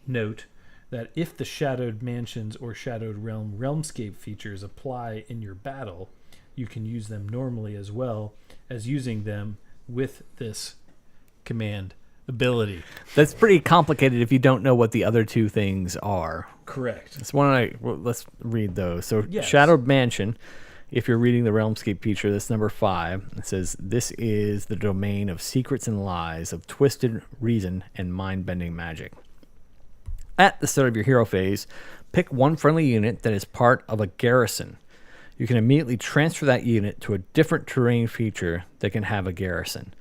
Note that if the Shadowed Mansions or Shadowed Realmscape features apply in your battle, you can use them normally as well as using them with this command ability. That's pretty complicated if you don't know what the other two things are. Correct. Let's read those. So yes. Shadowed Mansion, if you're reading the Realmscape feature, that's number 5. It says, this is the domain of secrets and lies, of twisted reason and mind-bending magic. At the start of your hero phase, pick one friendly unit that is part of a garrison. You can immediately transfer that unit to a different terrain feature that can have a garrison.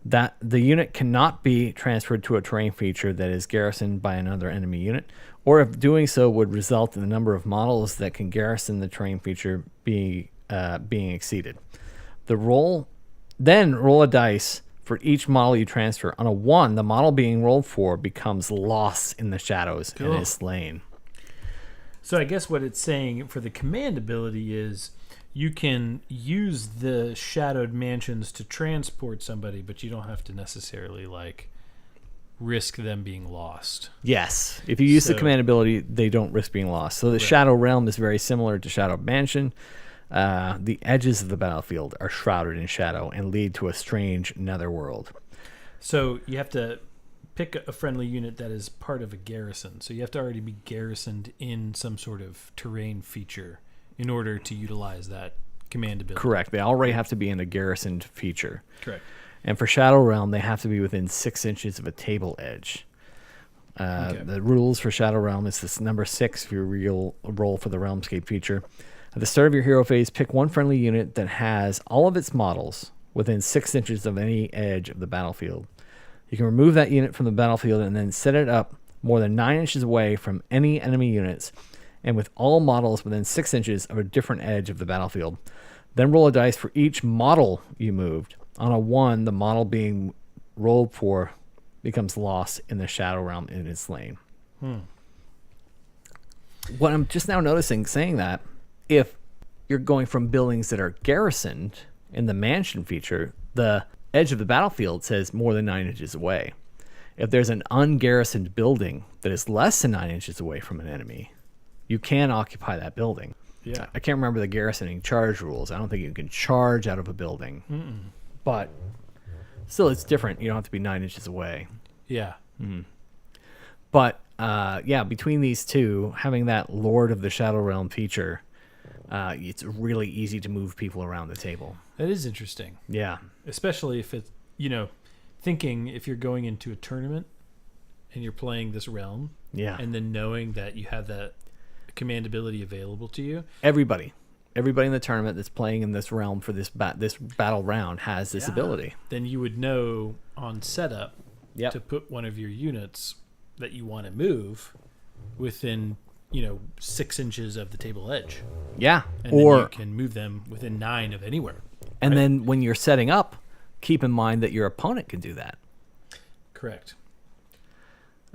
That the unit cannot be transferred to a terrain feature that is garrisoned by another enemy unit, or if doing so would result in the number of models that can garrison the terrain feature being exceeded. Roll a dice for each model you transfer. On a 1, the model being rolled for becomes lost in the shadows and is slain. So I guess what it's saying for the command ability is you can use the Shadowed Mansions to transport somebody, but you don't have to necessarily risk them being lost. Yes. If you use the command ability, they don't risk being lost. So the Shadow Realm is very similar to Shadowed Mansion. The edges of the battlefield are shrouded in shadow and lead to a strange netherworld. So you have to pick a friendly unit that is part of a garrison. So you have to already be garrisoned in some sort of terrain feature in order to utilize that command ability. Correct. They already have to be in a garrisoned feature. Correct. And for Shadow Realm, they have to be within 6 inches of a table edge. The rules for Shadow Realm is this number 6 if you roll for the Realmscape feature. At the start of your hero phase, pick one friendly unit that has all of its models within 6 inches of any edge of the battlefield. You can remove that unit from the battlefield and then set it up more than 9 inches away from any enemy units and with all models within 6 inches of a different edge of the battlefield. Then roll a dice for each model you moved. On a 1, the model being rolled for becomes lost in the Shadow Realm and is slain. What I'm just now noticing, saying that, if you're going from buildings that are garrisoned in the mansion feature, the edge of the battlefield says more than 9 inches away. If there's an ungarrisoned building that is less than 9 inches away from an enemy, you can occupy that building. Yeah. I can't remember the garrisoning charge rules. I don't think you can charge out of a building. But still, it's different. You don't have to be 9 inches away. Yeah. But between these two, having that Lord of the Shadow Realm feature, it's really easy to move people around the table. That is interesting. Yeah. Especially if it's, thinking if you're going into a tournament and you're playing this realm. Yeah. And then knowing that you have that command ability available to you. Everybody in the tournament that's playing in this realm for this battle round has this ability. Then you would know on setup Yep. to put one of your units that you want to move within 6 inches of the table edge, Yeah. and then you can move them within 9 of anywhere. And then when you're setting up, keep in mind that your opponent can do that. Correct.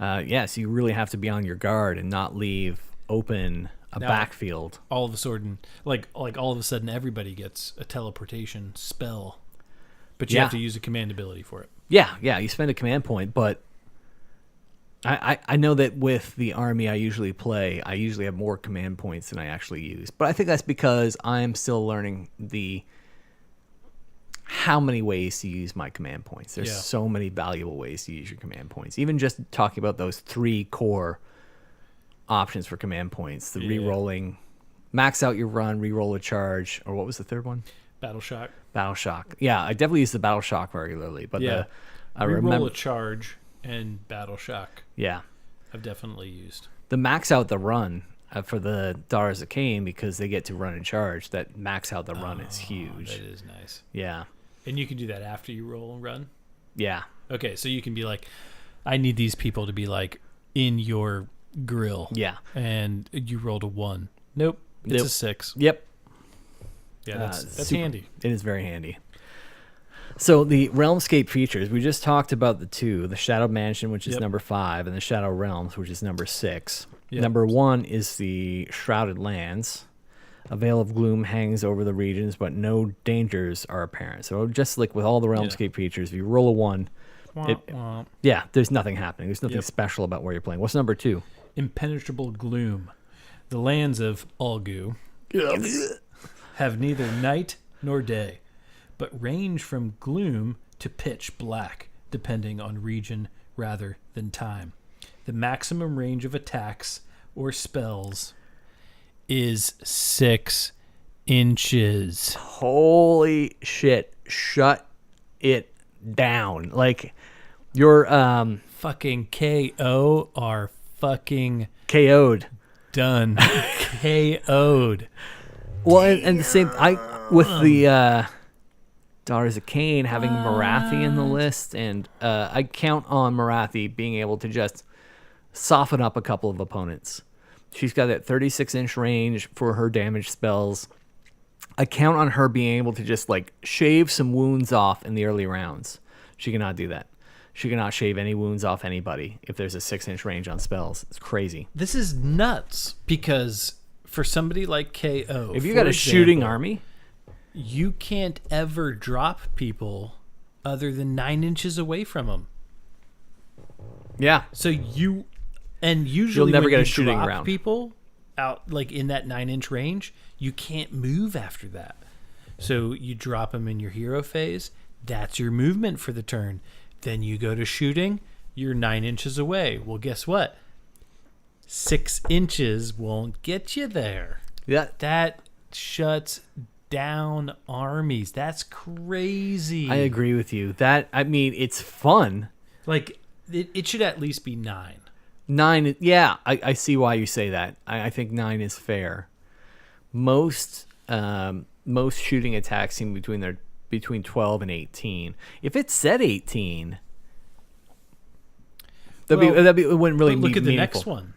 So you really have to be on your guard and not leave open a Now, backfield. All of a sudden, like all of a sudden, everybody gets a teleportation spell, but you have to use a command ability for it. Yeah, you spend a command point, but I know that with the army I usually play, I usually have more command points than I actually use. But I think that's because I'm still learning how many ways to use my command points. There's so many valuable ways to use your command points. Even just talking about those 3 core options for command points, the re-rolling, max out your run, re-roll a charge, or what was the third one? Battle shock. Battle shock. Yeah, I definitely use the battle shock regularly, but I Re-roll remember a charge and battle shock. Yeah. I've definitely used. The max out the run for the Daughters of Cain, because they get to run and charge, that max out the run is huge. That is nice. Yeah. And you can do that after you roll and run? Yeah. Okay, so you can be like, I need these people to be like in your grill. Yeah. And you rolled a 1. Nope. It's a 6. Yep. Yeah, that's super, handy. It is very handy. So the Realmscape features, we just talked about the 2, the Shadow Mansion, which is number 5, and the Shadow Realms, which is number 6. Yep. Number 1 is the Shrouded Lands. A veil of gloom hangs over the regions, but no dangers are apparent. So just like with all the Realmscape features, if you roll a 1, there's nothing happening. There's nothing special about where you're playing. What's number 2? Impenetrable gloom. The lands of Olgu have neither night nor day, but range from gloom to pitch black, depending on region rather than time. The maximum range of attacks or spells is 6 inches. Holy shit. Shut it down. Like, your fucking KO are fucking KO'd. Done. KO'd. Well, and the same, with the Daughters of Cain having Marathi in the list, and I count on Marathi being able to just soften up a couple of opponents. She's got that 36-inch range for her damage spells. I count on her being able to just like shave some wounds off in the early rounds. She cannot do that. She cannot shave any wounds off anybody if there's a 6-inch range on spells. It's crazy. This is nuts, because for somebody like KO, if you got a shooting army, you can't ever drop people other than 9 inches away from them. Yeah. So usually you'll never get a shooting drop round. people out like in that 9-inch range, you can't move after that. So you drop them in your hero phase. That's your movement for the turn. Then you go to shooting. You're 9 inches away. Well, guess what? 6 inches won't get you there. Yeah. That shuts down armies. That's crazy. I agree with you. It's fun. Like, it should at least be 9. 9, yeah, I see why you say that. I think 9 is fair. Most shooting attacks seem between 12 and 18. If it said 18, it wouldn't really be look at the meaningful. next one.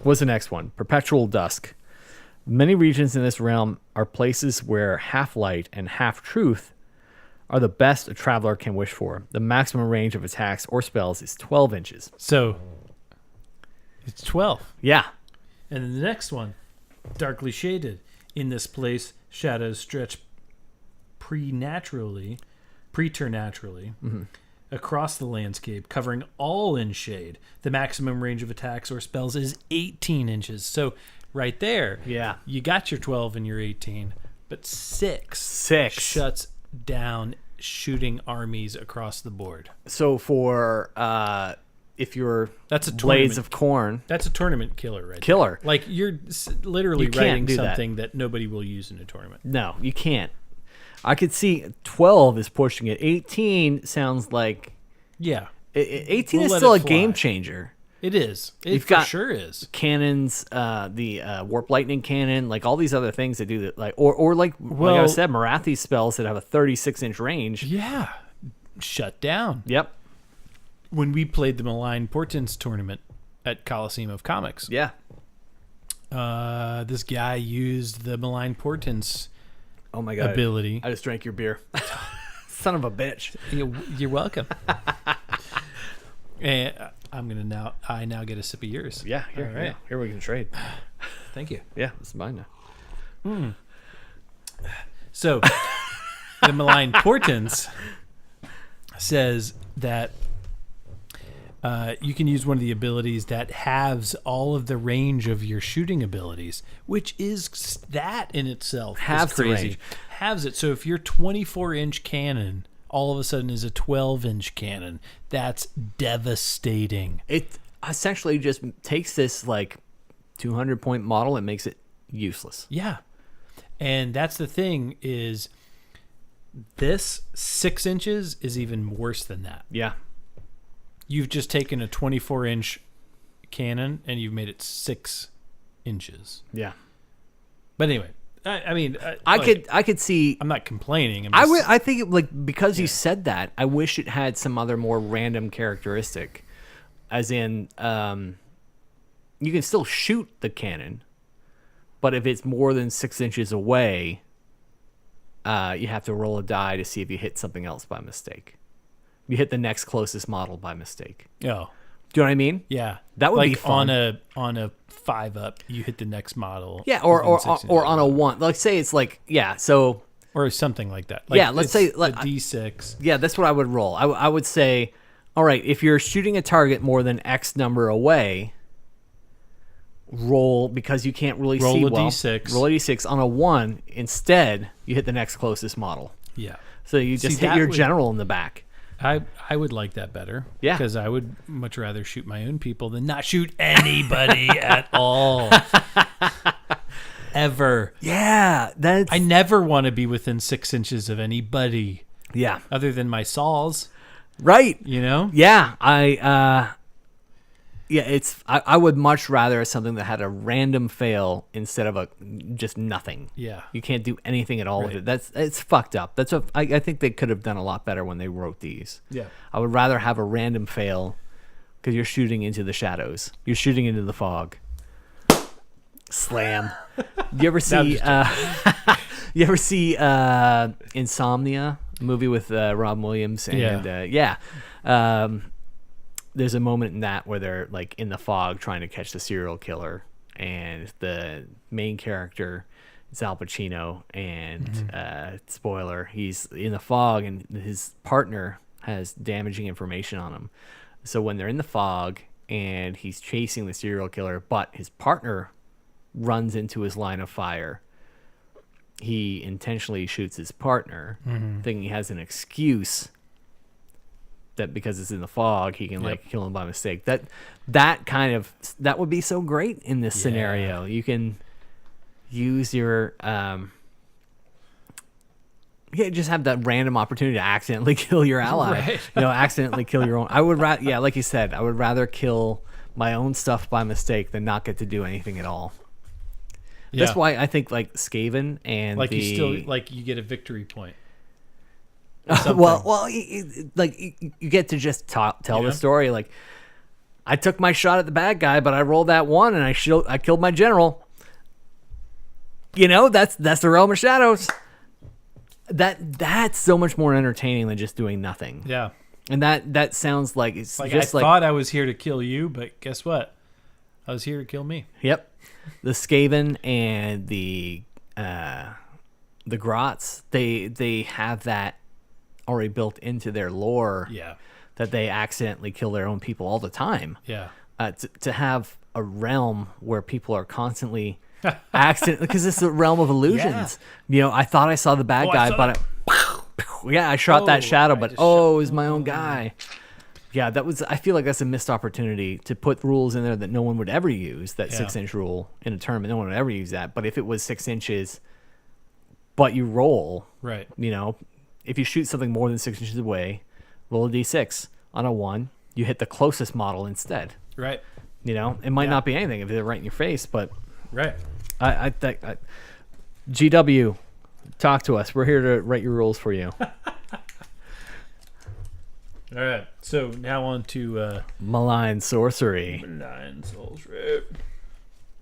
What's the next one? Perpetual Dusk. Many regions in this realm are places where half light and half truth are the best a traveler can wish for. The maximum range of attacks or spells is 12 inches. So it's 12. Yeah. And then the next one, darkly shaded. In this place, shadows stretch preternaturally across the landscape, covering all in shade. The maximum range of attacks or spells is 18 inches. So right there, you got your 12 and your 18, but 6 shuts down shooting armies across the board. So for if you're That's a blades tournament. of corn That's a tournament killer, right? killer. There. Like you're literally You can't writing do that. something that nobody will use in a tournament. No, you can't. I could see 12 is pushing it. 18 sounds like Yeah, 18 We'll is let still a it fly. game changer. it is. It You've for got- sure is. Cannons, the warp lightning cannon, like all these other things that do that, like like I Well- said, Marathi's spells that have a 36-inch range. Yeah, shut down. Yep. When we played the Malign Portents tournament at Coliseum of Comics, Yeah. this guy used the Malign Portents Oh my god. ability. I just drank your beer. Son of a bitch. You're welcome. And I now get a sip of yours. Yeah. Here, All right. yeah, here we can trade. Thank you. Yeah, this is mine now. So, the Malign Portents says that you can use one of the abilities that halves all of the range of your shooting abilities, which is that in itself Halves is the crazy. range. Halves it. So if your 24-inch cannon all of a sudden is a 12-inch cannon, that's devastating. It essentially just takes this like 200-point model and makes it useless. Yeah. And that's the thing is this 6 inches is even worse than that. Yeah. You've just taken a 24-inch cannon and you've made it 6 inches. Yeah. But anyway, I mean, I like, could see. I'm not complaining. I think it, like because you said that, I wish it had some other more random characteristic, as in, you can still shoot the cannon, but if it's more than 6 inches away, you have to roll a die to see if you hit something else by mistake. You hit the next closest model by mistake. Oh, Do you know what I mean? yeah. That would like be fun. on a 5-up, you hit the next model. Yeah, or within 6 inches. on a 1. Like say it's like so. or something like that. Like Yeah, let's say, it's like, a D6. Yeah, that's what I would roll. I would say, all right, if you're shooting a target more than X number away, roll, because you can't really Roll see a well. D6. Roll a D6 on a 1. Instead, you hit the next closest model. Yeah. So you just See, hit that your would- general in the back. I would like that better. Yeah. Because I would much rather shoot my own people than not shoot anybody at all. Ever. Yeah, that's I never want to be within 6 inches of anybody yeah, other than my saws, right. you know? Yeah, I would much rather something that had a random fail instead of a just nothing. Yeah. You can't do anything at all with Right. it. It's fucked up. I think they could have done a lot better when they wrote these. Yeah. I would rather have a random fail because you're shooting into the shadows. You're shooting into the fog. Slam. You ever see? You ever see Insomnia, movie with Rob Williams? And there's a moment in that where they're like in the fog trying to catch the serial killer, and the main character is Al Pacino, and spoiler, he's in the fog and his partner has damaging information on him. So when they're in the fog and he's chasing the serial killer, but his partner runs into his line of fire, he intentionally shoots his partner, thinking he has an excuse that because it's in the fog, he can like kill him by mistake. That would be so great in this scenario. You can use your just have that random opportunity to accidentally kill your ally. Right. Accidentally kill your own. I would rather, like you said, I would rather kill my own stuff by mistake than not get to do anything at all. Yeah. That's why I think like Skaven and Like the you still like you get a victory point. you get to just tell Yeah. the story. Like, I took my shot at the bad guy, but I rolled that 1 and I killed my general. That's the realm of shadows. That's so much more entertaining than just doing nothing. Yeah. And that sounds like it's Like just I thought I was here to kill you, but guess what? I was here to kill me. Yep. The Skaven and the Grots, they have that already built into their lore. Yeah. That they accidentally kill their own people all the time. Yeah. To have a realm where people are constantly accidentally, because it's a realm of illusions. I thought I saw the bad guy, but I shot that shadow, but it was my own guy. Yeah, I feel like that's a missed opportunity to put rules in there that no one would ever use. That Yeah. 6-inch rule in a tournament, no one would ever use that. But if it was 6 inches, but you roll, Right. if you shoot something more than 6 inches away, roll a d6. On a 1, you hit the closest model instead. Right. It might not be anything if they're right in your face, but Right. I think GW, talk to us. We're here to write your rules for you. All right. So now on to Malign sorcery Nine Souls Rip.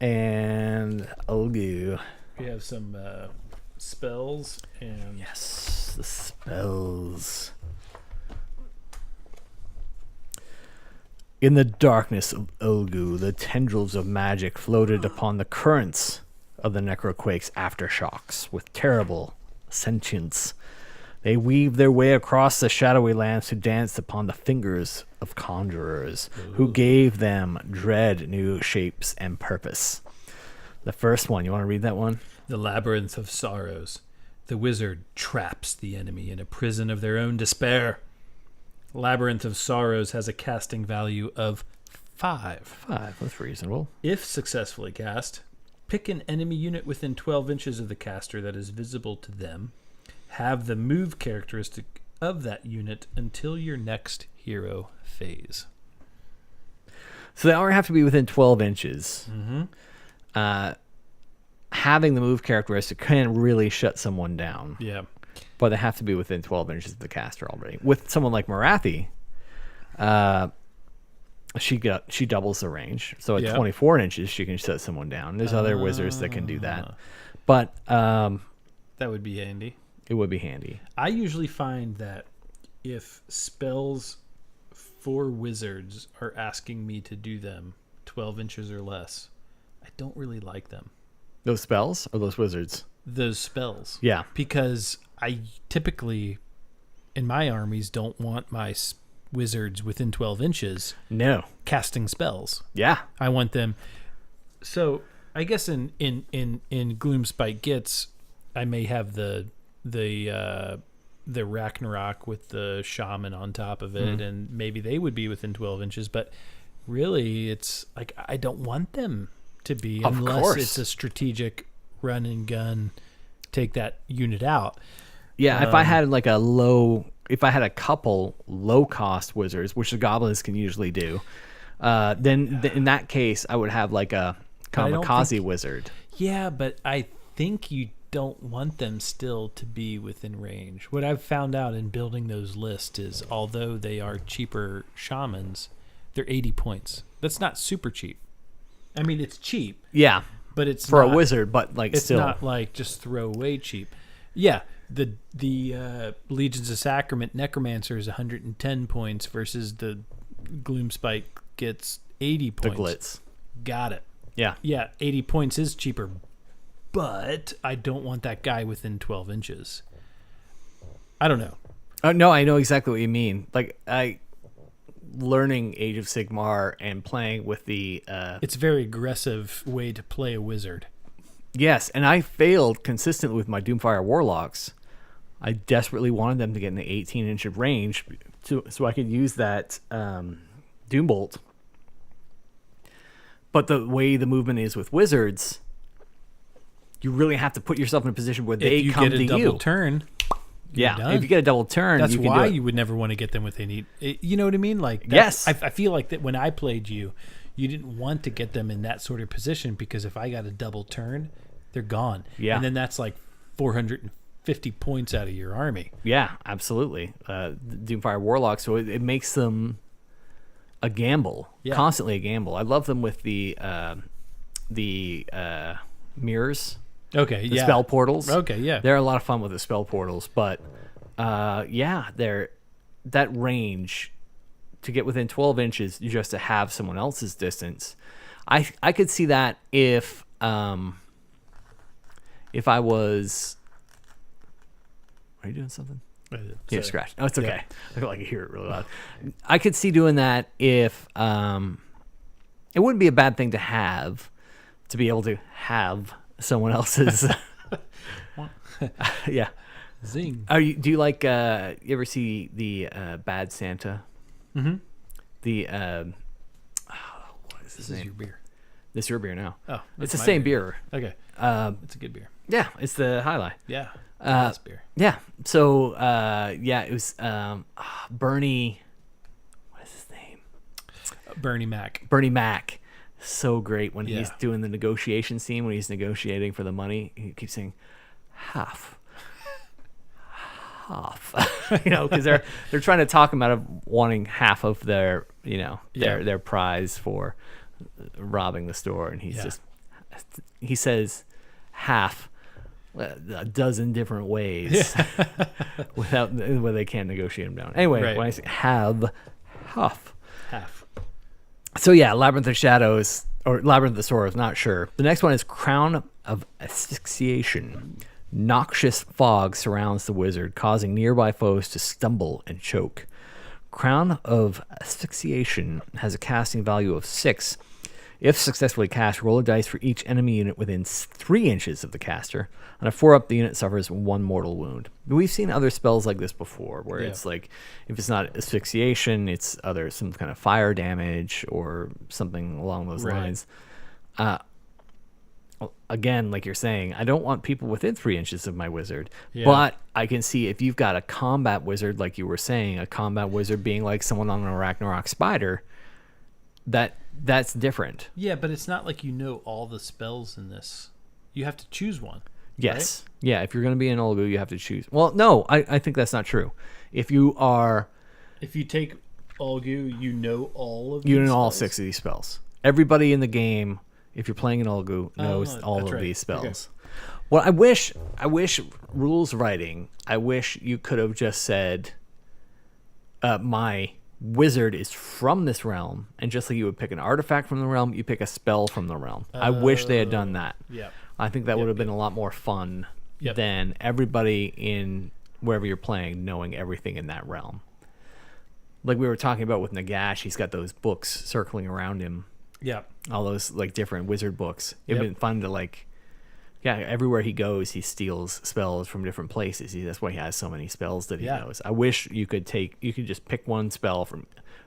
and Olgu. We have some spells and Yes, the spells. In the darkness of Olgu, the tendrils of magic floated upon the currents of the Necroquake's aftershocks with terrible sentience. They weaved their way across the shadowy lands to dance upon the fingers of conjurers, who gave them dread new shapes and purpose. The first one, you want to read that one? the Labyrinth of Sorrows. The wizard traps the enemy in a prison of their own despair. Labyrinth of Sorrows has a casting value of 5. 5, that's reasonable. If successfully cast, pick an enemy unit within 12 inches of the caster that is visible to them. Have the move characteristic of that unit until your next hero phase. So they already have to be within 12 inches. Having the move characteristic can really shut someone down. Yeah. But they have to be within 12 inches of the caster already. With someone like Marathi, she doubles the range. So at 24 inches, she can shut someone down. There's other wizards that can do that. But That would be handy. it would be handy. I usually find that if spells for wizards are asking me to do them 12 inches or less, I don't really like them. Those spells or those wizards? Those spells. Yeah. Because I typically, in my armies, don't want my wizards within 12 inches No. casting spells. Yeah. I want them. So I guess in Gloomspite Gits, I may have the Ragnarok with the shaman on top of it, and maybe they would be within 12 inches. But really, it's like I don't want them to be Of unless course. it's a strategic run and gun, take that unit out. Yeah, if I had if I had a couple low cost wizards, which the goblins can usually do, then in that case I would have like a I don't kamikaze think- wizard. Yeah, but I think you don't want them still to be within range. What I've found out in building those lists is although they are cheaper shamans, they're 80 points. That's not super cheap. I mean, it's cheap, Yeah, but it's for not, a wizard, but like It's still. not like just throwaway cheap. Yeah, the Legions of Sacrament Necromancer is 110 points versus the Gloomspite gets 80 the points. glitz. Got it. Yeah. Yeah, 80 points is cheaper, but I don't want that guy within 12 inches. I don't know. No, I know exactly what you mean. Like learning Age of Sigmar and playing with the It's a very aggressive way to play a wizard. yes, and I failed consistently with my Doomfire Warlocks. I desperately wanted them to get in the 18-inch of range so I could use that Doombolt. But the way the movement is with wizards, you really have to put yourself in a position where they If you come get to a double you. turn, you're Yeah, done. if you get a double turn, That's you can why do it. you would never want to get them within you know what I mean? Like Yes. I feel like that when I played you didn't want to get them in that sort of position because if I got a double turn, they're gone. Yeah. And then that's like 450 points out of your army. Yeah, absolutely. Doomfire Warlocks, so it makes them a gamble, Yeah. constantly a gamble. I love them with the mirrors, Okay, the yeah. spell portals. Okay, yeah. They're a lot of fun with the spell portals, but they're that range to get within 12 inches just to have someone else's distance. I could see that if I was. Are you doing something? Yeah, scratch. Oh, it's okay. Yeah. I feel like I hear it really loud. I could see doing that if it wouldn't be a bad thing to be able to have someone else's. Yeah. Zing. Do you like? You ever see the Bad Santa? Mm-hmm. The what is his This is name? your beer. This is your beer now. Oh, it's the my same beer. Okay. It's a good beer. Yeah, it's the High Life. Yeah. This beer. Yeah. So it was Bernie. What is his name? Bernie Mac. Bernie Mac. So great when Yeah. he's doing the negotiation scene when he's negotiating for the money. He keeps saying half. Because they're trying to talk him out of wanting half of their their prize for robbing the store, and he says half a dozen different ways where they can't negotiate him down. Anyway, Right. when I say half. Half. Labyrinth of Shadows or Labyrinth of Sorrows, not sure. The next one is Crown of Asphyxiation. Noxious fog surrounds the wizard, causing nearby foes to stumble and choke. Crown of Asphyxiation has a casting value of 6. If successfully cast, roll a dice for each enemy unit within 3 inches of the caster. On a 4-up, the unit suffers 1 mortal wound. We've seen other spells like this before, where it's like, if it's not asphyxiation, it's some kind of fire damage or something along those lines. Again, like you're saying, I don't want people within 3 inches of my wizard, but I can see if you've got a combat wizard, like you were saying, a combat wizard being like someone on an Ragnarok spider, that's different. Yeah, but it's not like all the spells in this. You have to choose one. Yes. Right? Yeah, if you're going to be an Olgu, you have to choose. Well, no, I think that's not true. If you take Olgu, all of you know all spells? 6 of these spells. Everybody in the game, if you're playing an Olgu, knows all of these spells. Okay. Well, I wish rules writing, I wish you could have just said, my wizard is from this realm, and just like you would pick an artifact from the realm, you pick a spell from the realm. I wish they had done that. Yeah. I think that would have been a lot more fun than everybody in wherever you're playing knowing everything in that realm. Like we were talking about with Nagash, he's got those books circling around him. Yeah. All those like different wizard books. It'd been fun to everywhere he goes, he steals spells from different places. That's why he has so many spells that he knows. I wish you could just pick one spell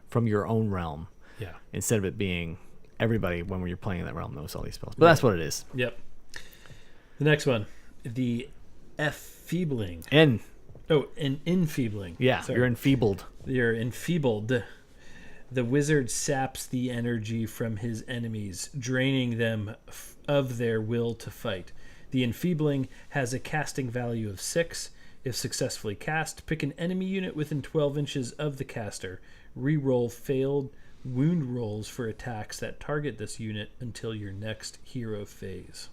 from your own realm. Yeah. Instead of it being everybody when you're playing in that realm knows all these spells. But that's what it is. Yep. The next one, the Enfeebling. An enfeebling. Yeah, Sorry. you're enfeebled. You're enfeebled. The wizard saps the energy from his enemies, draining them of their will to fight. The enfeebling has a casting value of 6. If successfully cast, pick an enemy unit within 12 inches of the caster. Reroll failed wound rolls for attacks that target this unit until your next hero phase.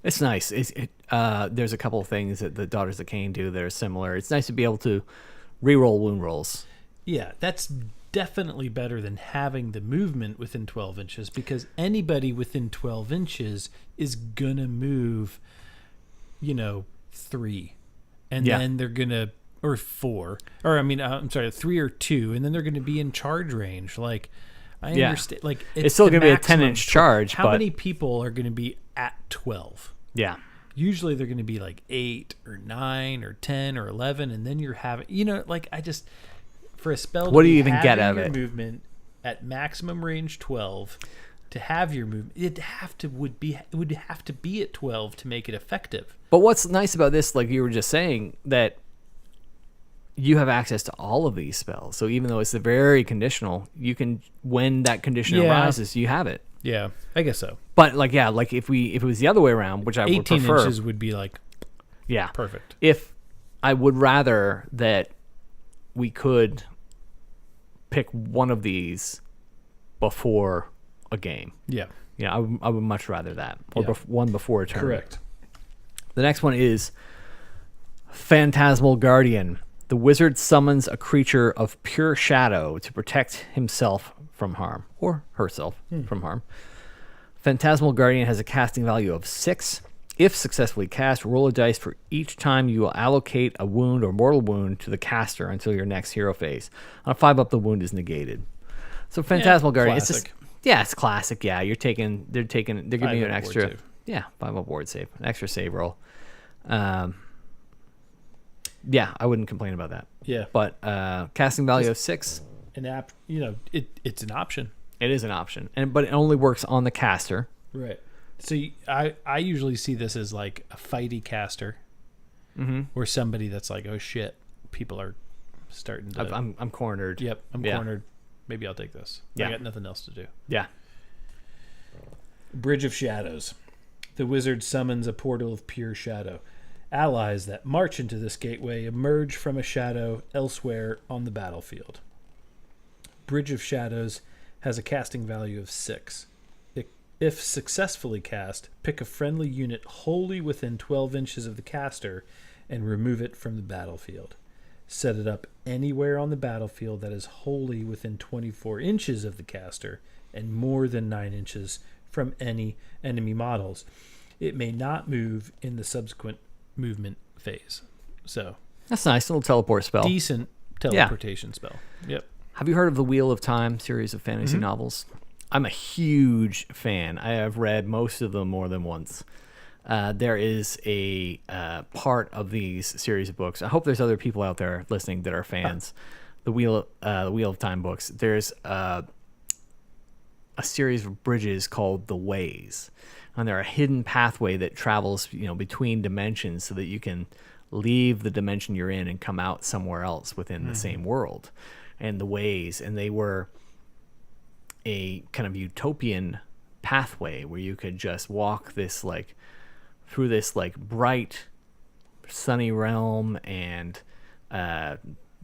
It's nice. There's a couple of things that the Daughters of Cain do that are similar. It's nice to be able to reroll wound rolls. Yeah, that's definitely better than having the movement within 12 inches, because anybody within 12 inches is gonna move 3, and then they're gonna, or 4, or I'm sorry, 3 or 2, and then they're gonna be in charge range. Like, I understand, like it's still gonna be a 10-inch charge. How many people are gonna be at 12? Yeah, usually they're gonna be like 8 or 9 or 10 or 11, and then you're having, for a spell, what do you even get out of it? Movement at maximum range 12. To have your movement, it would have to be at 12 to make it effective. But what's nice about this, like you were just saying, that you have access to all of these spells. So even though it's very conditional, you can, when that condition arises, you have it. Yeah, I guess so. But like if it was the other way around, which I would prefer, 18 inches would be like, perfect. If I would rather that we could pick one of these before a game. Yeah. Yeah, I would much rather that. Or one before a turn. Correct. The next one is Phantasmal Guardian. The wizard summons a creature of pure shadow to protect himself from harm, or herself from harm. Phantasmal Guardian has a casting value of 6. If successfully cast, roll a dice for each time you will allocate a wound or mortal wound to the caster until your next hero phase. On a 5-up, the wound is negated. So Phantasmal Guardian, classic. It's classic. Yeah, they're giving you an extra, 5-up ward save, an extra save roll. Yeah, I wouldn't complain about that. Yeah. But casting value of 6, an app. It's an option. It is an option, but it only works on the caster. Right. So I usually see this as like a fighty caster, or somebody that's like, oh shit, people are starting to. I'm cornered. Yep, I'm cornered. Maybe I'll take this. Yeah. I got nothing else to do. Yeah. Bridge of Shadows. The wizard summons a portal of pure shadow. Allies that march into this gateway emerge from a shadow elsewhere on the battlefield. Bridge of Shadows has a casting value of 6. If successfully cast, pick a friendly unit wholly within 12 inches of the caster and remove it from the battlefield. Set it up anywhere on the battlefield that is wholly within 24 inches of the caster and more than 9 inches from any enemy models. It may not move in the subsequent movement phase. So that's nice. A little teleport spell. Decent teleportation spell. Yep. Have you heard of the Wheel of Time series of fantasy novels? I'm a huge fan. I have read most of them more than once. There is a part of these series of books. I hope there's other people out there listening that are fans. The Wheel of Time books. There's a series of bridges called the Ways, and they're a hidden pathway that travels, between dimensions, so that you can leave the dimension you're in and come out somewhere else within the same world. And the Ways, and they were a kind of utopian pathway where you could just walk this through this bright sunny realm and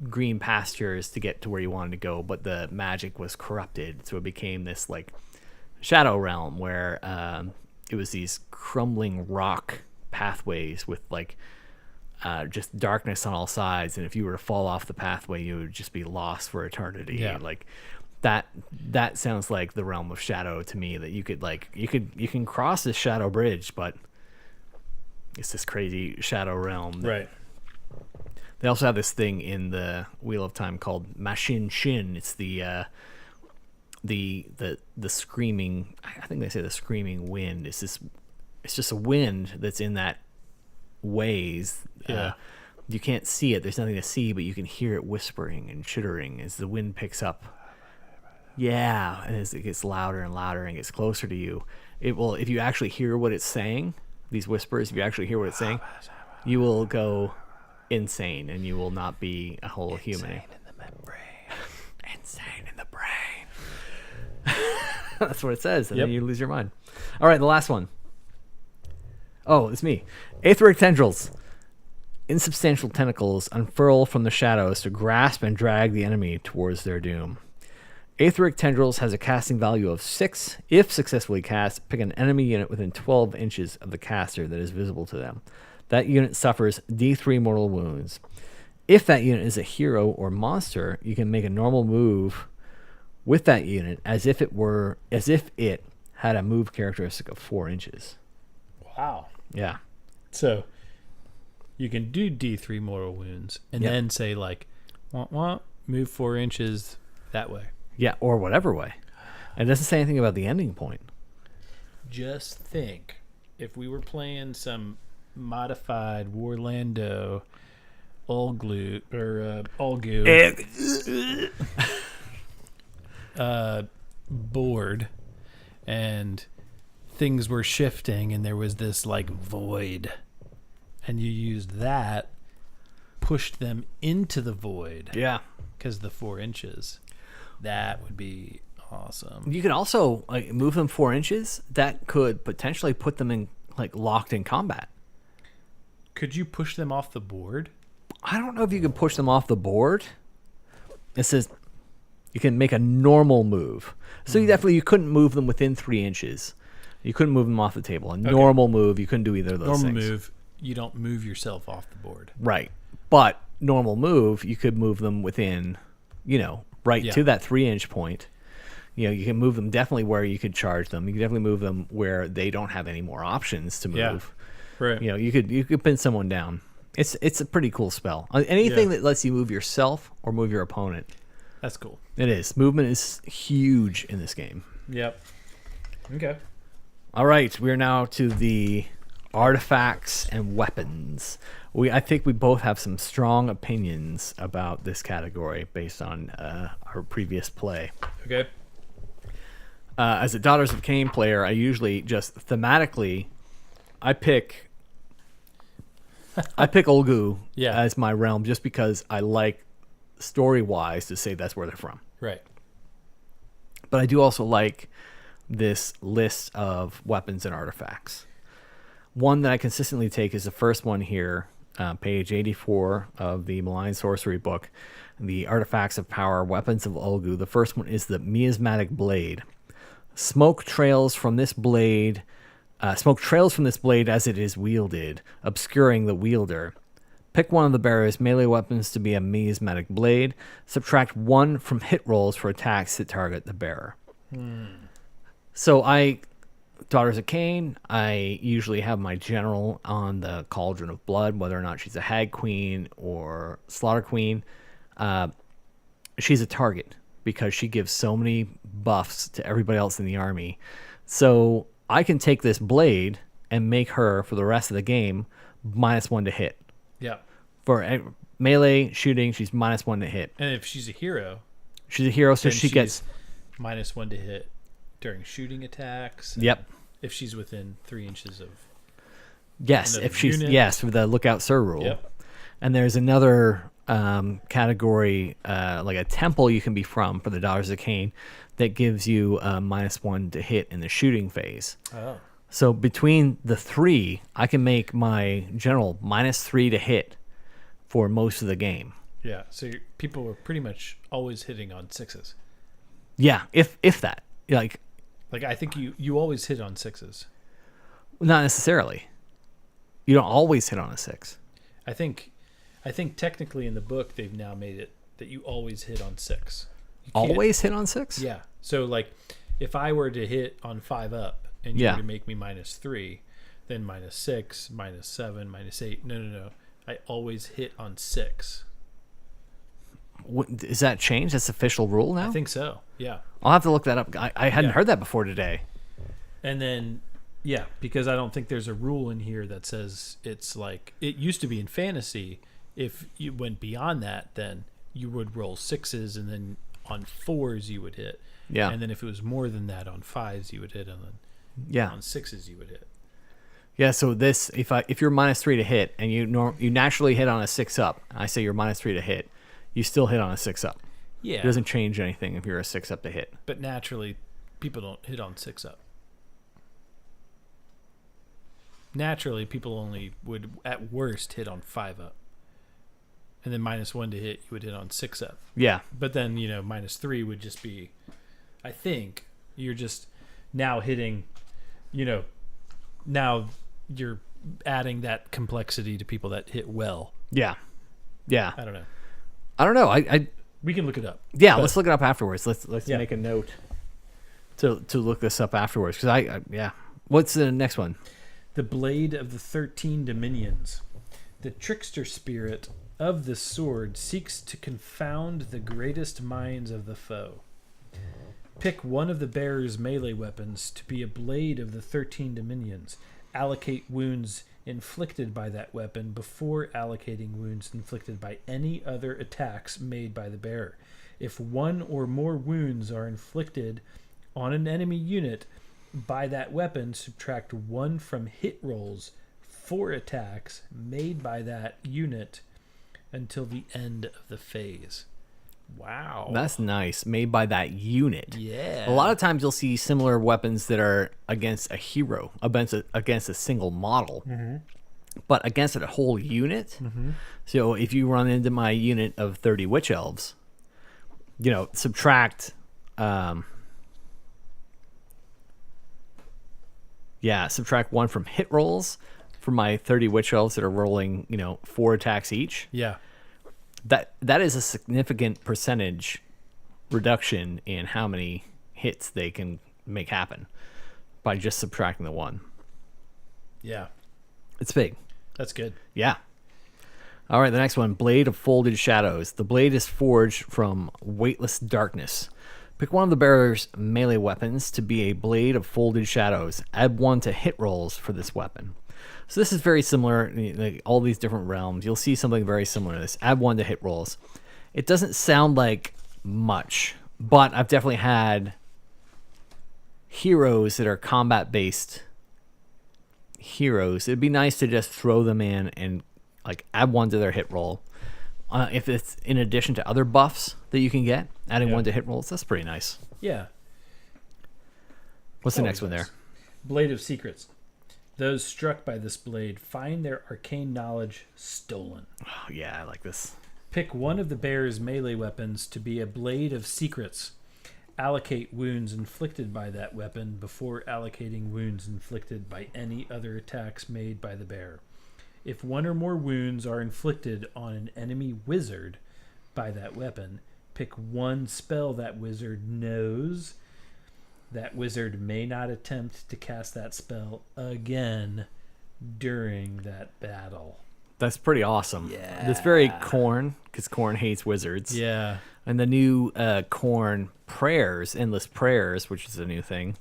green pastures to get to where you wanted to go, but the magic was corrupted, so it became this shadow realm where it was these crumbling rock pathways with just darkness on all sides, and if you were to fall off the pathway, you would just be lost for eternity. That sounds like the realm of shadow to me, that you can cross this shadow bridge, but it's this crazy shadow realm. Right. They also have this thing in the Wheel of Time called Mashin Shin. It's the screaming, I think they say the screaming wind. It's just a wind that's in that Ways. You can't see it. There's nothing to see, but you can hear it whispering and chittering as the wind picks up. Yeah, and as it gets louder and louder and gets closer to you, it will. If you actually hear what it's saying, these whispers, if you actually hear what it's saying, you will go insane, and you will not be a whole human. Insane in the brain. Insane in the brain. That's what it says, and then you lose your mind. All right, the last one. Oh, it's me. Aetheric tendrils. Insubstantial tentacles unfurl from the shadows to grasp and drag the enemy towards their doom. Aetheric tendrils has a casting value of 6. If successfully cast, pick an enemy unit within 12 inches of the caster that is visible to them. That unit suffers D3 mortal wounds. If that unit is a hero or monster, you can make a normal move with that unit as if it had a move characteristic of 4 inches. Wow. Yeah. So you can do D3 mortal wounds and then say move 4 inches that way. Yeah, or whatever way. It doesn't say anything about the ending point. Just think, if we were playing some modified Warlando Olgu board, and things were shifting, and there was this void, and you used that, pushed them into the void. Yeah, because the 4 inches. That would be awesome. You could also move them 4 inches. That could potentially put them in locked in combat. Could you push them off the board? I don't know if you can push them off the board. It says you can make a normal move. So you couldn't move them within 3 inches. You couldn't move them off the table. A normal move, you couldn't do either of those things. Normal move, you don't move yourself off the board. Right. But normal move, you could move them within, to that 3 inch point. You can move them definitely where you could charge them. You can definitely move them where they don't have any more options to move. Yeah. Right. You could pin someone down. It's a pretty cool spell. Anything that lets you move yourself or move your opponent. That's cool. It is. Movement is huge in this game. Yep. Okay. All right, we're now to the artifacts and weapons. I think we both have some strong opinions about this category based on our previous play. Okay. As a Daughters of Cain player, I usually just thematically, I pick Olgu Yeah. as my realm just because I like story-wise to say that's where they're from. Right. But I do also like this list of weapons and artifacts. One that I consistently take is the first one here, page 84 of the Malign Sorcery book, the Artifacts of Power, Weapons of Olgu. The first one is the Miasmatic Blade. Smoke trails from this blade as it is wielded, obscuring the wielder. Pick one of the bearer's melee weapons to be a miasmatic blade. Subtract 1 from hit rolls for attacks that target the bearer. So Daughters of Cain, I usually have my general on the Cauldron of Blood, whether or not she's a Hag Queen or Slaughter Queen. She's a target because she gives so many buffs to everybody else in the army. So I can take this blade and make her, for the rest of the game, -1 to hit. Yeah. For melee shooting, she's -1 to hit. And if she's a hero, She's a hero, so then she gets... -1 to hit during shooting attacks. and Yep. If she's within 3 inches of. Yes, another if she's... unit. Yes, with the Lookout Sir rule. Yep. And there's another category, like a temple you can be from for the Daughters of Cain, that gives you -1 to hit in the shooting phase. Oh. So between the 3, I can make my general -3 to hit for most of the game. Yeah. So people were pretty much always hitting on 6s. Yeah, if that. Like, I think you always hit on 6s. not necessarily. You don't always hit on a 6. I think technically in the book they've now made it that you always hit on 6. You can't- Always hit on 6? Yeah. So if I were to hit on 5 up and you Yeah. were to make me -3, then -6, -7, -8. No. I always hit on 6. Is that changed? That's official rule now? I think so. Yeah. I'll have to look that up. I hadn't Yeah. heard that before today. And then yeah, because I don't think there's a rule in here that says it's like it used to be in fantasy. If you went beyond that, then you would roll 6s, and then on 4s you would hit. Yeah. And then if it was more than that, on 5s you would hit, and then Yeah. on 6s you would hit. Yeah, so this, if you're -3 to hit and you naturally hit on a 6 up, I say you're -3 to hit, you still hit on a 6 up. Yeah. It doesn't change anything if you're a 6 up to hit. But naturally, people don't hit on 6 up. Naturally, people only would at worst hit on 5 up. And then -1 to hit, you would hit on 6 up. Yeah. But then, -3 would just be, I think, you're just now hitting, now you're adding that complexity to people that hit well. Yeah. Yeah. I don't know. I don't know. I We can look it up. yeah, But- let's look it up afterwards. Let's Yeah. make a note to look this up afterwards cuz yeah. What's the next one? The Blade of the 13 Dominions. The trickster spirit of the sword seeks to confound the greatest minds of the foe. Pick one of the bearer's melee weapons to be a blade of the 13 Dominions. Allocate wounds inflicted by that weapon before allocating wounds inflicted by any other attacks made by the bearer. If one or more wounds are inflicted on an enemy unit by that weapon, subtract 1 from hit rolls for attacks made by that unit until the end of the phase. Wow. That's nice. Made by that unit. Yeah. A lot of times you'll see similar weapons that are against a hero, against a single model, but against a whole unit. So if you run into my unit of 30 witch elves, subtract, subtract 1 from hit rolls for my 30 witch elves that are rolling, 4 attacks each. Yeah. That is a significant percentage reduction in how many hits they can make happen by just subtracting the 1. Yeah. It's big. That's good. Yeah. All right, the next one, Blade of Folded Shadows. The blade is forged from weightless darkness. Pick one of the bearer's melee weapons to be a Blade of Folded Shadows. Add 1 to hit rolls for this weapon. So this is very similar. Like all these different realms, you'll see something very similar to this. Add 1 to hit rolls. It doesn't sound like much, but I've definitely had heroes that are combat-based heroes. It'd be nice to just throw them in and like add 1 to their hit roll. If it's in addition to other buffs that you can get, adding 1 to hit rolls, that's pretty nice. Yeah. What's the next one there? Blade of Secrets. Those struck by this blade find their arcane knowledge stolen. Oh, yeah, I like this. Pick one of the bear's melee weapons to be a Blade of Secrets. Allocate wounds inflicted by that weapon before allocating wounds inflicted by any other attacks made by the bear. If 1 or more wounds are inflicted on an enemy wizard by that weapon, pick 1 spell that wizard knows. That wizard may not attempt to cast that spell again during that battle. That's pretty awesome. Yeah. That's very Khorne, because Khorne hates wizards. Yeah. And the new Khorne prayers, endless prayers, which is a new thing,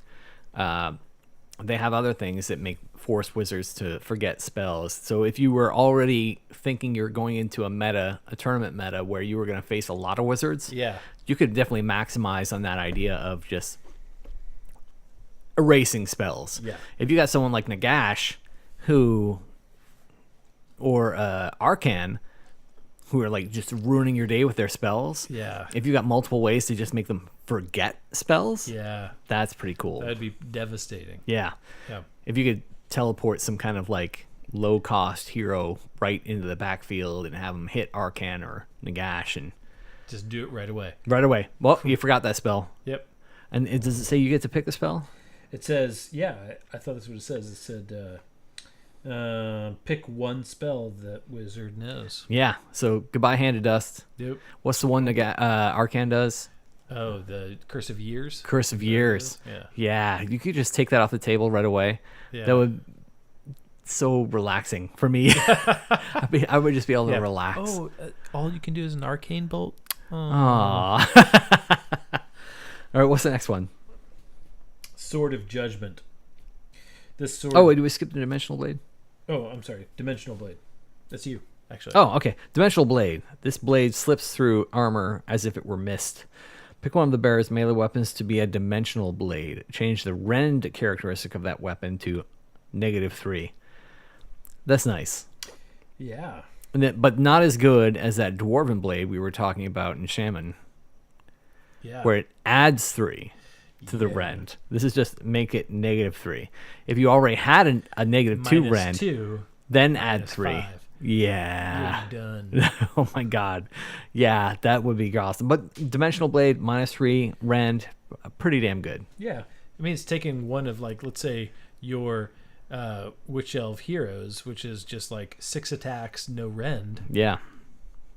they have other things that make force wizards to forget spells. So if you were already thinking you're going into a tournament meta where you were going to face a lot of wizards, you could definitely maximize on that idea of just erasing spells. Yeah. If you got someone like Nagash, or Arcan, who are like just ruining your day with their spells. Yeah. If you got multiple ways to just make them forget spells, that's pretty cool. That'd be devastating. Yeah. Yeah. If you could teleport some kind of like low cost hero right into the backfield and have them hit Arcan or Nagash and just do it right away. Right away. Well, you forgot that spell. Yep. And does it say you get to pick the spell? It says, I thought that's what it says. It said, pick 1 spell that wizard knows. Yeah. So goodbye, Hand of Dust. Yep. What's the one that Arcan does? Oh, the Curse of Years? Curse of Years. Yeah. Yeah. You could just take that off the table right away. Yeah. That would so relaxing for me. I would just be able to relax. Oh, all you can do is an arcane bolt? Aww. All right, what's the next one? Sword of Judgment. This sword. Oh, wait, did we skip the Dimensional Blade? Oh, I'm sorry. Dimensional Blade. That's you, actually. Oh, okay. Dimensional Blade. This blade slips through armor as if it were mist. Pick one of the bearer's melee weapons to be a Dimensional Blade. Change the rend characteristic of that weapon to -3. That's nice. Yeah. But not as good as that Dwarven Blade we were talking about in Shaman. Yeah. Where it adds 3 to the rend. This is just make it -3. If you already had a -2 rend, then add 3. 5. Yeah. You're done. Oh my god. Yeah, that would be awesome. But Dimensional Blade, -3, rend, pretty damn good. Yeah. I mean, it's taking one of, like, let's say your Witch Elf heroes, which is just like 6 attacks, no rend. Yeah.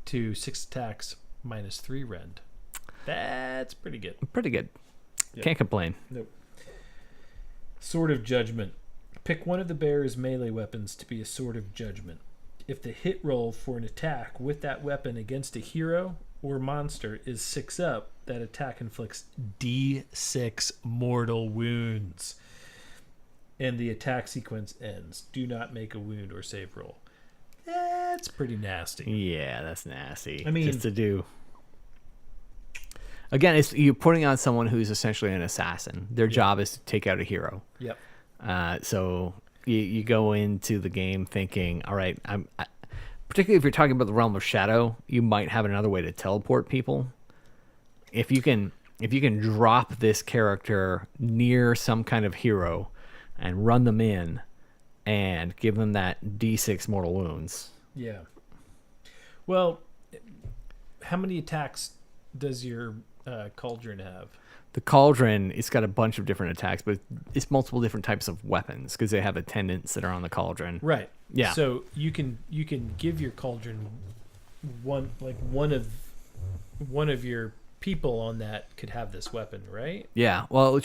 To 6 attacks, -3 rend. That's pretty good. Pretty good. Yep. Can't complain. Nope. Sword of Judgment. Pick one of the bearer's melee weapons to be a Sword of Judgment. If the hit roll for an attack with that weapon against a hero or monster is 6 up, that attack inflicts D6 mortal wounds. And the attack sequence ends. Do not make a wound or save roll. That's pretty nasty. Yeah, that's nasty. I mean, just to do. Again, it's you're putting on someone who's essentially an assassin. Their job is to take out a hero. Yep. So you go into the game thinking, all right, particularly if you're talking about the realm of shadow, you might have another way to teleport people. If you can drop this character near some kind of hero and run them in and give them that D6 mortal wounds. Yeah. Well, how many attacks does your cauldron have? The cauldron, it's got a bunch of different attacks, but it's multiple different types of weapons because they have attendants that are on the cauldron. Right. Yeah. So you can give your cauldron one of your people on that could have this weapon, right? Yeah. Well,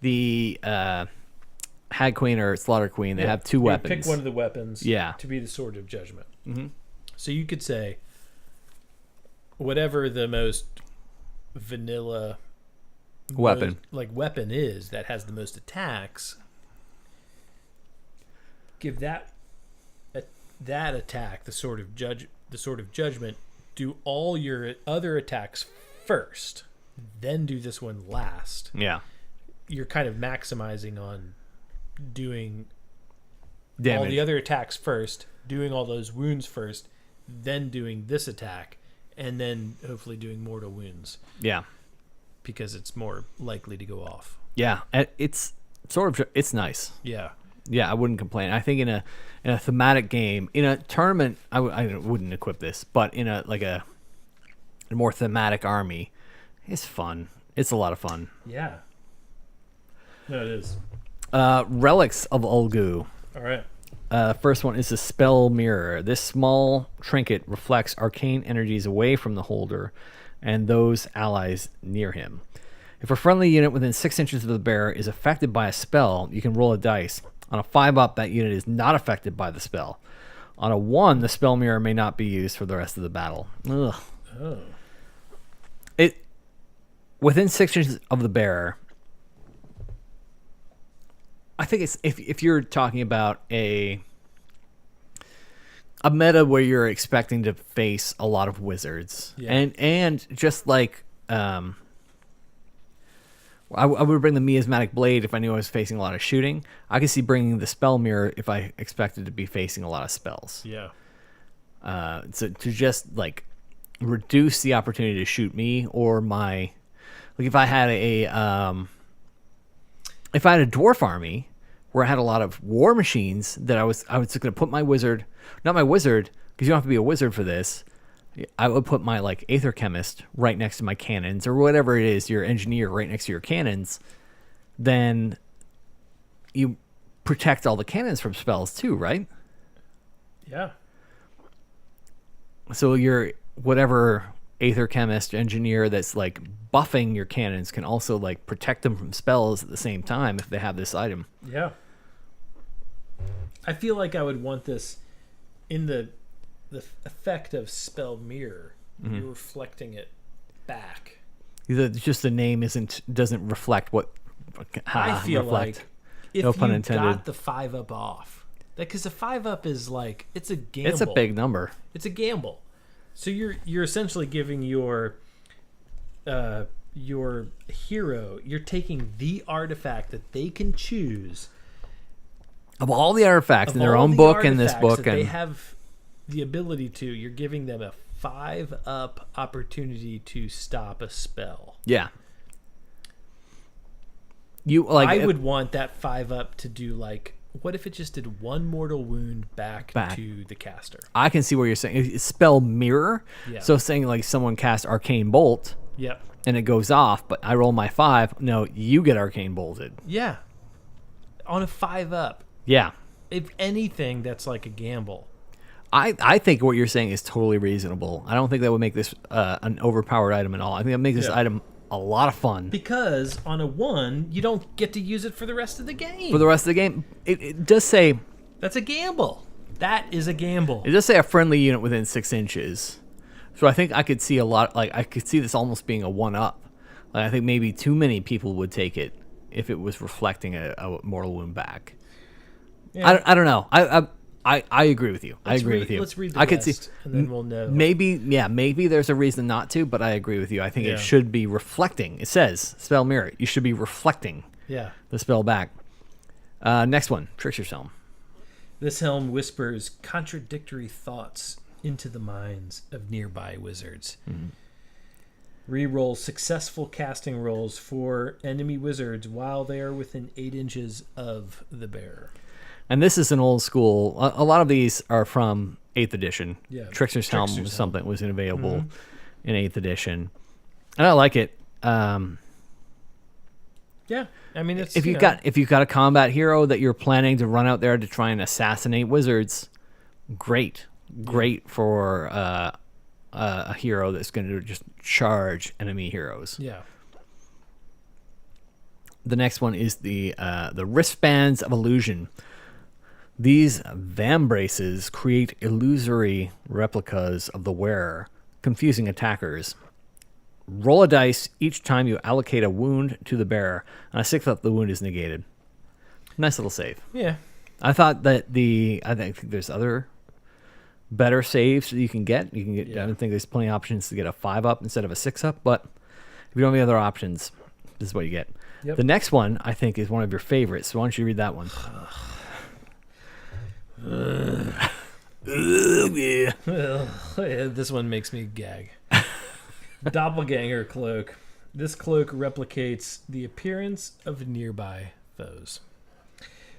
the Hag Queen or Slaughter Queen, they have 2 weapons. Pick one of the weapons. Yeah. To be the Sword of Judgment. Mm-hmm. So you could say whatever the most vanilla weapon weapon is that has the most attacks, give that attack the sort of judgment. Do all your other attacks first, then do this one last. Yeah. You're kind of maximizing on doing Damage. all the other attacks first, doing all those wounds first, then doing this attack, and then hopefully doing mortal wounds. Yeah. Because it's more likely to go off. Yeah. It's it's nice. Yeah. Yeah, I wouldn't complain. I think in a thematic game, in a tournament, I wouldn't equip this, but in a more thematic army, it's fun. It's a lot of fun. Yeah. No, it is. Relics of Ulgu. All right. First one is the Spell Mirror. This small trinket reflects arcane energies away from the holder and those allies near him. If a friendly unit within 6 inches of the bearer is affected by a spell, you can roll a dice. On a 5-up, that unit is not affected by the spell. On a 1, the Spell Mirror may not be used for the rest of the battle. Ugh. Oh. Within 6 inches of the bearer, I think it's if you're talking about a meta where you're expecting to face a lot of wizards, and just like I would bring the Miasmatic Blade if I knew I was facing a lot of shooting. I could see bringing the Spell Mirror if I expected to be facing a lot of spells. Yeah. So to just like reduce the opportunity to shoot me or my, like if I had a dwarf army where I had a lot of war machines that I was just going to put my wizard, not my wizard, because you don't have to be a wizard for this. I would put my like Aether Chemist right next to my cannons or whatever it is, your engineer right next to your cannons. Then you protect all the cannons from spells too, right? Yeah. So your whatever Aether Chemist engineer that's like buffing your cannons can also like protect them from spells at the same time if they have this item. Yeah. I feel like I would want this in the effect of Spell Mirror. Mm-hmm. You're reflecting it back. Just the name doesn't reflect what I feel reflect. like if No pun you intended. got the 5-up off, because the 5-up is like, it's a gamble. It's a big number. It's a gamble. So you're essentially giving your hero, you're taking the artifact that they can choose Of all the artifacts of in their all own the book and this artifacts book, that they and have the ability to. You're giving them a 5-up opportunity to stop a spell. yeah, you like. I would want that 5-up to do like, what if it just did one mortal wound back. To the caster? I can see where you're saying it's Spell Mirror. Yeah. So saying like someone casts Arcane Bolt. Yep. And it goes off, but I roll my 5. No, you get Arcane Bolted. Yeah. On a 5-up. Yeah. If anything, that's like a gamble. I think what you're saying is totally reasonable. I don't think that would make this an overpowered item at all. I think that makes this item a lot of fun. Because on a 1, you don't get to use it for the rest of the game. For the rest of the game, it does say... That's a gamble. That is a gamble. It does say a friendly unit within 6 inches. So I think I could see a lot... Like, I could see this almost being a 1-up. Like, I think maybe too many people would take it if it was reflecting a mortal wound back. Yeah. I don't know. I agree with you. I agree with you. Let's read the I rest, could see, and then we'll know. Maybe there's a reason not to, but I agree with you. I think it should be reflecting. It says Spell Mirror. You should be reflecting the spell back. Next one, Trickster's Helm. This helm whispers contradictory thoughts into the minds of nearby wizards. Mm-hmm. Reroll successful casting rolls for enemy wizards while they are within 8 inches of the bearer. And this is an old school. A lot of these are from 8th edition. Yeah, Trickster's Helm was something that was available in 8th edition, and I like it. Yeah, I mean, it's if you've got a combat hero that you're planning to run out there to try and assassinate wizards, great for a hero that's going to just charge enemy heroes. Yeah. The next one is the wristbands of illusion. These vambraces create illusory replicas of the wearer, confusing attackers. Roll a dice each time you allocate a wound to the bearer. On a 6th up, the wound is negated. Nice little save. Yeah. I thought that I think there's other better saves that you can get. I don't think there's plenty of options to get a 5-up instead of a 6-up, but if you don't have any other options, this is what you get. Yep. The next one, I think, is one of your favorites. So why don't you read that one? This one makes me gag. Doppelganger cloak. This cloak replicates the appearance of nearby foes.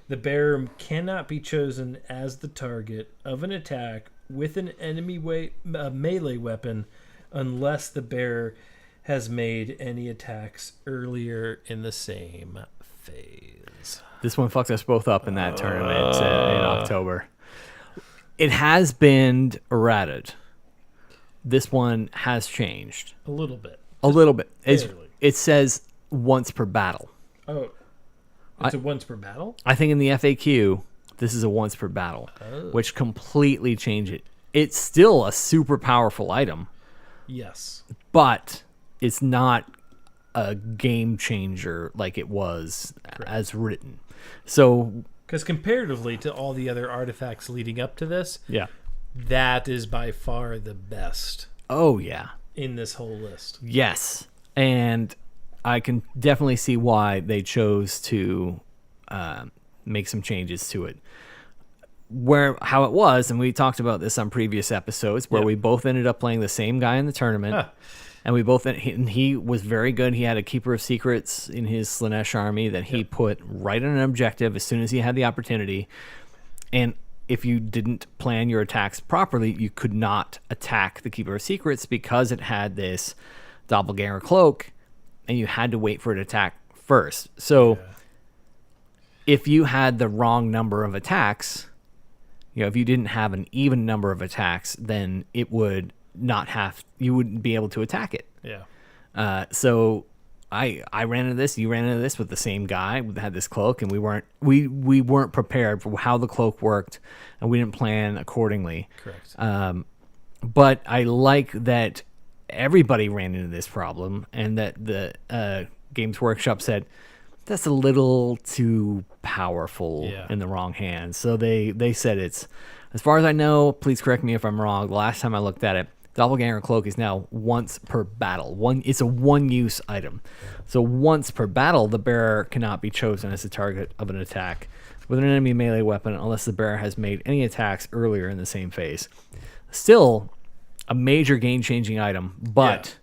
The bearer cannot be chosen as the target of an attack with an enemy melee weapon unless the bearer has made any attacks earlier in the same phase. This one fucked us both up in that tournament in October. It has been errated. This one has changed. A little bit. A little bit. Barely. It says once per battle. Oh, it's a once per battle? I think in the FAQ, this is a once per battle, which completely changed it. It's still a super powerful item, Yes. but it's not a game changer like it was as written. So, Because comparatively to all the other artifacts leading up to this, yeah. that is by far the best Oh, yeah. in this whole list. Yes. And I can definitely see why they chose to make some changes to it. How it was, and we talked about this on previous episodes, where we both ended up playing the same guy in the tournament. And we both, and he was very good. He had a Keeper of Secrets in his Slanesh army that he put right on an objective as soon as he had the opportunity. And if you didn't plan your attacks properly, you could not attack the Keeper of Secrets because it had this Doppelganger cloak, and you had to wait for it to attack first. So if you had the wrong number of attacks, if you didn't have an even number of attacks, then it would you wouldn't be able to attack it. Yeah. So I ran into this, you ran into this with the same guy who had this cloak, and we weren't prepared for how the cloak worked, and we didn't plan accordingly. Correct. But I like that everybody ran into this problem, and that the Games Workshop said that's a little too powerful in the wrong hands. So they said it's, as far as I know, please correct me if I'm wrong, the last time I looked at it, Doppelganger Cloak is now once per battle. It's a one-use item. So once per battle, the bearer cannot be chosen as the target of an attack with an enemy melee weapon unless the bearer has made any attacks earlier in the same phase. Still a major game-changing item, but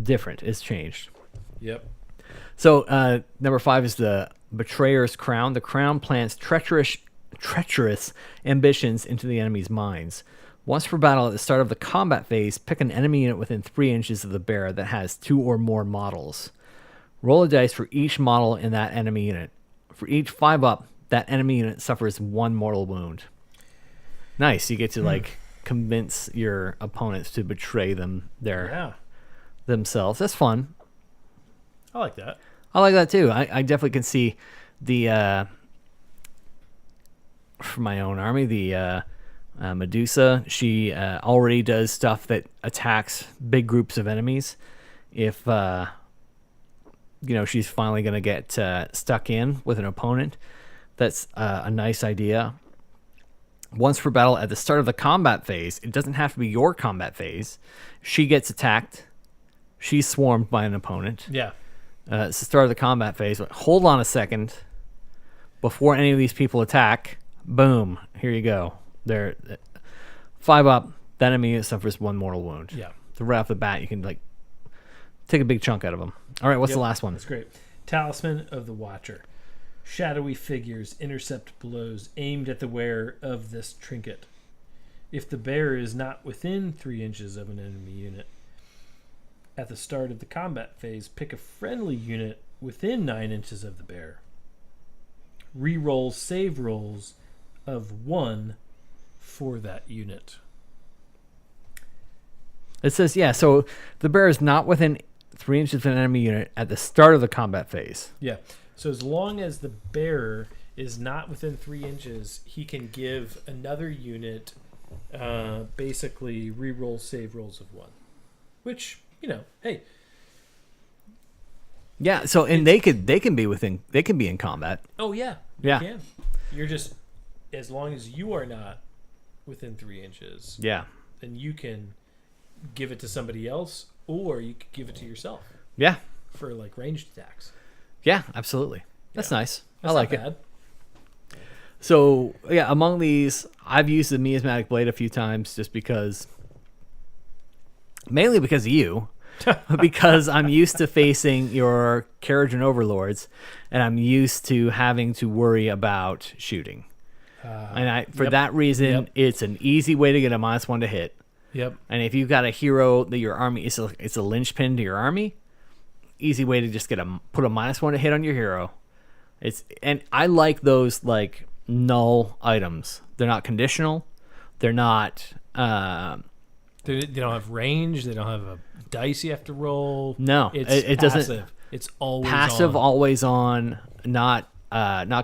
different. It's changed. Yep. So number 5 is the Betrayer's Crown. The crown plants treacherous ambitions into the enemy's minds. Once per battle, at the start of the combat phase, pick an enemy unit within 3 inches of the bearer that has 2 or more models. Roll a dice for each model in that enemy unit. For each 5-up, that enemy unit suffers 1 mortal wound. Nice. You get to convince your opponents to betray themselves. That's fun. I like that. I like that too. I definitely can see the for my own army, the Medusa. She already does stuff that attacks big groups of enemies. If she's finally going to get stuck in with an opponent, that's a nice idea. Once per battle, at the start of the combat phase, it doesn't have to be your combat phase. She gets attacked. She's swarmed by an opponent. Yeah. It's the start of the combat phase. But hold on a second. Before any of these people attack, boom, here you go. They're 5-up. That enemy suffers 1 mortal wound. Yeah. So right off the bat, you can take a big chunk out of them. All right, what's the last one? That's great. Talisman of the Watcher. Shadowy figures intercept blows aimed at the wearer of this trinket. If the bearer is not within 3 inches of an enemy unit, at the start of the combat phase, pick a friendly unit within 9 inches of the bearer. Reroll save rolls of 1 for that unit. It says, so the bearer is not within 3 inches of an enemy unit at the start of the combat phase. Yeah. So as long as the bearer is not within 3 inches, he can give another unit basically reroll save rolls of 1. Which, hey, Yeah. So and they can be in combat. Oh yeah. Yeah. You can. You're just, as long as you are not within 3 inches, Yeah. then you can give it to somebody else, or you could give it to yourself Yeah. for like ranged attacks. Yeah. Absolutely. That's nice. That's I like not it. bad. So yeah, among these, I've used the miasmatic blade a few times just because, mainly because of you, because I'm used to facing your carriage and overlords, and I'm used to having to worry about shooting. And for that reason, it's an easy way to get a -1 to hit. Yep. And if you've got a hero that your army it's a linchpin to your army, easy way to just put a -1 to hit on your hero. And I like those like null items. They're not conditional. They're not. They don't have range. They don't have a dice you have to roll. No, it's it passive. doesn't. It's always Passive, on. always on. Not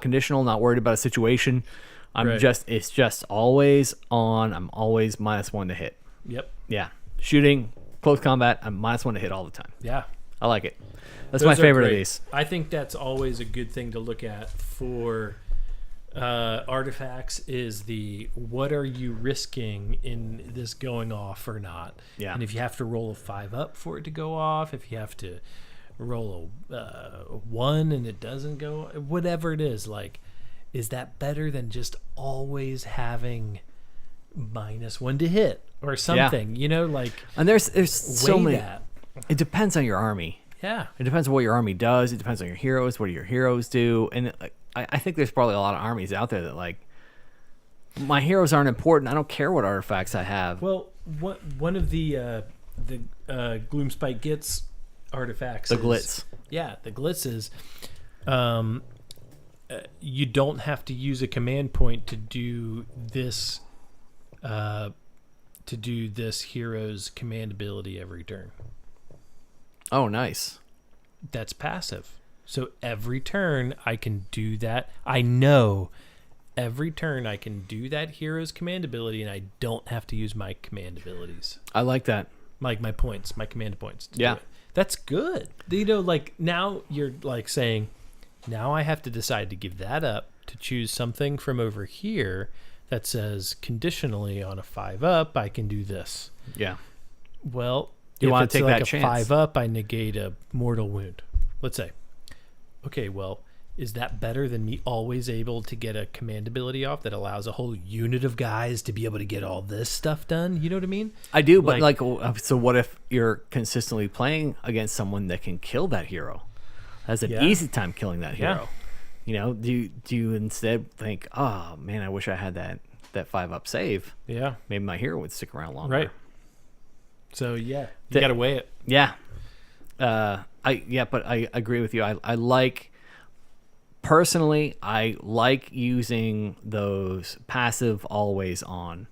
conditional. Not worried about a situation. Right. It's just always on. I'm always -1 to hit. Yep. Yeah, shooting, close combat. I'm -1 to hit all the time. Yeah. I like it. That's Those my are favorite of great. these. I think that's always a good thing to look at for artifacts is what are you risking in this going off or not? Yeah. And if you have to roll a 5 up for it to go off, if you have to roll a 1 and it doesn't go, whatever it is, like, is that better than just always having -1 to hit or something? You know, like, And there's so weigh many. that. It depends on your army. Yeah. It depends on what your army does. It depends on your heroes. What do your heroes do? And I think there's probably a lot of armies out there that like, my heroes aren't important. I don't care what artifacts I have. Well, one of the Gloomspite Gitz artifacts, The glitz. Yeah, the glitz is, you don't have to use a command point to do this. To do this hero's command ability every turn. Oh, nice. That's passive. So every turn I can do that. I know every turn I can do that hero's command ability, and I don't have to use my command abilities. I like that. Like my points, my command points. To Yeah. do it. That's good. You know, like now you're like saying, now I have to decide to give that up to choose something from over here that says conditionally on a 5 up, I can do this. Yeah. Well, You if wanna it's take like that a chance. 5 up, I negate a mortal wound. Let's say. Okay, well, is that better than me always able to get a command ability off that allows a whole unit of guys to be able to get all this stuff done? You know what I mean? I do, but like, so what if you're consistently playing against someone that can kill that hero? Has an easy time killing that hero. Yeah. You know, do you instead think, oh man, I wish I had that 5 up save. Yeah. Maybe my hero would stick around longer. Right. So yeah, you got to weigh it. Yeah. But I agree with you. I like, personally, I like using those passive always on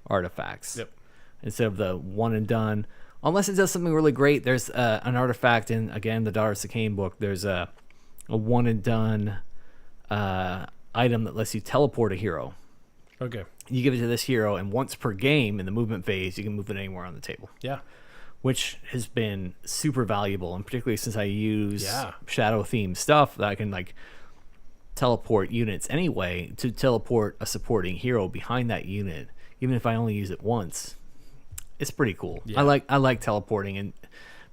artifacts. Yep. Instead of the one and done. Unless it does something really great. There's an artifact in, again, the Daughters of Cain book. There's a one and done item that lets you teleport a hero. Okay. You give it to this hero, and once per game in the movement phase, you can move it anywhere on the table. Yeah. Which has been super valuable, and particularly since I use Yeah. shadow-themed stuff, that I can like teleport units anyway, to teleport a supporting hero behind that unit, even if I only use it once. It's pretty cool. Yeah. I like teleporting, and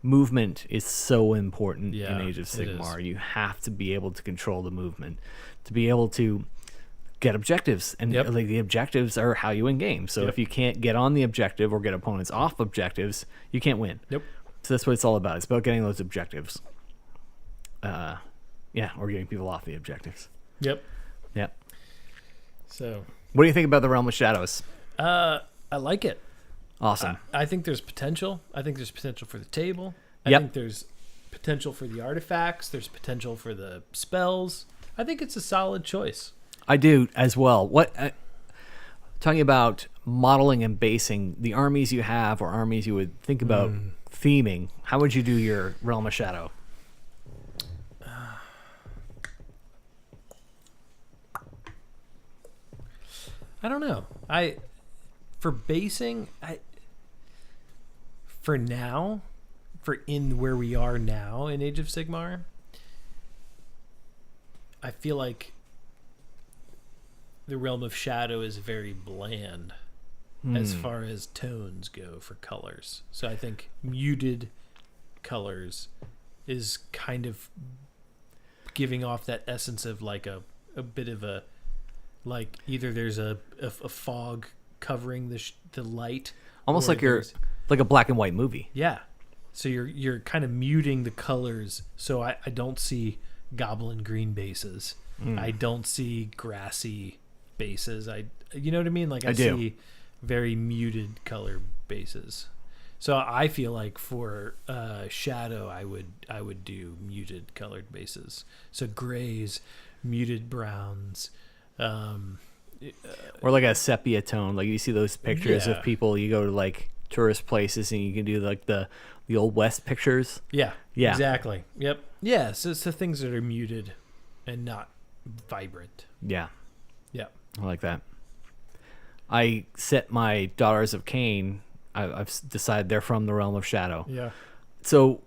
movement is so important Yeah, in Age of it Sigmar. is. You have to be able to control the movement, to be able to get objectives, and Yep. like the objectives are how you win games. So Yep. if you can't get on the objective or get opponents off objectives, you can't win. Nope. So that's what it's all about. It's about getting those objectives. Or getting people off the objectives. Yep. Yep. So, What do you think about the Realm of Shadows? I like it. Awesome. I think there's potential. I think there's potential for the table. I Yep. think there's potential for the artifacts. There's potential for the spells. I think it's a solid choice. I do as well. What talking about modeling and basing the armies you have, or armies you would think about theming. How would you do your Realm of Shadow? I don't know. For basing, for now, for in where we are now in Age of Sigmar, I feel like the Realm of Shadow is very bland as far as tones go for colors. So I think muted colors is kind of giving off that essence of like a bit of a, like either there's a fog covering the light, Almost or like you're there's- like a black and white movie. yeah. So you're kind of muting the colors. So I don't see goblin green bases. I don't see grassy bases. You know what I mean? Like I do. see very muted color bases. So I feel like for shadow, I would do muted colored bases. So grays, muted browns, Or like a sepia tone. Like you see those pictures Yeah. of people, you go to like tourist places and you can do like the old West pictures. yeah, Yeah. exactly. Yep. Yeah. So things that are muted and not vibrant. Yeah. Yeah. I like that. I set my Daughters of Cain. I've decided they're from the Realm of Shadow. Yeah. So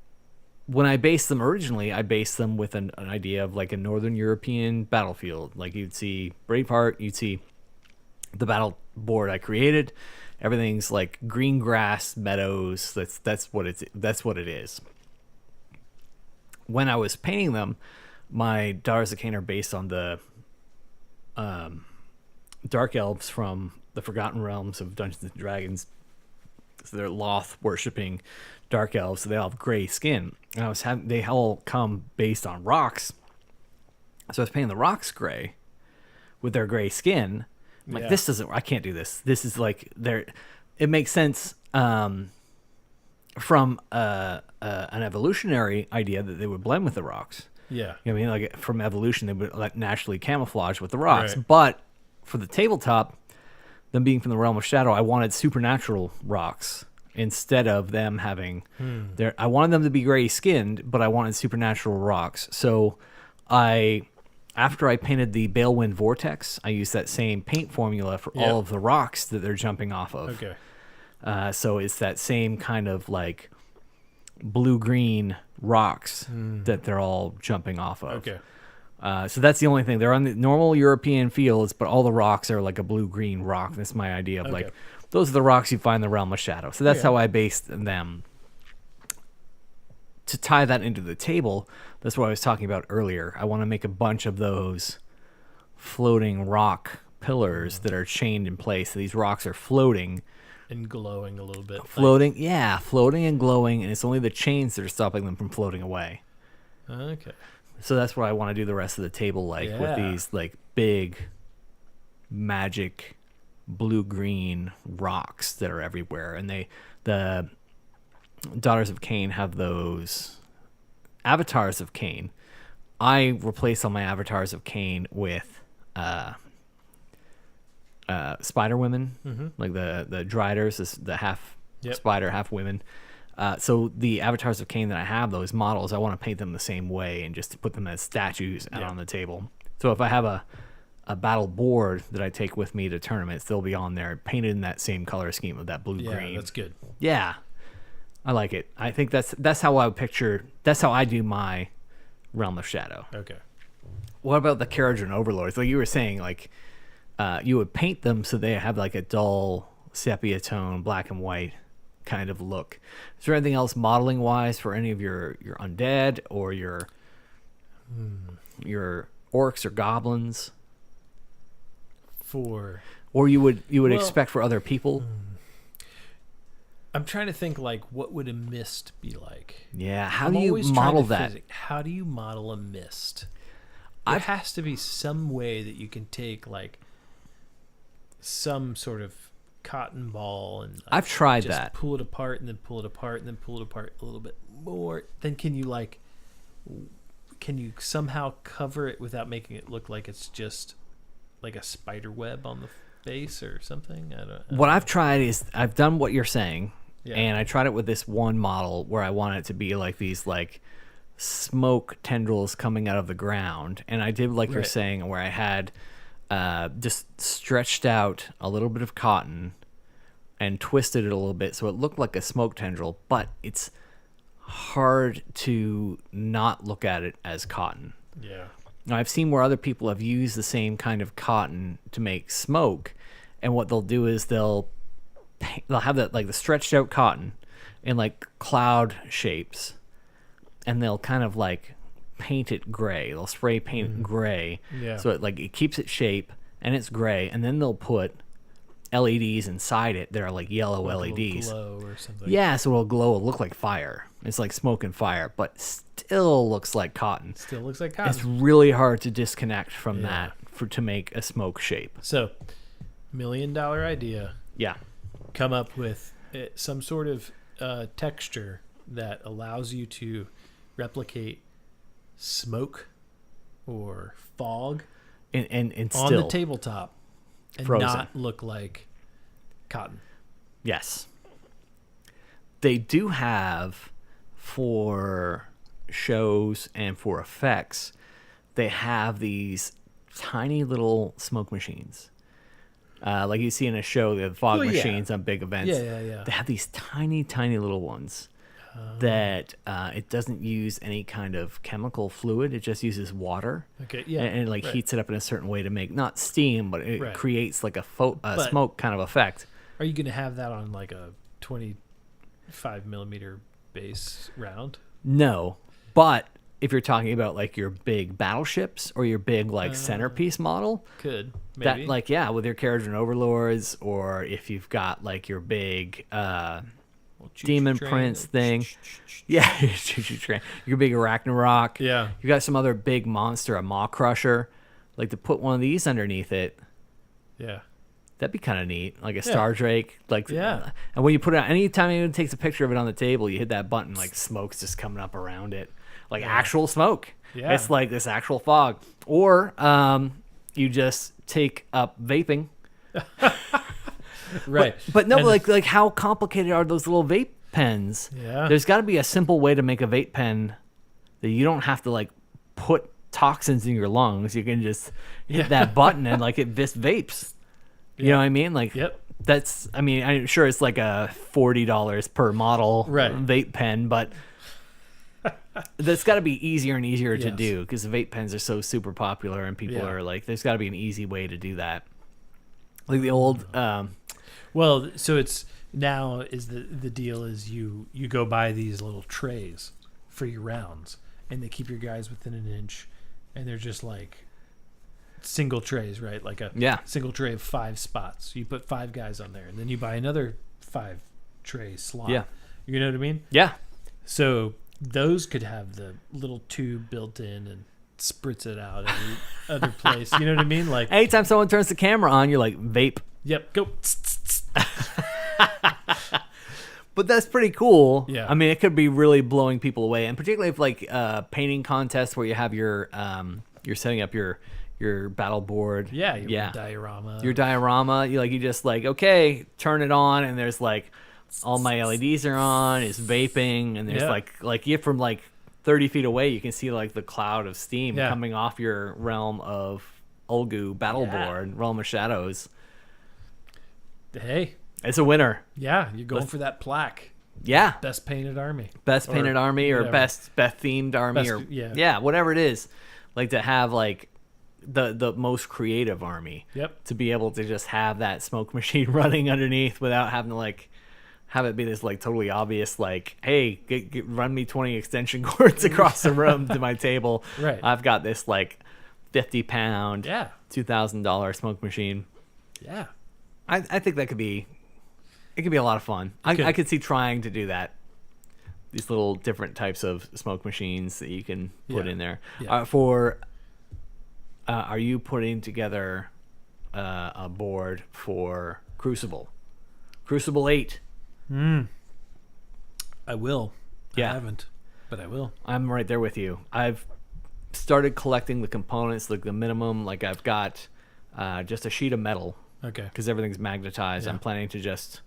when I based them originally, I based them with an idea of like a Northern European battlefield. Like you'd see Braveheart, you'd see the battle board I created. Everything's like green grass, meadows. That's what it is. When I was painting them, my Daughters of Cain are based on the dark elves from the Forgotten Realms of Dungeons and Dragons. So they're Loth worshipping dark elves. So they all have gray skin. And they all come based on rocks. So I was painting the rocks gray with their gray skin. I'm like, Yeah. I can't do this. This is like it makes sense from an evolutionary idea that they would blend with the rocks. Yeah. You know what I mean? Like from evolution, they would like naturally camouflage with the rocks. Right. But for the tabletop, them being from the Realm of Shadow, I wanted supernatural rocks instead of them having I wanted them to be gray skinned, but I wanted supernatural rocks. So after I painted the Balewind Vortex, I used that same paint formula for all of the rocks that they're jumping off of. Okay. So it's that same kind of like blue-green rocks that they're all jumping off of. Okay. So that's the only thing. They're on the normal European fields, but all the rocks are like a blue-green rock. That's my idea of Okay. like, those are the rocks you find in the Realm of Shadow. So that's how I based them. To tie that into the table, that's what I was talking about earlier. I want to make a bunch of those floating rock pillars that are chained in place. So these rocks are floating. And glowing a little bit. Floating and glowing, and it's only the chains that are stopping them from floating away. Okay. So that's what I want to do the rest of the table with Yeah. these like big magic blue-green rocks that are everywhere. And the Daughters of Cain have those avatars of Cain. I replace all my avatars of Cain with spider women, like the Driders, the half spider, half women. So the avatars of Cain that I have, those models, I want to paint them the same way and just to put them as statues out on the table. So if I have a battle board that I take with me to tournaments, they'll be on there painted in that same color scheme of that blue-green. Yeah, that's good. Yeah, I like it. I think that's how I would picture. That's how I do my Realm of Shadow. Okay. What about the Carriage and Overlords? Like you were saying, like you would paint them so they have like a dull sepia tone, black and white kind of look. Is there anything else modeling wise for any of your undead or your orcs or goblins? Or you would expect for other people? I'm trying to think like what would a mist be like? Yeah, how I'm do you always trying model to that? How do you model a mist? There has to be some way that you can take like some sort of cotton ball and like, I've tried just that. pull it apart and then pull it apart and then pull it apart a little bit more. Then can you somehow cover it without making it look like it's just like a spider web on the face or something? I don't What I've tried is I've done what you're saying, Yeah. and I tried it with this one model where I want it to be like these like smoke tendrils coming out of the ground, and I did like you're Right. saying where I had just stretched out a little bit of cotton and twisted it a little bit so it looked like a smoke tendril, but it's hard to not look at it as cotton. Yeah. Now, I've seen where other people have used the same kind of cotton to make smoke, and what they'll do is they'll have that like the stretched out cotton in like cloud shapes, and they'll kind of like paint it gray. They'll spray paint it gray, Yeah. so it keeps its shape and it's gray, and then they'll put LEDs inside it that are like yellow Like a little LEDs. glow or something. Yeah, so it'll glow. It'll look like fire. It's like smoke and fire, but still looks like cotton. Still looks like cotton. It's really hard to disconnect from Yeah. that to make a smoke shape. So, $1 million idea. Yeah. Come up with some sort of texture that allows you to replicate smoke or fog And on still, the tabletop and frozen. not look like cotton. yes. They do have, for shows and for effects, they have these tiny little smoke machines. Like you see in a show, the fog Well, yeah. machines on big events. Yeah. They have these tiny, tiny little ones that it doesn't use any kind of chemical fluid. It just uses water. Okay, yeah. And it like right. heats it up in a certain way to make not steam, but it Right. creates like a But- smoke kind of effect. Are you going to have that on like a 25 millimeter base round? No, but if you're talking about like your big battleships or your big like centerpiece model, Could, maybe. that like with your carriage and overlords, or if you've got like your big Choo-choo demon train. prince thing, choo-choo train, your big Ragnarok, Yeah. you got some other big monster, a Maw Crusher, like to put one of these underneath it. Yeah. That'd be kind of neat, like a Star Drake. Like, Yeah. And when you put it, anytime anyone takes a picture of it on the table, you hit that button, like smoke's just coming up around it, like actual smoke. Yeah. It's like this actual fog. Or you just take up vaping. Right. But no, And- like how complicated are those little vape pens? Yeah. There's got to be a simple way to make a vape pen that you don't have to like put toxins in your lungs. You can just hit that button and like it just vapes. You know what I mean? Like, Yep. that's, I mean, I'm sure it's like a $40 per model Right. vape pen, but that's got to be easier and easier to Yes. do because the vape pens are so super popular and people Yeah. are like, there's got to be an easy way to do that. Like the old, Well, so it's now is the deal is you go buy these little trays for your rounds, and they keep your guys within an inch, and they're just like single trays, right? Like a Yeah. single tray of 5 spots. You put 5 guys on there, and then you buy another 5 tray slot. Yeah. You know what I mean? yeah. So those could have the little tube built in and spritz it out every other place. You know what I mean? Like, Anytime someone turns the camera on, you're like, vape. yep, go. But that's pretty cool. Yeah. I mean, it could be really blowing people away, and particularly if like painting contests where you have your you're setting up your battle board. Yeah, your yeah. diorama. Your diorama. You just like, okay, turn it on, and there's like all my LEDs are on. It's vaping, and there's Yeah. like you from like 30 feet away, you can see like the cloud of steam Yeah. coming off your realm of Ulgu battle Yeah. board, realm of shadows. Hey, It's a winner. yeah, you're going for that plaque. Yeah. Best painted army. Best Or painted army or whatever. best themed army Best- or yeah. whatever it is, like to have like the most creative army. Yep. To be able to just have that smoke machine running underneath without having to like have it be this like totally obvious like, hey, run me 20 extension cords across the room to my table. Right. I've got this like 50-pound, Yeah. $2,000 smoke machine. Yeah. I think that could be a lot of fun. I Could. could see trying to do that. These little different types of smoke machines that you can put Yeah. in there. Yeah. Are you putting together a board for Crucible? Crucible 8. I will. Yeah. I haven't, but I will. I'm right there with you. I've started collecting the components, like the minimum. Like I've got just a sheet of metal Okay. because everything's magnetized. Yeah. I'm planning to just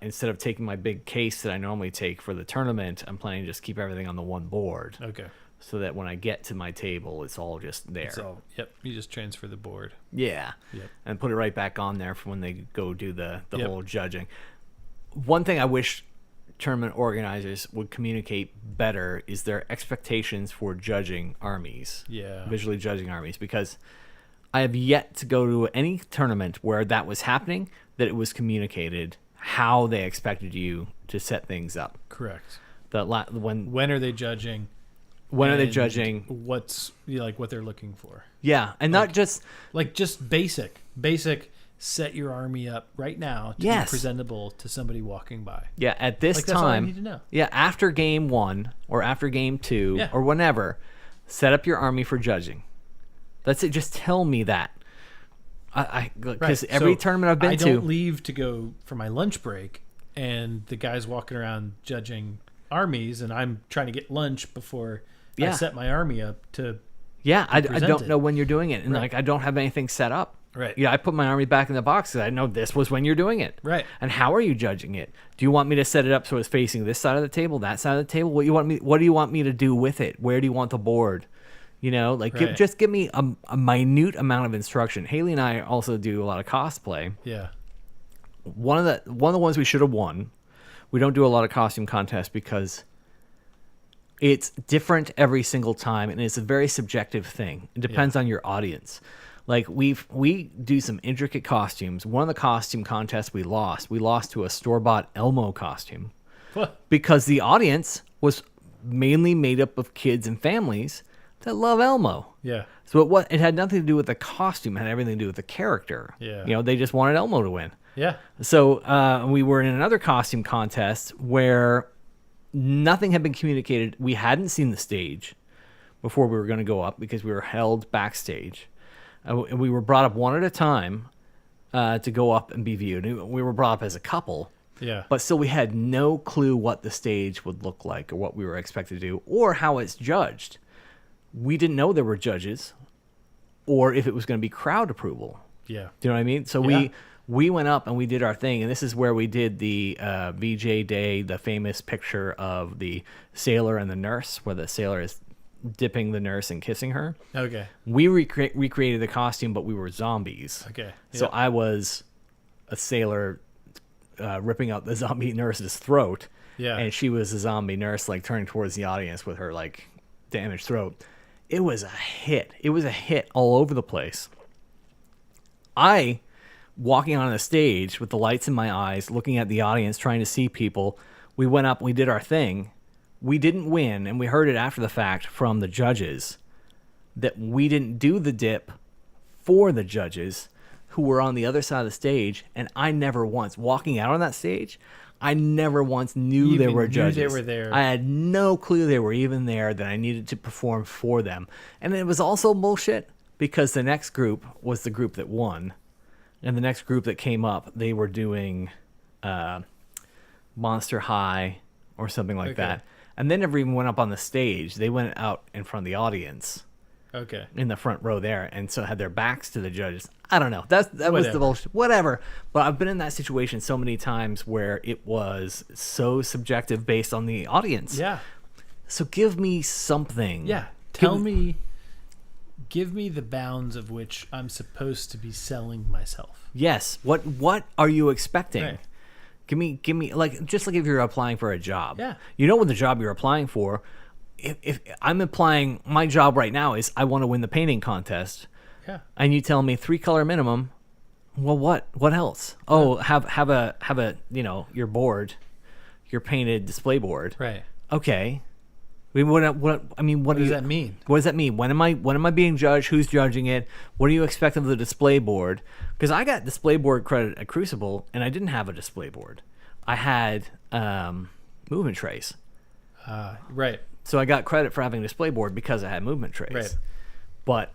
instead of taking my big case that I normally take for the tournament, I'm planning to just keep everything on the one board Okay. so that when I get to my table, it's all just there. So, yep, you just transfer the board. Yeah. Yep. And put it right back on there for when they go do the Yep. whole judging. One thing I wish tournament organizers would communicate better is their expectations for judging armies. Yeah. Visually judging armies, because I have yet to go to any tournament where that was happening, that it was communicated how they expected you to set things up. Correct. When are they judging? When are they judging? What's what they're looking for? Yeah, and not just just basic. Set your army up right now to be presentable to somebody walking by. Yeah, at this that's time. all I need to know. Yeah, after game 1 or after game 2 or whenever, set up your army for judging. That's it. Just tell me that. Because every tournament I've been to, I don't leave to go for my lunch break, and the guy's walking around judging armies, and I'm trying to get lunch before I set my army up to. Yeah, I don't know when you're doing it, and I don't have anything set up. Right. Yeah, I put my army back in the box because I know this was when you're doing it. Right. And how are you judging it? Do you want me to set it up so it's facing this side of the table, that side of the table? What do you want me to do with it? Where do you want the board? Just give me a minute amount of instruction. Haley and I also do a lot of cosplay. Yeah. One of the ones we should have won. We don't do a lot of costume contests because it's different every single time, and it's a very subjective thing. It depends on your audience. Like we do some intricate costumes. One of the costume contests we lost to a store-bought Elmo costume because the audience was mainly made up of kids and families that love Elmo. Yeah. So it had nothing to do with the costume. It had everything to do with the character. Yeah. They just wanted Elmo to win. Yeah. So we were in another costume contest where nothing had been communicated. We hadn't seen the stage before we were going to go up because we were held backstage. And we were brought up one at a time to go up and be viewed. We were brought up as a couple. Yeah. But still, we had no clue what the stage would look like or what we were expected to do or how it's judged. We didn't know there were judges or if it was going to be crowd approval. Yeah. Do you know what I mean? So we went up and we did our thing. And this is where we did the VJ Day, the famous picture of the sailor and the nurse, where the sailor is dipping the nurse and kissing her. Okay. We recreated the costume, but we were zombies. Okay. Yeah. So I was a sailor ripping out the zombie nurse's throat. Yeah. And she was a zombie nurse, turning towards the audience with her, damaged throat. It was a hit. It was a hit all over the place. Walking on the stage with the lights in my eyes, looking at the audience, trying to see people, we went up, we did our thing. We didn't win, and we heard it after the fact from the judges that we didn't do the dip for the judges who were on the other side of the stage, and I never once, walking out on that stage, I never once knew there were judges. They were there. I had no clue they were even there, that I needed to perform for them. And it was also bullshit because the next group was the group that won, and the next group that came up, they were doing Monster High or something like that. And they never even went up on the stage. They went out in front of the audience. Okay. In the front row there, and so had their backs to the judges. I don't know. That was the bullshit. Whatever. But I've been in that situation so many times where it was so subjective based on the audience. Yeah. So give me something. Yeah. Give me the bounds of which I'm supposed to be selling myself. Yes. What are you expecting? Right. Give me just like if you're applying for a job. Yeah. You know what the job you're applying for. If I'm applying, my job right now is I want to win the painting contest. Yeah. And you tell me 3-color minimum. Well, what else? Oh, have a your board, your painted display board. Right. Okay. What does that mean? What does that mean? When am I being judged? Who's judging it? What do you expect of the display board? Because I got display board credit at Crucible, and I didn't have a display board. I had movement trays. Right. So I got credit for having a display board because I had movement trays. Right. But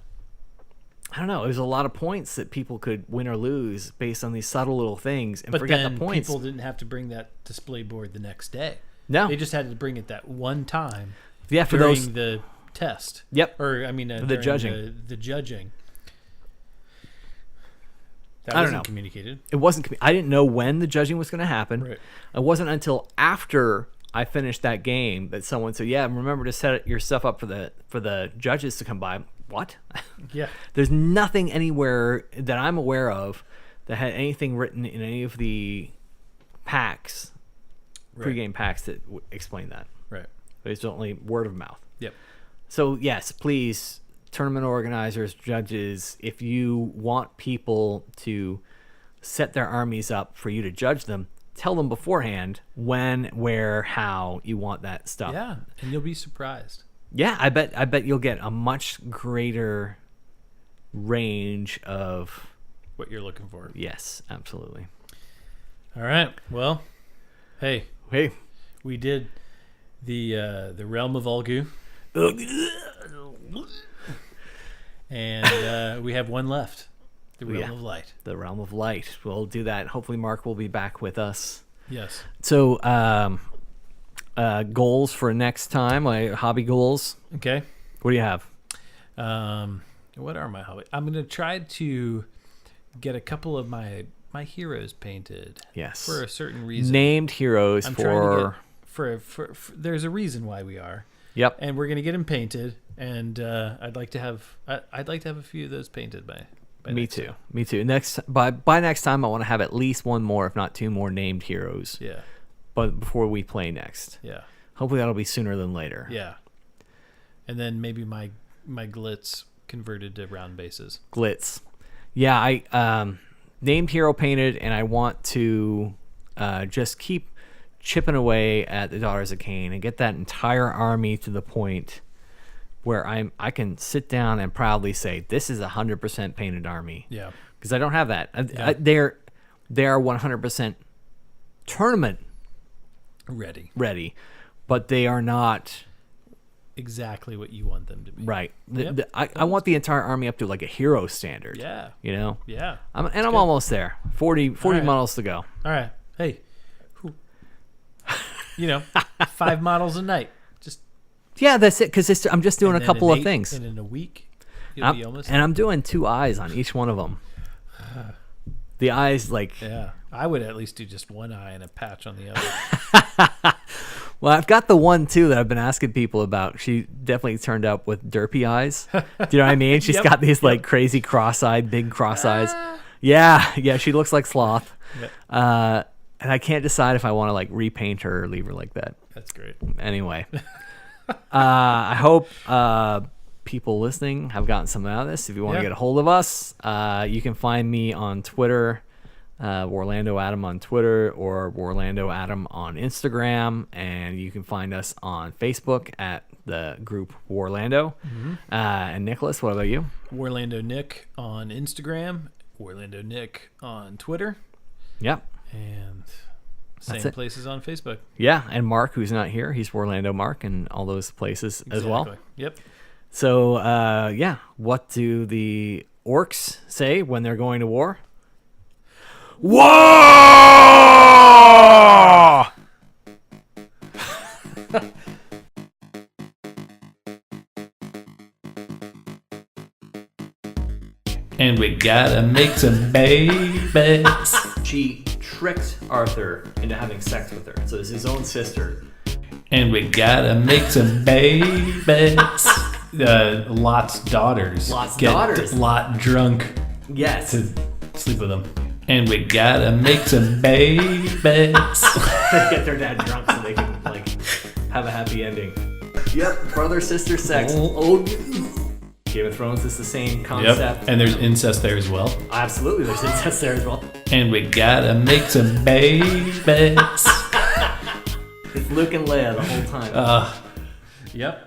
I don't know. There's a lot of points that people could win or lose based on these subtle little things and forget the points. People didn't have to bring that display board the next day. No. They just had to bring it that one time. Yeah, for during the test. Yep. Or the judging. The judging. That I don't wasn't know. communicated. It wasn't. I didn't know when the judging was going to happen. Right. It wasn't until after I finished that game that someone said, "Yeah, remember to set your stuff up for the judges to come by." What? Yeah. There's nothing anywhere that I'm aware of that had anything written in any of the packs pregame packs that explain that. Right. But it's only word of mouth. Yep. So yes, please, tournament organizers, judges, if you want people to set their armies up for you to judge them, tell them beforehand when, where, how you want that stuff. Yeah, and you'll be surprised. Yeah, I bet you'll get a much greater range of What you're looking for. yes, absolutely. All right. Well, hey, Hey, we did the Realm of Ulgu, and we have one left. The Realm of Light. the Realm of Light. We'll do that. Hopefully Mark will be back with us. Yes. So, goals for next time, like hobby goals. Okay. What do you have? What are my hobbies? I'm gonna try to get a couple of my heroes painted. Yes. For a certain reason. Named heroes I'm for. trying to get for there's a reason why we are. Yep. And we're gonna get them painted, and I'd like to have a few of those painted by Me next too. time. Me too. By next time, I want to have at least one more, if not two more, named heroes. Yeah. But before we play next, Yeah. hopefully that'll be sooner than later. Yeah. And then maybe my glitz converted to round bases. Glitz. Yeah, I named hero painted, and I want to just keep chipping away at the Daughters of Cain and get that entire army to the point where I can sit down and proudly say this is 100% painted army. Yeah. Because I don't have that. Yeah. They are 100% tournament Ready. but they are not Exactly what you want them to be. right. Yep. I want the entire army up to like a hero standard. Yeah. You know. Yeah. I'm good. almost there. 40 right. models to go. All right. Hey. You know, 5 models a night. Just Yeah, that's it. Because I'm just doing a and then couple in of things. And in a week, you'll be almost. And I'm doing 2 eyes on each one of them. The eyes, like, Yeah. I would at least do just one eye and a patch on the other. well, I've got the one too that I've been asking people about. She definitely turned up with derpy eyes. Do you know what I mean? She's Yep, got these like crazy cross-eyed, big cross eyes. Yeah, she looks like Sloth. Yep. And I can't decide if I want to like repaint her or leave her like that. That's great. Anyway, I hope people listening have gotten something out of this. If you want to Yeah. get a hold of us, you can find me on Twitter, Warlando Adam on Twitter, or Warlando Adam on Instagram, and you can find us on Facebook at the group Warlando. And Nicholas, what about you? Warlando Nick on Instagram, Warlando Nick on Twitter, Yep. and That's same it. places on Facebook. Yeah, and Mark, who's not here, he's Warlando Mark and all those places as well. Exactly. Yep. So, yeah, what do the orcs say when they're going to war? War! And we gotta make some babies. She tricked Arthur into having sex with her. So it's his own sister. And we gotta make some babies. Lot's daughters. Lot's get daughters. Lot drunk Yes. to sleep with them. And we gotta make some babies. Get their dad drunk so they can like have a happy ending. Yep, brother sister sex. Oh, Game of Thrones is the same concept. Yep. And there's incest there as well. Absolutely, there's incest there as well. And we gotta make some babies. It's Luke and Leia the whole time. Yep.